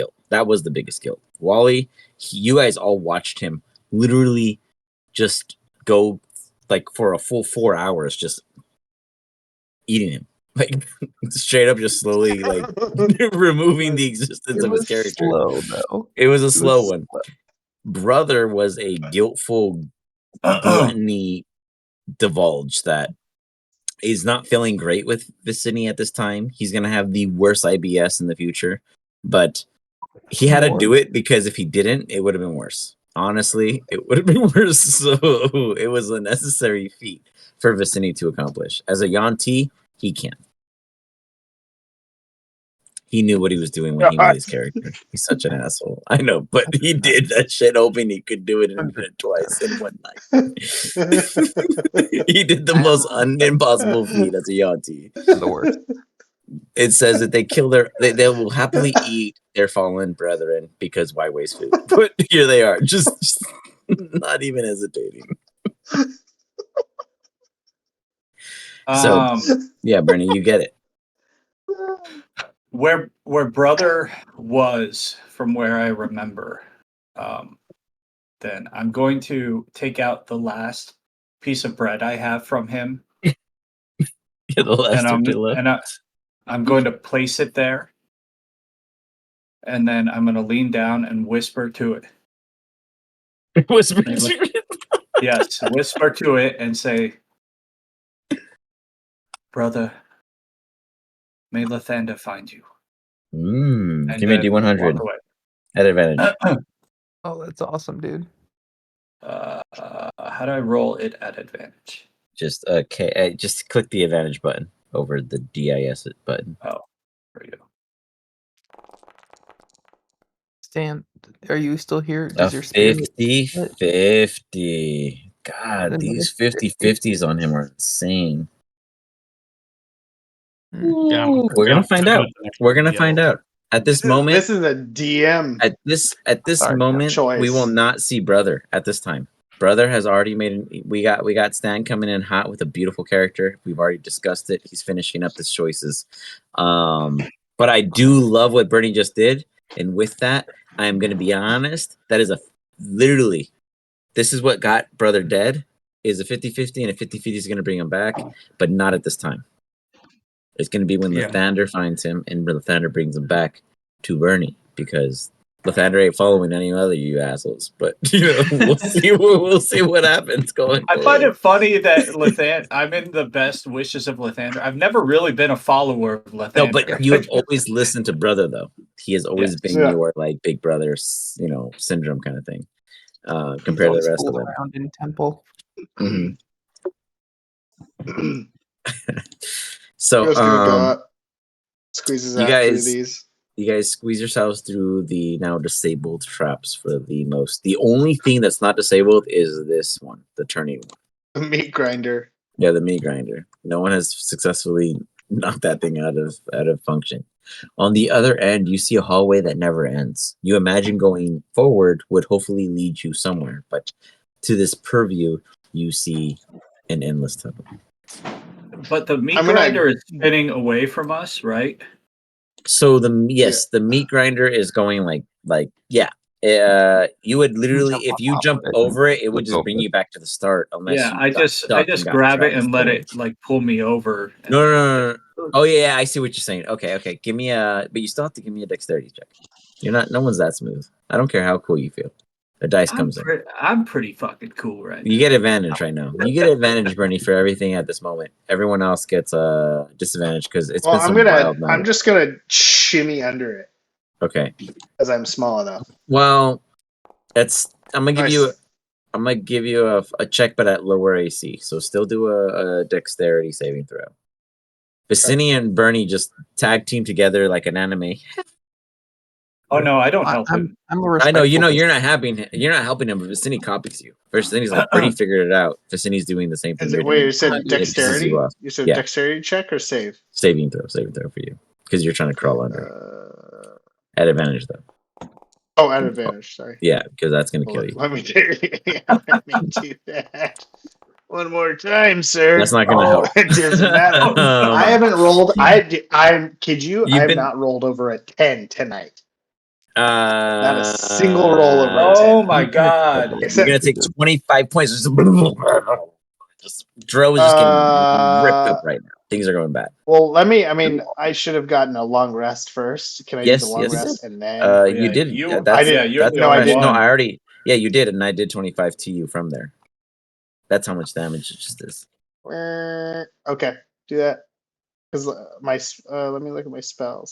guilt. Wally, you guys all watched him literally just go like for a full 4 hours just eating him. like straight up, just slowly like removing the existence of his character. Slow though. It was a slow one. Brother was a guiltful gluttony divulge that he's not feeling great with Vizinni at this time. He's gonna have the worst IBS in the future, but he had to do it because if he didn't, it would have been worse. Honestly, it would have been worse. So it was a necessary feat for Vizinni to accomplish. As a Yanti, he can. He knew what he was doing when he made his character. He's such an asshole. I know, but he did that shit hoping he could do it and did it twice in one night. He did the most impossible feat as a Yanti. The worst. It says that they kill they will happily eat their fallen brethren because why waste food? But here they are, just not even hesitating. So yeah, Bernie, you get it. Where brother was, from where I remember, then I'm going to take out the last piece of bread I have from him. Yeah, the last I'm going to place it there, and then I'm going to lean down and whisper to it. Whisper to it? Yes, whisper to it and say, "Brother, may Lathander find you." Give me a D100 at advantage. Oh, that's awesome, dude. How do I roll it at advantage? Just just click the advantage button over the DIS button. Oh, there you go. Stan, are you still here? Does your 50-50. God, these 50-50s on him are insane. Yeah, we're gonna find out. We're gonna find out. At this moment, this is a DM. At this moment, we will not see Brother at this time. Brother has already made we got Stan coming in hot with a beautiful character. We've already discussed it. He's finishing up his choices. But I do love what Bernie just did, and with that, I am going to be honest. That is literally, this is what got Brother dead. Is a 50-50, and a 50-50 is going to bring him back, but not at this time. It's going to be when Lathander finds him, and Lathander brings him back to Bernie, because Lathander ain't following any other you assholes. But we'll see. We'll see what happens going. I find it funny that Lathander. I'm in the best wishes of Lathander. I've never really been a follower of Lathander. No, but you have always listened to Brother, though. He has always been your like big brother, syndrome kind of thing. Compared to the rest of them. Around in Temple. So, squeezes you out guys, through these. You guys squeeze yourselves through the now disabled traps for the most. The only thing that's not disabled is this one, the turning one. The meat grinder. Yeah, the meat grinder. No one has successfully knocked that thing out of function. On the other end, you see a hallway that never ends. You imagine going forward would hopefully lead you somewhere, but to this purview, you see an endless tunnel. But the meat grinder is spinning away from us, right? So the meat grinder is going like you would literally, if you jump over it, it would just bring you back to the start. Unless I just grab it and let it like pull me over. No. Oh yeah, I see what you're saying. Okay. Give me but you still have to give me a dexterity check. No one's that smooth. I don't care how cool you feel. The dice comes in. I'm pretty fucking cool right now. You get advantage right now. You get advantage, Bernie, for everything at this moment. Everyone else gets a disadvantage because it's been some wild night. I'm just gonna shimmy under it. Okay. Because I'm small enough. Well, I'm gonna give you a check, but at lower AC. So still do a dexterity saving throw. Vizinni and Bernie just tag team together like an anime. Oh no, I don't help him. I know you're not helping him, but Vizinni copies you. Vizinni's like Bernie figured it out. Vizinni's doing the same thing. You said dexterity? You said dexterity check or save? Saving throw for you. Because you're trying to crawl under. At advantage though. Oh, at advantage, sorry. Yeah, because that's gonna kill you. Let me do that. One more time, sir. That's not gonna help. It doesn't matter. I haven't rolled. I kid you. I have not rolled over a 10 tonight. Not a single roll over. Oh my god! You're gonna take 25 points. Just Dro is just getting ripped up right now. Things are going bad. Well, let me. I mean, I should have gotten a long rest first. Can I use the long Yes. rest and then? You did. I did. You're the No, I only didn't. No, one. I already. Yeah, you did, and I did 25 to you from there. That's how much damage it just is. Okay, do that. Because my let me look at my spells.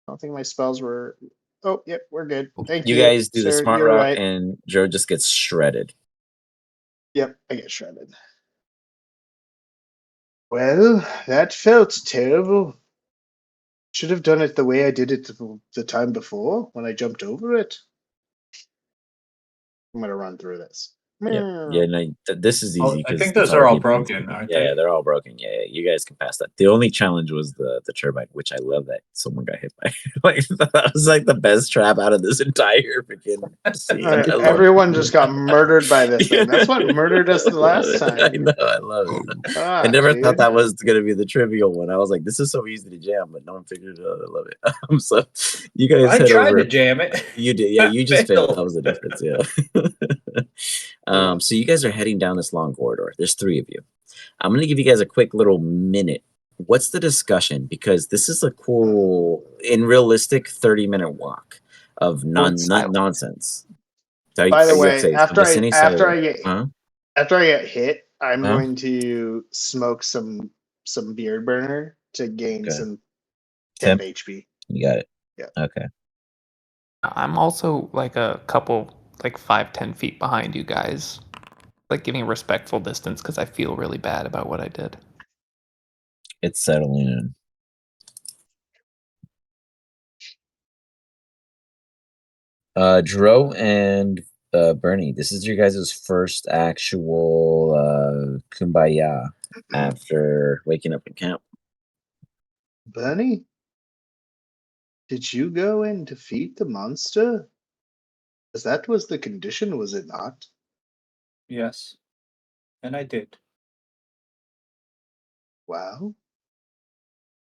I don't think my spells were. Oh, yep, we're good. Thank you. You guys do the sir, smart you're route, right. and Joe just gets shredded. Yep, I get shredded. Well, that felt terrible. Should have done it the way I did it the time before when I jumped over it. I'm gonna run through this. Yeah. No, this is easy I because think those are all broken, aren't yeah, they? yeah, they're all broken. Yeah, you guys can pass that. The only challenge was the turbine, which I love that someone got hit by. Like that was like the best trap out of this entire freaking scene. I love Everyone just got murdered by this thing. That's what murdered us the last I time. know, I love it. I Fuck, never thought dude. that was gonna be the trivial one. I was like, this is so easy to jam, but no one figured it out. I love it. So you guys I head tried over. to jam it. You did, yeah. You just failed. That was the difference, yeah. Yeah. So you guys are heading down this long corridor. There's 3 of you. I'm gonna give you guys a quick little minute. What's the discussion? Because this is a cool, in realistic 30-minute walk of nonsense. By the way, after I Huh? get hit, I'm Huh? going to smoke some beard burner to gain Okay. some temp HP. You got it. Yeah. Okay. I'm also like a couple, like 5-10 feet behind you guys, like giving a respectful distance because I feel really bad about what I did. It's settling in. Dro and Bernie, this is your guys' first actual kumbaya after waking up in camp. Bernie, did you go and defeat the monster? Because that was the condition, was it not? Yes. And I did. Wow.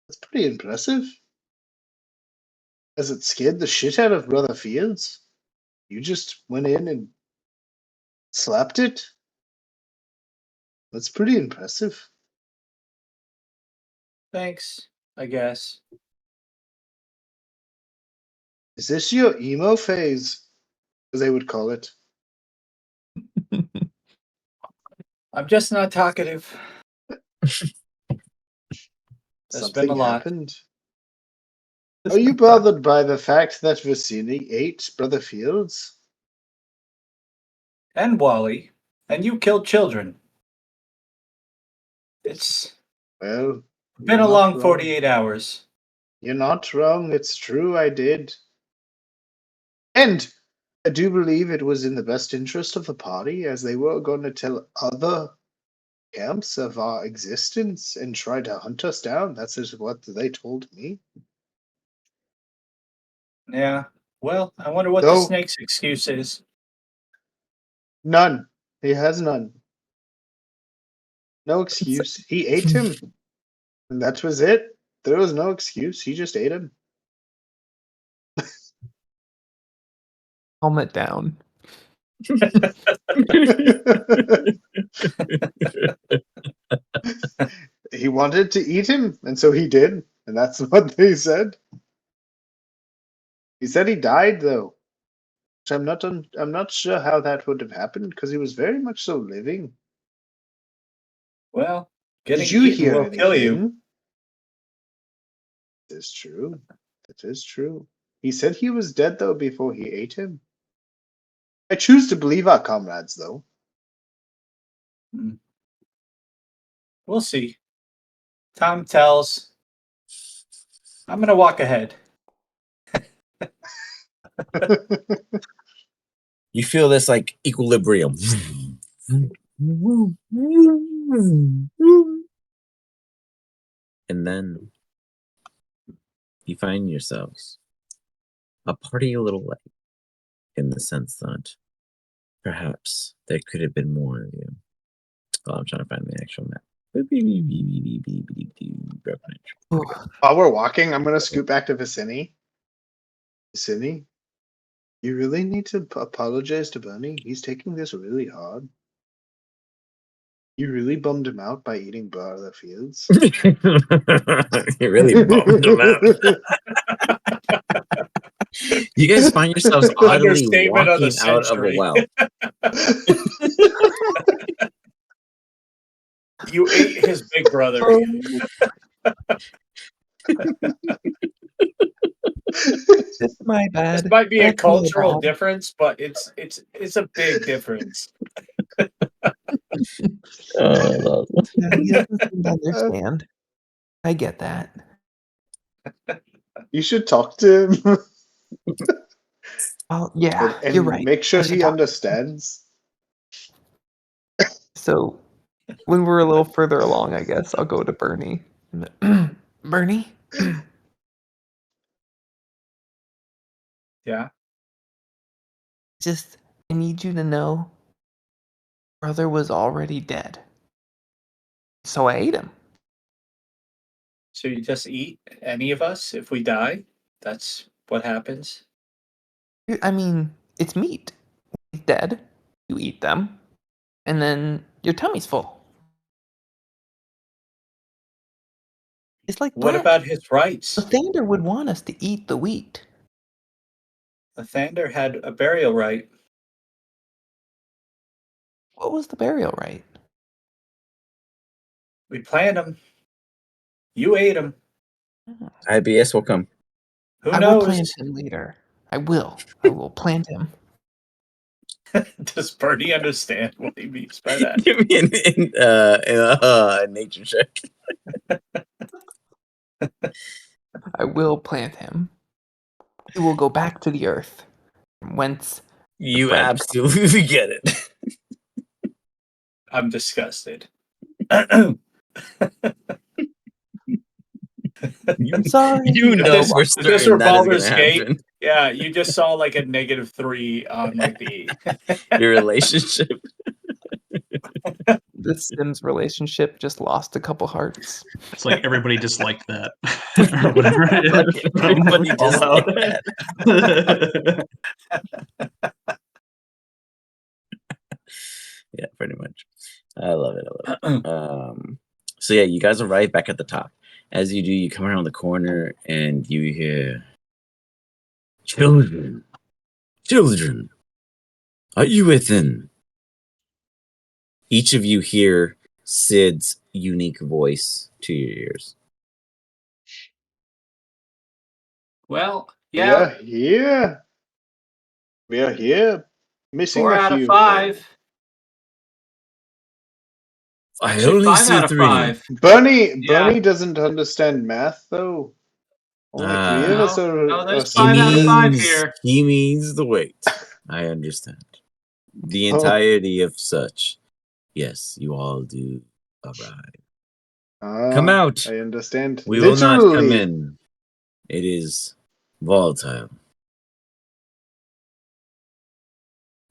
That's pretty impressive. As it scared the shit out of Brother Fields? You just went in and slapped it? That's pretty impressive. Thanks, I guess. Is this your emo phase? As they would call it. I'm just not talkative. There's been a Something lot. happened. Are you bothered by the fact that Vizinni ate Brother Fields? And Wally. And you killed children. It's Well, been a long 48 hours. You're not wrong. It's true, I did. And I do believe it was in the best interest of the party, as they were going to tell other camps of our existence and try to hunt us down. That's just what they told me. Yeah. Well, I wonder what the Though- snake's excuse is. None. He has none. No excuse. He ate him. And that was it. There was no excuse. He just ate him. Helmet down. He wanted to eat him, and so he did. And that's what they said. He said he died, though. Which I'm not sure how that would have happened because he was very much so living. Well, getting Did you eaten hear will kill you. anything? That is true. That is true. He said he was dead though before he ate him. I choose to believe our comrades though. We'll see. Time tells. I'm gonna walk ahead. You feel this like equilibrium. And then you find yourselves a party a little light, in the sense that perhaps there could have been more of you. Oh, I'm trying to find the actual map. While we're walking, I'm gonna scoot back to Vizinni. Vizinni, you really need to apologize to Bunny. He's taking this really hard. You really bummed him out by eating Bar of the Fields? You really bummed him out. You guys find yourselves oddly Understatement of the walking out of a century. well. You ate his big brother. It's my bad. This might be a That's my cultural bad. difference, but it's a big difference. Oh, Yeah, he doesn't seem to understand. I get that. You should talk to him Oh, yeah, and you're right. make sure I should he talk. understands. So, when we're a little further along, I guess I'll go to Bernie. Bernie, Yeah. just I need you to know, brother was already dead. So I ate him. So you just eat any of us if we die? That's what happens. I mean, it's meat. He's dead. You eat them, and then your tummy's full. It's like What bread. about his rights? The Thander would want us to eat the wheat. The Thander had a burial right. What was the burial rite? We planned him. You ate him. IBS will come. Who I will knows? plant him later. I will. I will plant him. Does Bernie understand what he means by that? Give me a nature check. I will plant him. He will go back to the earth, from whence You bread absolutely get it. I'm disgusted. You, sorry. you know This- for if this certain were that is Baldur's going to Gate, happen. Yeah, you just saw like a -3 on like the. Your relationship. This Sims relationship just lost a couple hearts. It's like everybody disliked that. Or whatever. Everybody From Fallout. disliked Yeah, pretty much. I love it. So yeah, you guys arrive back at the top. As you do, you come around the corner and you hear, "Children, children, are you within?" Each of you hear Sid's unique voice to your ears. Well, We are here. We are here. Missing 4 a out of few. 5. I Actually, only 5 see out of 3. 5. Bernie Yeah. doesn't understand math though. Only 3 of us are. No, there's are 5 out of 5 means, here. he means the weight. I understand. The Oh. entirety of such. Yes, you all do arrive. Ah, Come out. I understand. We will not come Literally. in. It is volatile.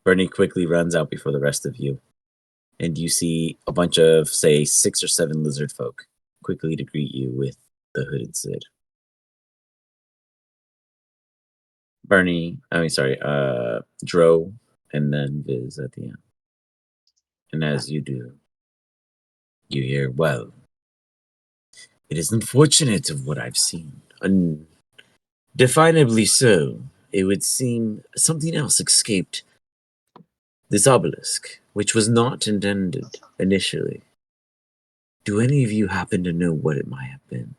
Bernie quickly runs out before the rest of you. And you see a bunch of, say, 6 or 7 lizard folk quickly to greet you with the hooded Sid. Dro, and then Viz at the end. And as you do, you hear, "Well, it is unfortunate of what I've seen. Undefinably so. It would seem something else escaped this obelisk, which was not intended initially. Do any of you happen to know what it might have been?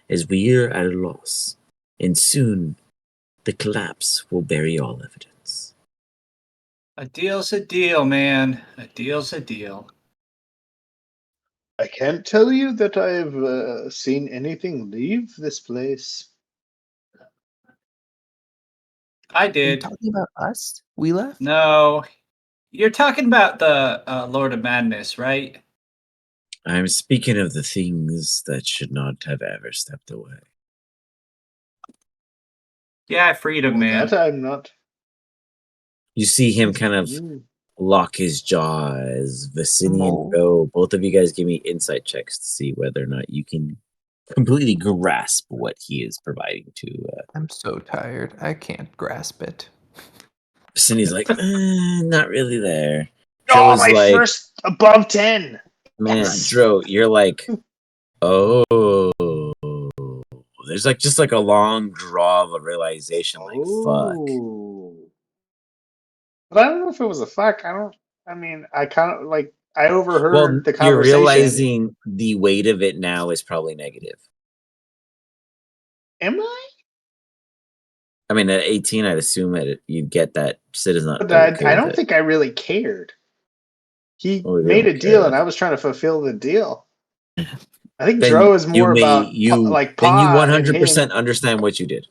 As we are at a loss, and soon the collapse will bury all evidence." A deal's a deal, man. A deal's a deal. I can't tell you that I've seen anything leave this place. I Are you did. talking about us? We left? No. You're talking about the Lord of Madness, right? I'm speaking of the things that should not have ever stepped away. Yeah, I freed him, man. That I'm not. You see him kind of Mm. lock his jaw as Vizinni Oh. and Go. Both of you guys give me insight checks to see whether or not you can completely grasp what he is providing to. I'm so tired. I can't grasp it. Vizinni's like, not really there. Oh, Joe's my like, first above 10. Man, Yes. Dro, you're like, oh, there's like just like a long draw of a realization, like fuck. Ooh. But I don't know if it was a fuck. I mean, I kind of like. I overheard Well, the you're conversation. realizing the weight of it now is probably negative. Am I? I mean, at 18, I'd assume that you'd get that Sid is not But okay I with don't it. think I really cared. He Oh, you made don't a deal, care. and I was trying to fulfill the deal. I think Then Dro is you more about like then you Pa and 100% him. understand what you did.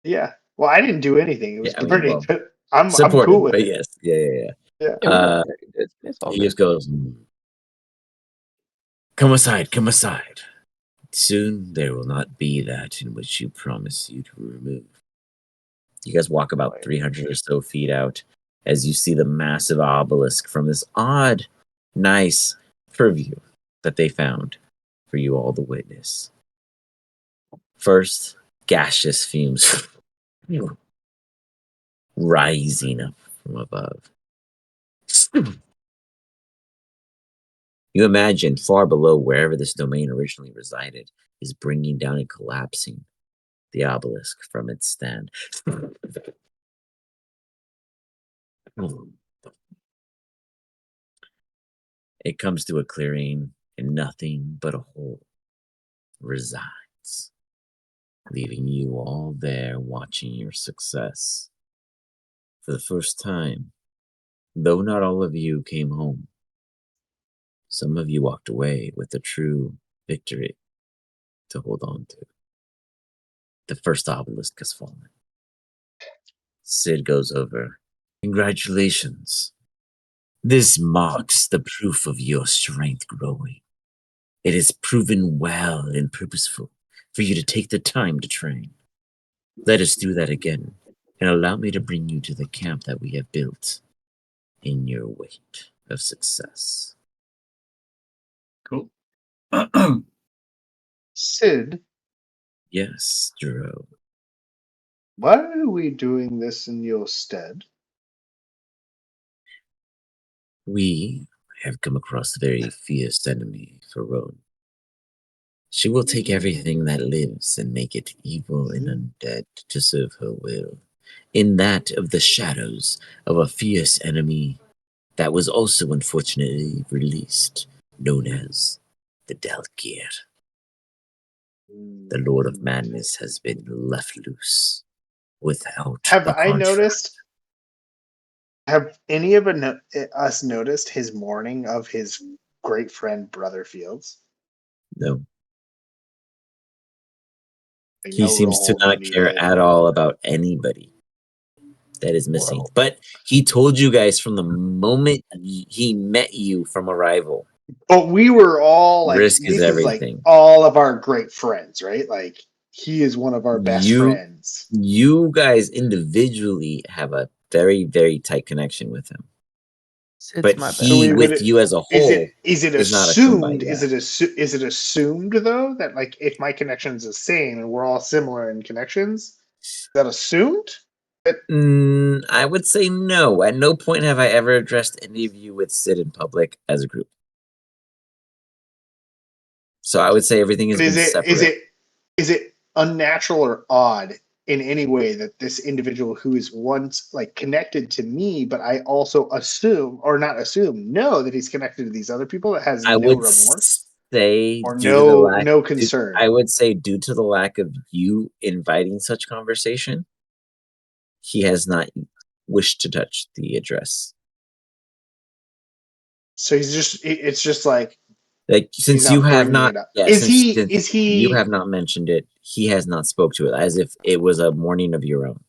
Yeah. Well, I didn't do anything. It was Yeah, I mean, pretty. well, I'm supported, cool with but it. yes, yeah. Yeah. Yeah, it's all He good. just goes, come aside. Soon there will not be that in which you promise you to remove. You guys walk about 300 or so feet out as you see the massive obelisk from this odd, nice purview that they found for you all to witness. First, gaseous fumes rising up from above. You imagine far below wherever this domain originally resided is bringing down and collapsing the obelisk from its stand. It comes to a clearing, and nothing but a hole resides, leaving you all there watching your success. For the first time, though not all of you came home, some of you walked away with a true victory to hold on to. The first obelisk has fallen. Sid goes over. Congratulations. This marks the proof of your strength growing. It is proven well and purposeful for you to take the time to train. Let us do that again, and allow me to bring you to the camp that we have built in your wait of success. Cool. Sid, Yes, Dro. why are we doing this in your stead? We have come across a very fierce enemy, FERONE. She will take everything that lives and make it evil and undead to serve her will. In that of the shadows of a fierce enemy that was also unfortunately released, known as the Dalkir. The Lord of Madness has been left loose without Have a I contract. noticed? Have any of us noticed his mourning of his great friend Brother Fields? No. Like, He no seems to role not care needed. at all about anybody that is missing. But he told you guys from the moment he met you from arrival. But we were all like, Risk is this is like everything. all of our great friends, right? Like, he is one of our best friends. You guys individually have a very, very tight connection with him. But he, with you as a whole, is it is not assumed by assumed? Is it assumed though that like if my connection is the same and we're all similar in connections, is that assumed? I would say no. At no point have I ever addressed any of you with Sid in public as a group. So I would say everything has been separate. Is it unnatural or odd in any way that this individual who is once like connected to me, but I also assume or not assume, know that he's connected to these other people that has I no would remorse say or due to the lack, no concern? I would say due to the lack of you inviting such conversation, he has not wished to touch the address. So it's just like since not you have bringing not, it up. yeah, Is since he you have not mentioned it, he has not spoke to it as if it was a morning of your own.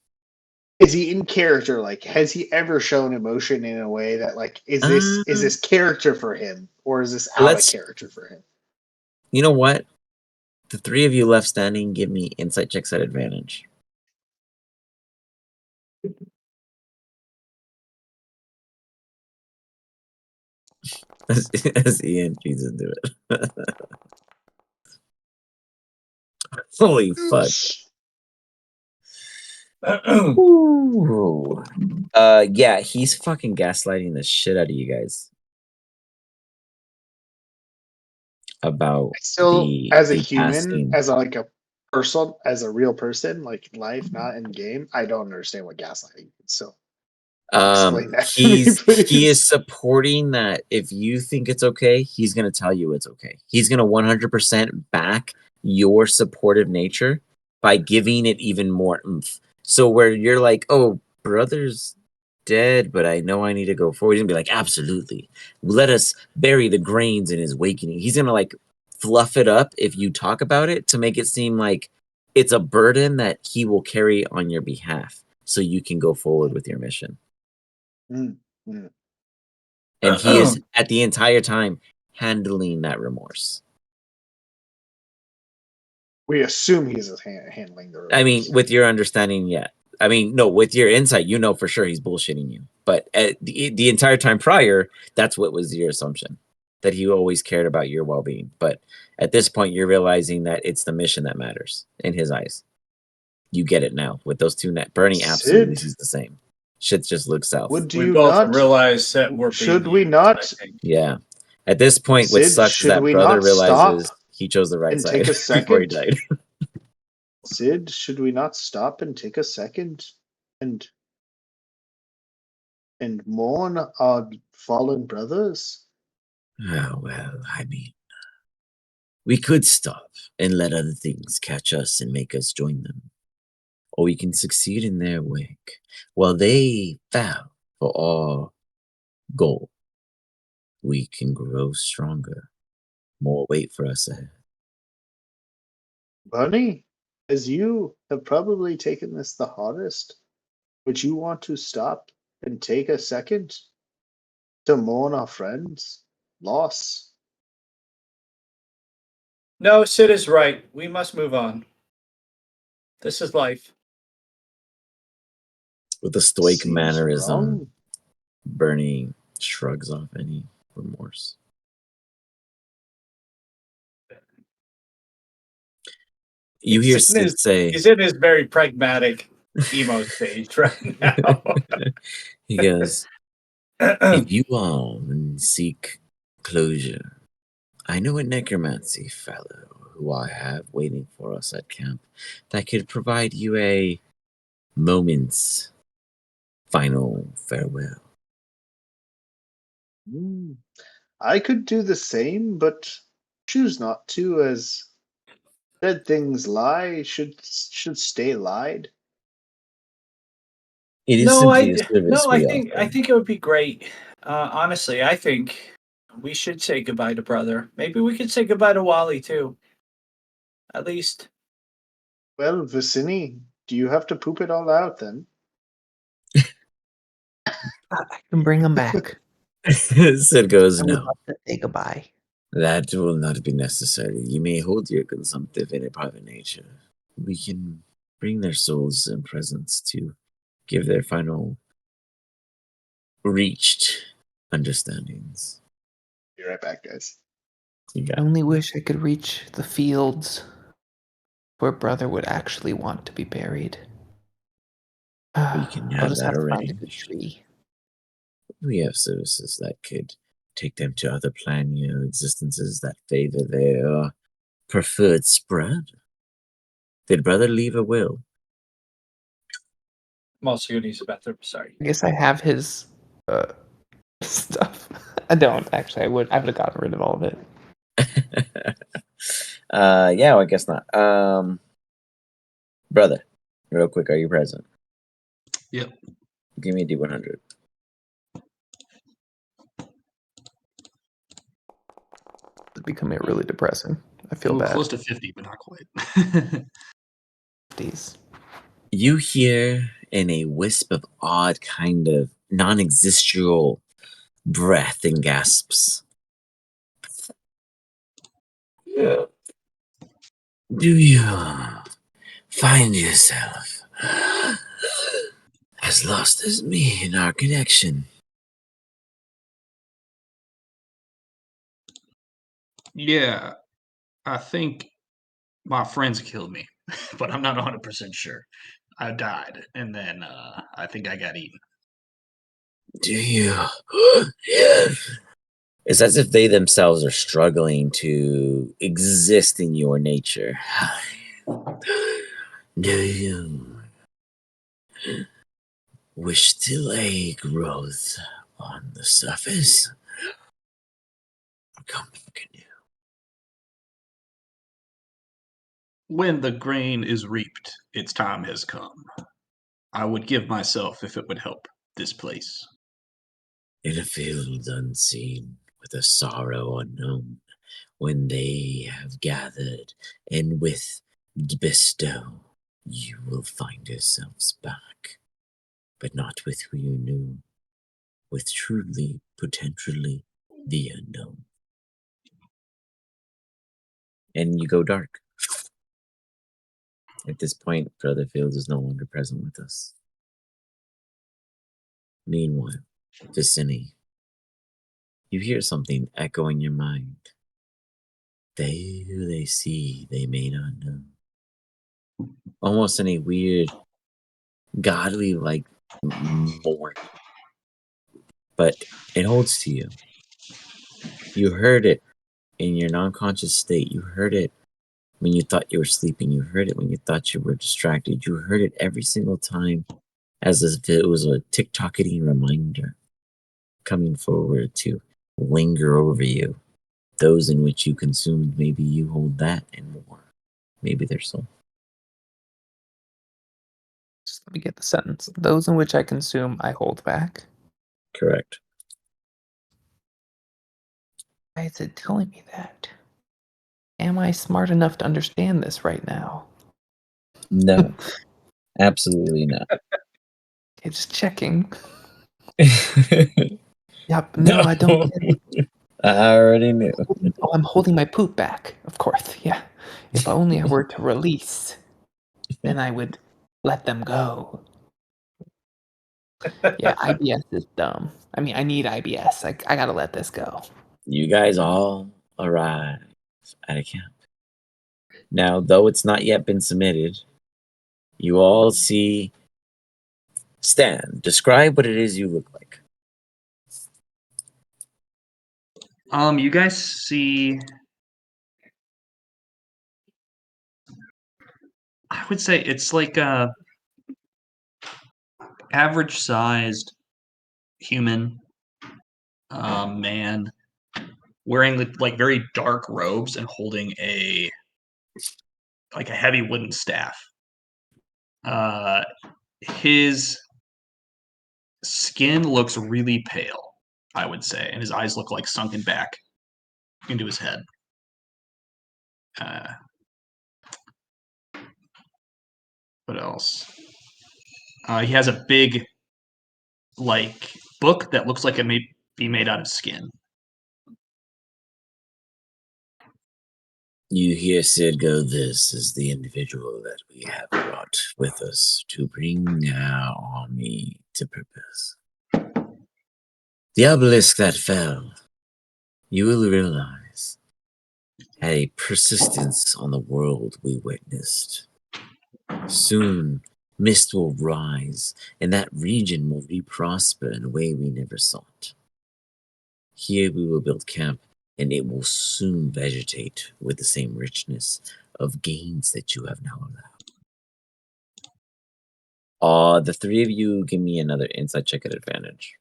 is he in character? Like, has he ever shown emotion in a way that like is this character for him or is this out of character for him? You know what? The three of you left standing, give me insight checks at advantage. As Ian feeds into it. Holy fuck. Ooh. Yeah, he's fucking gaslighting the shit out of you guys. about Still, as a the human, passing. as a, like a person, as a real person, like life, not in game, I don't understand what gaslighting is. So explain that to me, He is please. supporting that if you think it's okay, he's gonna tell you it's okay. He's gonna 100% back your supportive nature by giving it even more oomph. So where you're like, oh, brother's dead, but I know I need to go forward. He's gonna be like, absolutely. Let us bury the grains in his awakening. He's gonna like fluff it up if you talk about it to make it seem like it's a burden that he will carry on your behalf so you can go forward with your mission. Mm, mm. And he is at the entire time handling that remorse. We assume he's handling the remorse. I mean, with your understanding, yeah. I mean, no, with your insight, you know for sure he's bullshitting you. But the entire time prior, that's what was your assumption, that he always cared about your well-being. But at this point, you're realizing that it's the mission that matters in his eyes. You get it now. With those two Bernie absolutely Sid, sees the same. Shit just looks south. would We you both not? realize that we're Should being we used, not? I think. Yeah. At this point, what Sid, sucks is should that we brother not stop realizes he chose the right and side take a before he second? died. Sid, should we not stop and take a second and mourn our fallen brothers? Oh, well, I mean, we could stop and let other things catch us and make us join them. Or we can succeed in their wake while they vow for our goal. We can grow stronger. More wait for us ahead. Bunny, as you have probably taken this the hardest, would you want to stop and take a second to mourn our friends' loss? No, Sid is right. We must move on. This is life. With a stoic Seems mannerism, wrong. Bernie shrugs off any remorse. You hear Sid say, He's in his very pragmatic emo stage right now. he goes, if you all seek closure, I know a necromancy fellow who I have waiting for us at camp that could provide you a moment's final farewell. I could do the same, but choose not to, as dead things lie should stay lied. It is No, simply a service we I offer. think it would be great. Honestly, I think we should say goodbye to brother. Maybe we could say goodbye to Wally too. At least. Well, Vizinni, do you have to poop it all out then? I can bring him back. Sid goes, I would no, love to say goodbye. that will not be necessary. You may hold your consumptive in a private nature. We can bring their souls in presence to give their final reached understandings. Be right back, guys. You I got only wish I could reach the fields where brother would actually want to be buried. We can I'll have just that have to find a arranged. good tree. We have services that could take them to other planier existences that favor their preferred spread. Did brother leave a will? I'm also gonna use the bathroom. Sorry. I guess I have his stuff. I don't actually. I would have gotten rid of all of it. Yeah, well, I guess not. Brother, real quick, are you present? Yep. Give me a D100. It's becoming really depressing. I feel Ooh, bad. close to 50, but not quite. These. You hear in a wisp of odd kind of non-existential breath and gasps. Yeah. Do you find yourself as lost as me in our connection? Yeah, I think my friends killed me, but I'm not 100% sure. I died, and then I think I got eaten. Do you? Yes. It's as if they themselves are struggling to exist in your nature. Do you wish to lay growth on the surface? Or come back anew? When the grain is reaped, its time has come. I would give myself if it would help this place. In a field unseen, with a sorrow unknown, when they have gathered and with bestow, you will find yourselves back, but not with who you knew, with truly, potentially, the unknown. And you go dark. At this point, Brother Fields is no longer present with us. Meanwhile, Vizinni, you hear something echo in your mind. They who they see, they may not know. Almost in a weird, godly like mourn. But it holds to you. You heard it in your non-conscious state. You heard it when you thought you were sleeping. You heard it when you thought you were distracted. You heard it every single time as if it was a tick-tockety reminder coming forward to linger over you. Those in which you consumed, maybe you hold that and more. Maybe their soul. Just let me get the sentence. Those in which I consume, I hold back. Correct. Why is it telling me that? Am I smart enough to understand this right now? No, absolutely not. Okay, just checking. Yep, no, I don't get it. I already knew. Oh, I'm holding my poop back, of course, yeah. If only I were to release, then I would let them go. Yeah, IBS is dumb. I mean, I need IBS. I gotta let this go. You guys all arrive at a camp. Now, though it's not yet been submitted, you all see Stan. Describe what it is you look like. You guys see, I would say it's like a average sized human man wearing like very dark robes and holding a heavy wooden staff. His skin looks really pale, I would say, and his eyes look like sunken back into his head. What else? He has a big, like, book that looks like it may be made out of skin. You hear Sid go, "This is the individual that we have brought with us to bring our army to purpose." The obelisk that fell, you will realize, had a persistence on the world we witnessed. Soon, mist will rise, and that region will re-prosper in a way we never sought. Here we will build camp, and it will soon vegetate with the same richness of gains that you have now allowed. The three of you give me another insight check at advantage.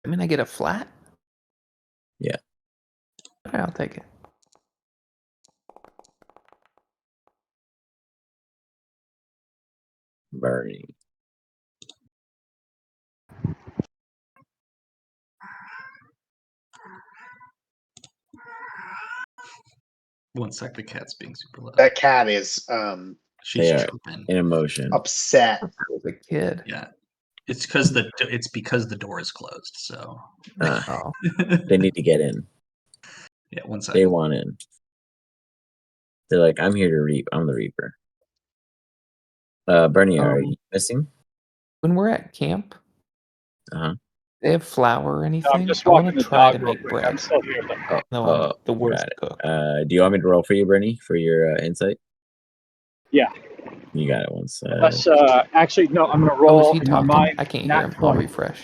I mean, I get a flat? Yeah. Okay, I'll take it. Bernie. One sec, the cat's being super loud. That cat is She's chirping. In emotion. upset. I was a kid. Yeah, it's because the door is closed. So Oh. They need to get in. Yeah, one second. They want in. They're like, "I'm here to reap. I'm the reaper." Bernie, are you missing? When we're at camp, Uh-huh. they have flour or anything? I'm just I want walking to the try dog to real make quick. bread. I'm still here though. No, I'm the worst got it. cook. Do you want me to roll for you, Bernie, for your insight? Yeah. You got it once. Unless, actually, no, I'm going to Oh, roll is he in my talking? mind. I can't hear Nat him. I'll 20. refresh.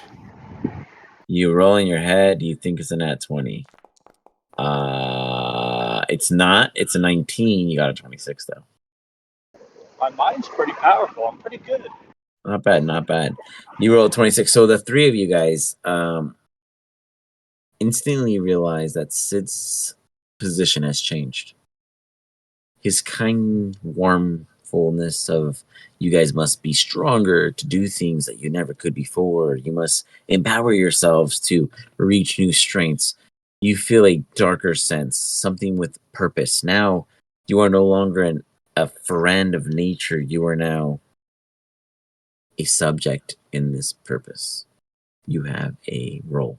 You roll in your head. You think it's a nat 20. It's not. It's a 19. You got a 26 though. My mind's pretty powerful. I'm pretty good. Not bad. Not bad. You rolled 26. So the three of you guys instantly realize that Sid's position has changed. His kind warmfulness of you guys must be stronger to do things that you never could before. You must empower yourselves to reach new strengths. You feel a darker sense, something with purpose. Now you are no longer a friend of nature. You are now a subject in this purpose. You have a role.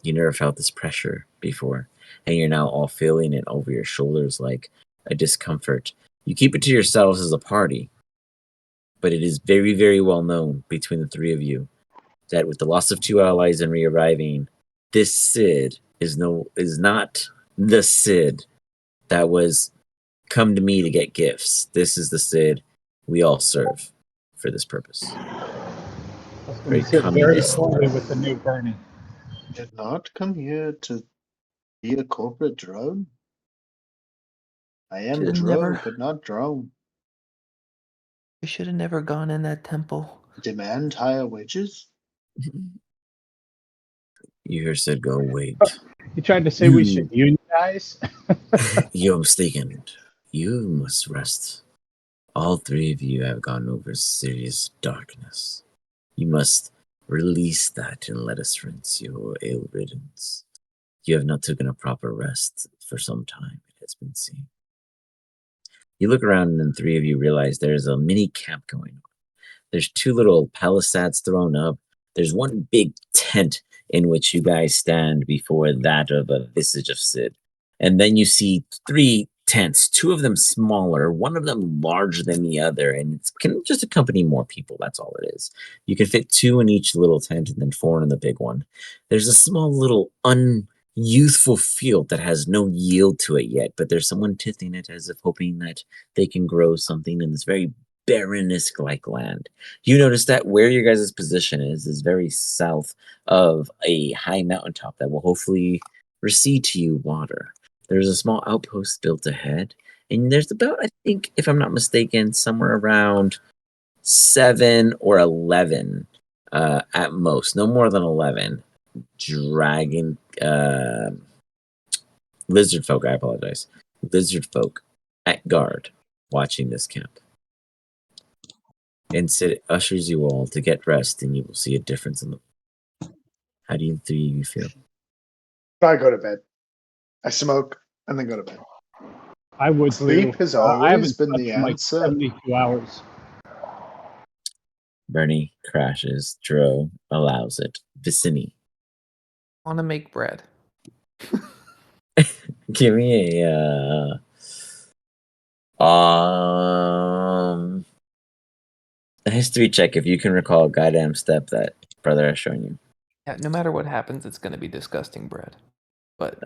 You never felt this pressure before, and you're now all feeling it over your shoulders like a discomfort. You keep it to yourselves as a party, but it is very, very well known between the three of you that with the loss of 2 allies and re-arriving, this Sid is not the Sid that was come to me to get gifts. This is the Sid we all serve for this purpose. That's going Very to sit very communist. slowly with the new Bernie. Did not come here to be a corporate drone. I am Should've drone, never- but not drone. We should have never gone in that temple. Demand higher wages? You hear Sid go, wait. You tried to say we should unionize? You're mistaken. You must rest. All three of you have gone over serious darkness. You must release that and let us rinse your ill riddance. You have not taken a proper rest for some time, it has been seen. You look around and then three of you realize there's a mini camp going on. There's 2 little palisades thrown up. There's one big tent in which you guys stand before that of a visage of Sid. And then you see 3 tents, 2 of them smaller, one of them larger than the other, and it can just accompany more people. That's all it is. You can fit 2 in each little tent and then 4 in the big one. There's a small little unyouthful field that has no yield to it yet, but there's someone tilling it as if hoping that they can grow something in this very barrenisk-like land. You notice that where your guys' position is very south of a high mountaintop that will hopefully receive to you water. There's a small outpost built ahead, and there's about, I think, if I'm not mistaken, somewhere around 7 or 11 at most, no more than 11 dragon lizard folk, I apologize, lizard folk at guard watching this camp. And Sid ushers you all to get rest, and you will see a difference in them. How do you 3 of you feel? I go to bed. I smoke and then go to bed. I would Sleep too. has I always haven't been slept the in like answer. 72 hours. Bernie crashes. Dro allows it. Vizinni. I want to make bread. Give me a history check if you can recall a goddamn step that brother has shown you. Yeah, no matter what happens, it's going to be disgusting bread. But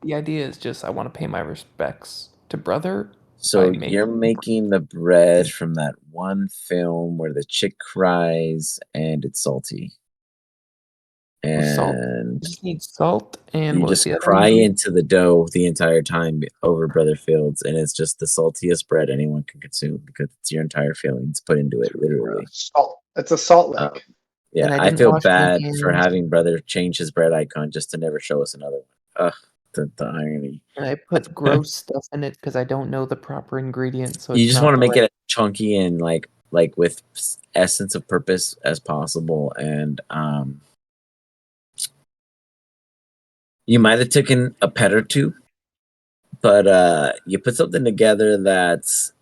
the idea is just I want to pay my respects to brother. So you're making the bread from that one film where the chick cries and it's salty. Salt. And You just need salt and you what was just the other cry ingredient? into the dough the entire time over Brother Fields, and it's just the saltiest bread anyone can consume because it's your entire feelings put into it, literally. Salt. It's a salt lick. Yeah, And I I didn't feel wash my bad for hands. having Brother change his bread icon just to never show us another one. Ugh, the irony. And I put gross stuff in it because I don't know the proper ingredients. So You it's just not want to the make right- it chunky and like with essence of purpose as possible, and you might have taken a pet or 2, but you put something together that's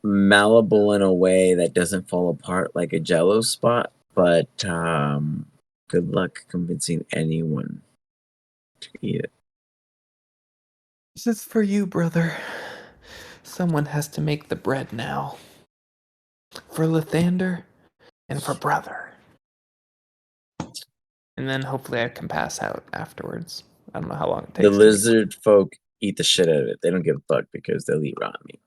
malleable in a way that doesn't fall apart like a jello spot, but good luck convincing anyone to eat it. This is for you, brother. Someone has to make the bread now. For Lathander and for brother. And then hopefully I can pass out afterwards. I don't know how long it takes. The lizard folk eat the shit out of it. They don't give a fuck because they'll eat raw meat.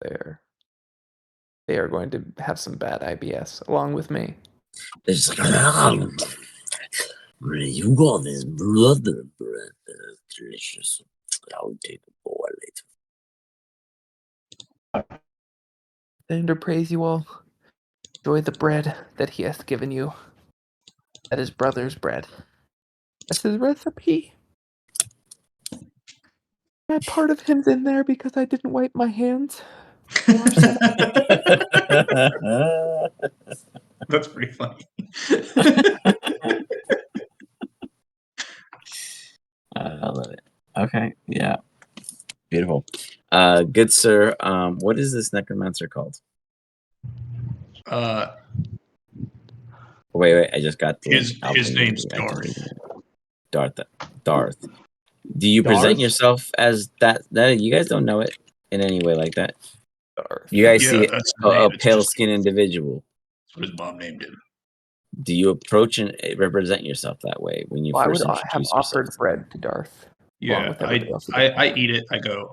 They are going to have some bad IBS along with me. It's like, you got this brother bread. Delicious. I'll take a boy later. And to praise you all. Enjoy the bread that he hath given you. That is brother's bread. That's his recipe. That part of him's in there because I didn't wipe my hands. That's pretty funny. I love it. Okay, yeah. Beautiful. Good sir. What is this necromancer called? Wait, I just got the his name's Darth. Darth. Do you present yourself as that? You guys don't know it in any way like that. Darth. You guys see a pale skinned individual. That's what his mom named him. Do you approach and represent yourself that way when you first I would have offered bread to Darth. Yeah, I eat it. I go,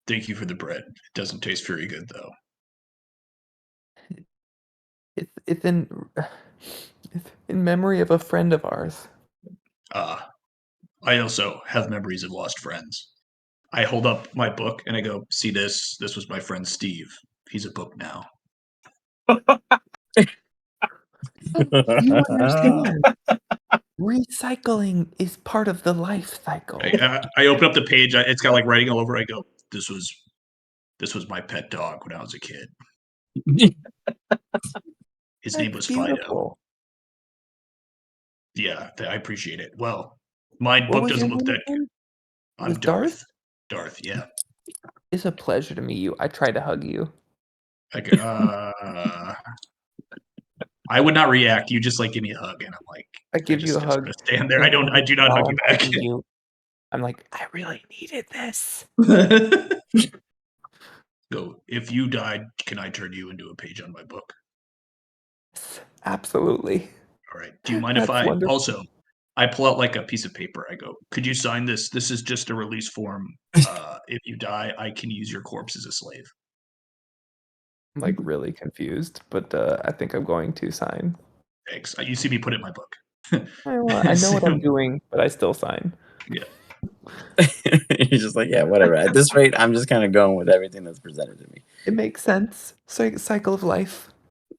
thank you for the bread. It doesn't taste very good though. It's in memory of a friend of ours. I also have memories of lost friends. I hold up my book and I go, see this? This was my friend Steve. He's a book now. You understand? Recycling is part of the life cycle. I open up the page. It's got like writing all over. I go, this was my pet dog when I was a kid. His name was Fido. Yeah, I appreciate it. Well, my book doesn't look that good. I'm Darth. Darth, yeah. It's a pleasure to meet you. I tried to hug you. I would not react. You just like give me a hug, and I'm like, I give you a hug. Stand there. I do not hug you back. I'm like, I really needed this. Go. If you died, can I turn you into a page on my book? Absolutely. All right. Do you mind if I also? I pull out like a piece of paper. I go, could you sign this? This is just a release form. If you die, I can use your corpse as a slave. I'm like really confused, but I think I'm going to sign. Thanks. You see me put it in my book. I know what I'm doing, but I still sign. Yeah. You're just like, yeah, whatever. At this rate, I'm just kind of going with everything that's presented to me. It makes sense. Cycle of life.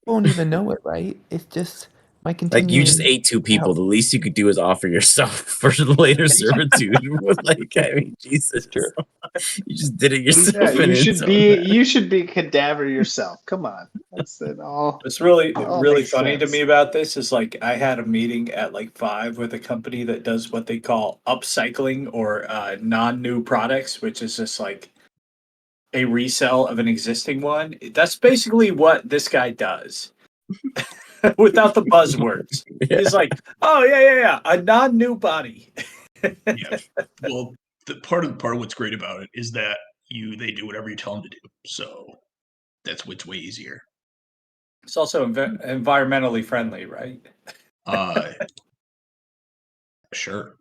Won't even know it, right? It's just my continuing. Like you just ate 2 people. The least you could do is offer yourself for later servitude. Like, I mean, Jesus. True. You just did it yourself. Yeah, you should be cadaver yourself. Come on. That's it all. What's really funny to me about this is like I had a meeting at like 5 with a company that does what they call upcycling or non-new products, which is just like a resell of an existing one. That's basically what this guy does. Without the buzzwords. Yeah. He's like, oh yeah, a non-new body. Yeah. Well, the part of what's great about it is that they do whatever you tell them to do. So that's what's way easier. It's also environmentally friendly, right? Sure.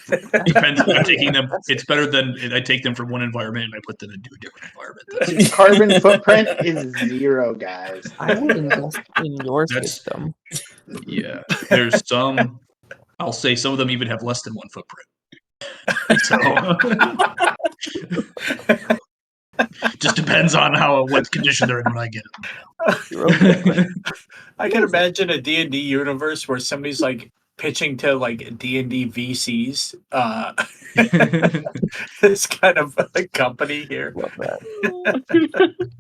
Depends. I'm taking them. It's better than I take them from one environment and I put them into a different environment. Carbon footprint is 0, guys. I would invest in your system. Yeah, there's some. I'll say some of them even have less than 1 footprint. So just depends on what condition they're in when I get them. I can imagine a D&D universe where somebody's like pitching to like D&D VCs. This kind of a company here. Love that.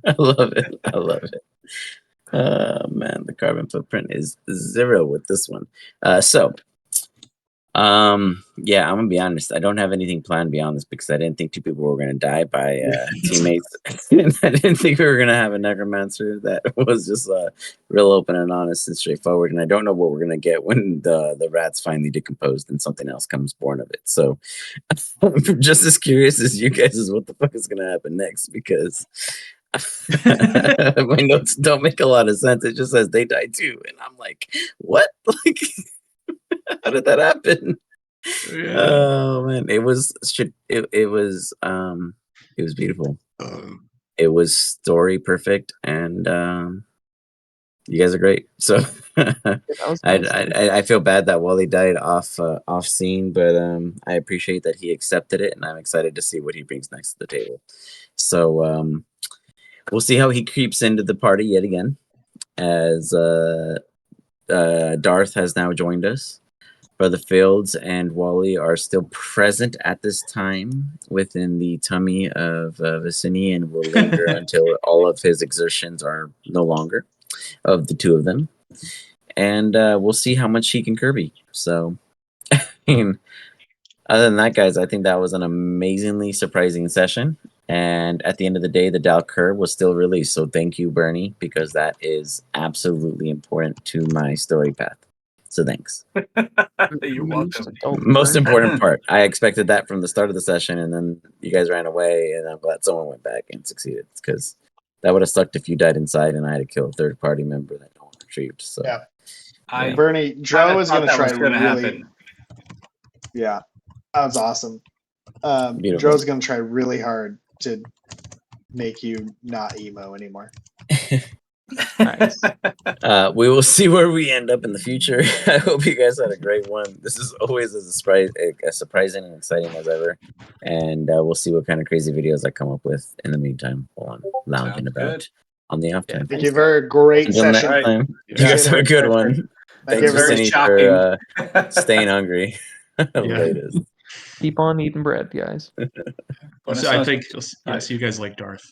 I love it. Oh man, the carbon footprint is 0 with this one. Yeah, I'm gonna be honest. I don't have anything planned beyond this because I didn't think 2 people were gonna die by teammates. And I didn't think we were gonna have a necromancer that was just real open and honest and straightforward. And I don't know what we're gonna get when the rats finally decomposed and something else comes born of it. So I'm just as curious as you guys as what the fuck is gonna happen next because my notes don't make a lot of sense. It just says they died too, and I'm like, what? Like. How did that happen? Yeah. Oh man, it was It was beautiful. It was story perfect, and you guys are great. So I feel bad that Wally died off scene, but I appreciate that he accepted it, and I'm excited to see what he brings next to the table. So we'll see how he creeps into the party yet again, as Darth has now joined us. Brother Fields and Wally are still present at this time within the tummy of Vizinni, and will linger until all of his exertions are no longer of the two of them. And we'll see how much he can Kirby. So, I mean, other than that, guys, I think that was an amazingly surprising session. And at the end of the day, the Dal curve was still released. So thank you, Bernie, because that is absolutely important to my story path. So thanks. You're welcome. Most important part. I expected that from the start of the session, and then you guys ran away, and I'm glad someone went back and succeeded, because that would have sucked if you died inside and I had to kill a third party member that no one retrieved. So yeah. Bernie, Joe is going to try really. Happen. Yeah, that was awesome. Joe's going to try really hard to make you not emo anymore. Nice. We will see where we end up in the future. I hope you guys had a great one. This is always as surprising and exciting as ever. And we'll see what kind of crazy videos I come up with in the meantime while I'm lounging about on the off time. Thank you for a great session. Next time, you guys have a good one. Thanks, Vizinni, for staying hungry. Latest. Keep on eating bread, guys. I think you'll see you guys like Darth.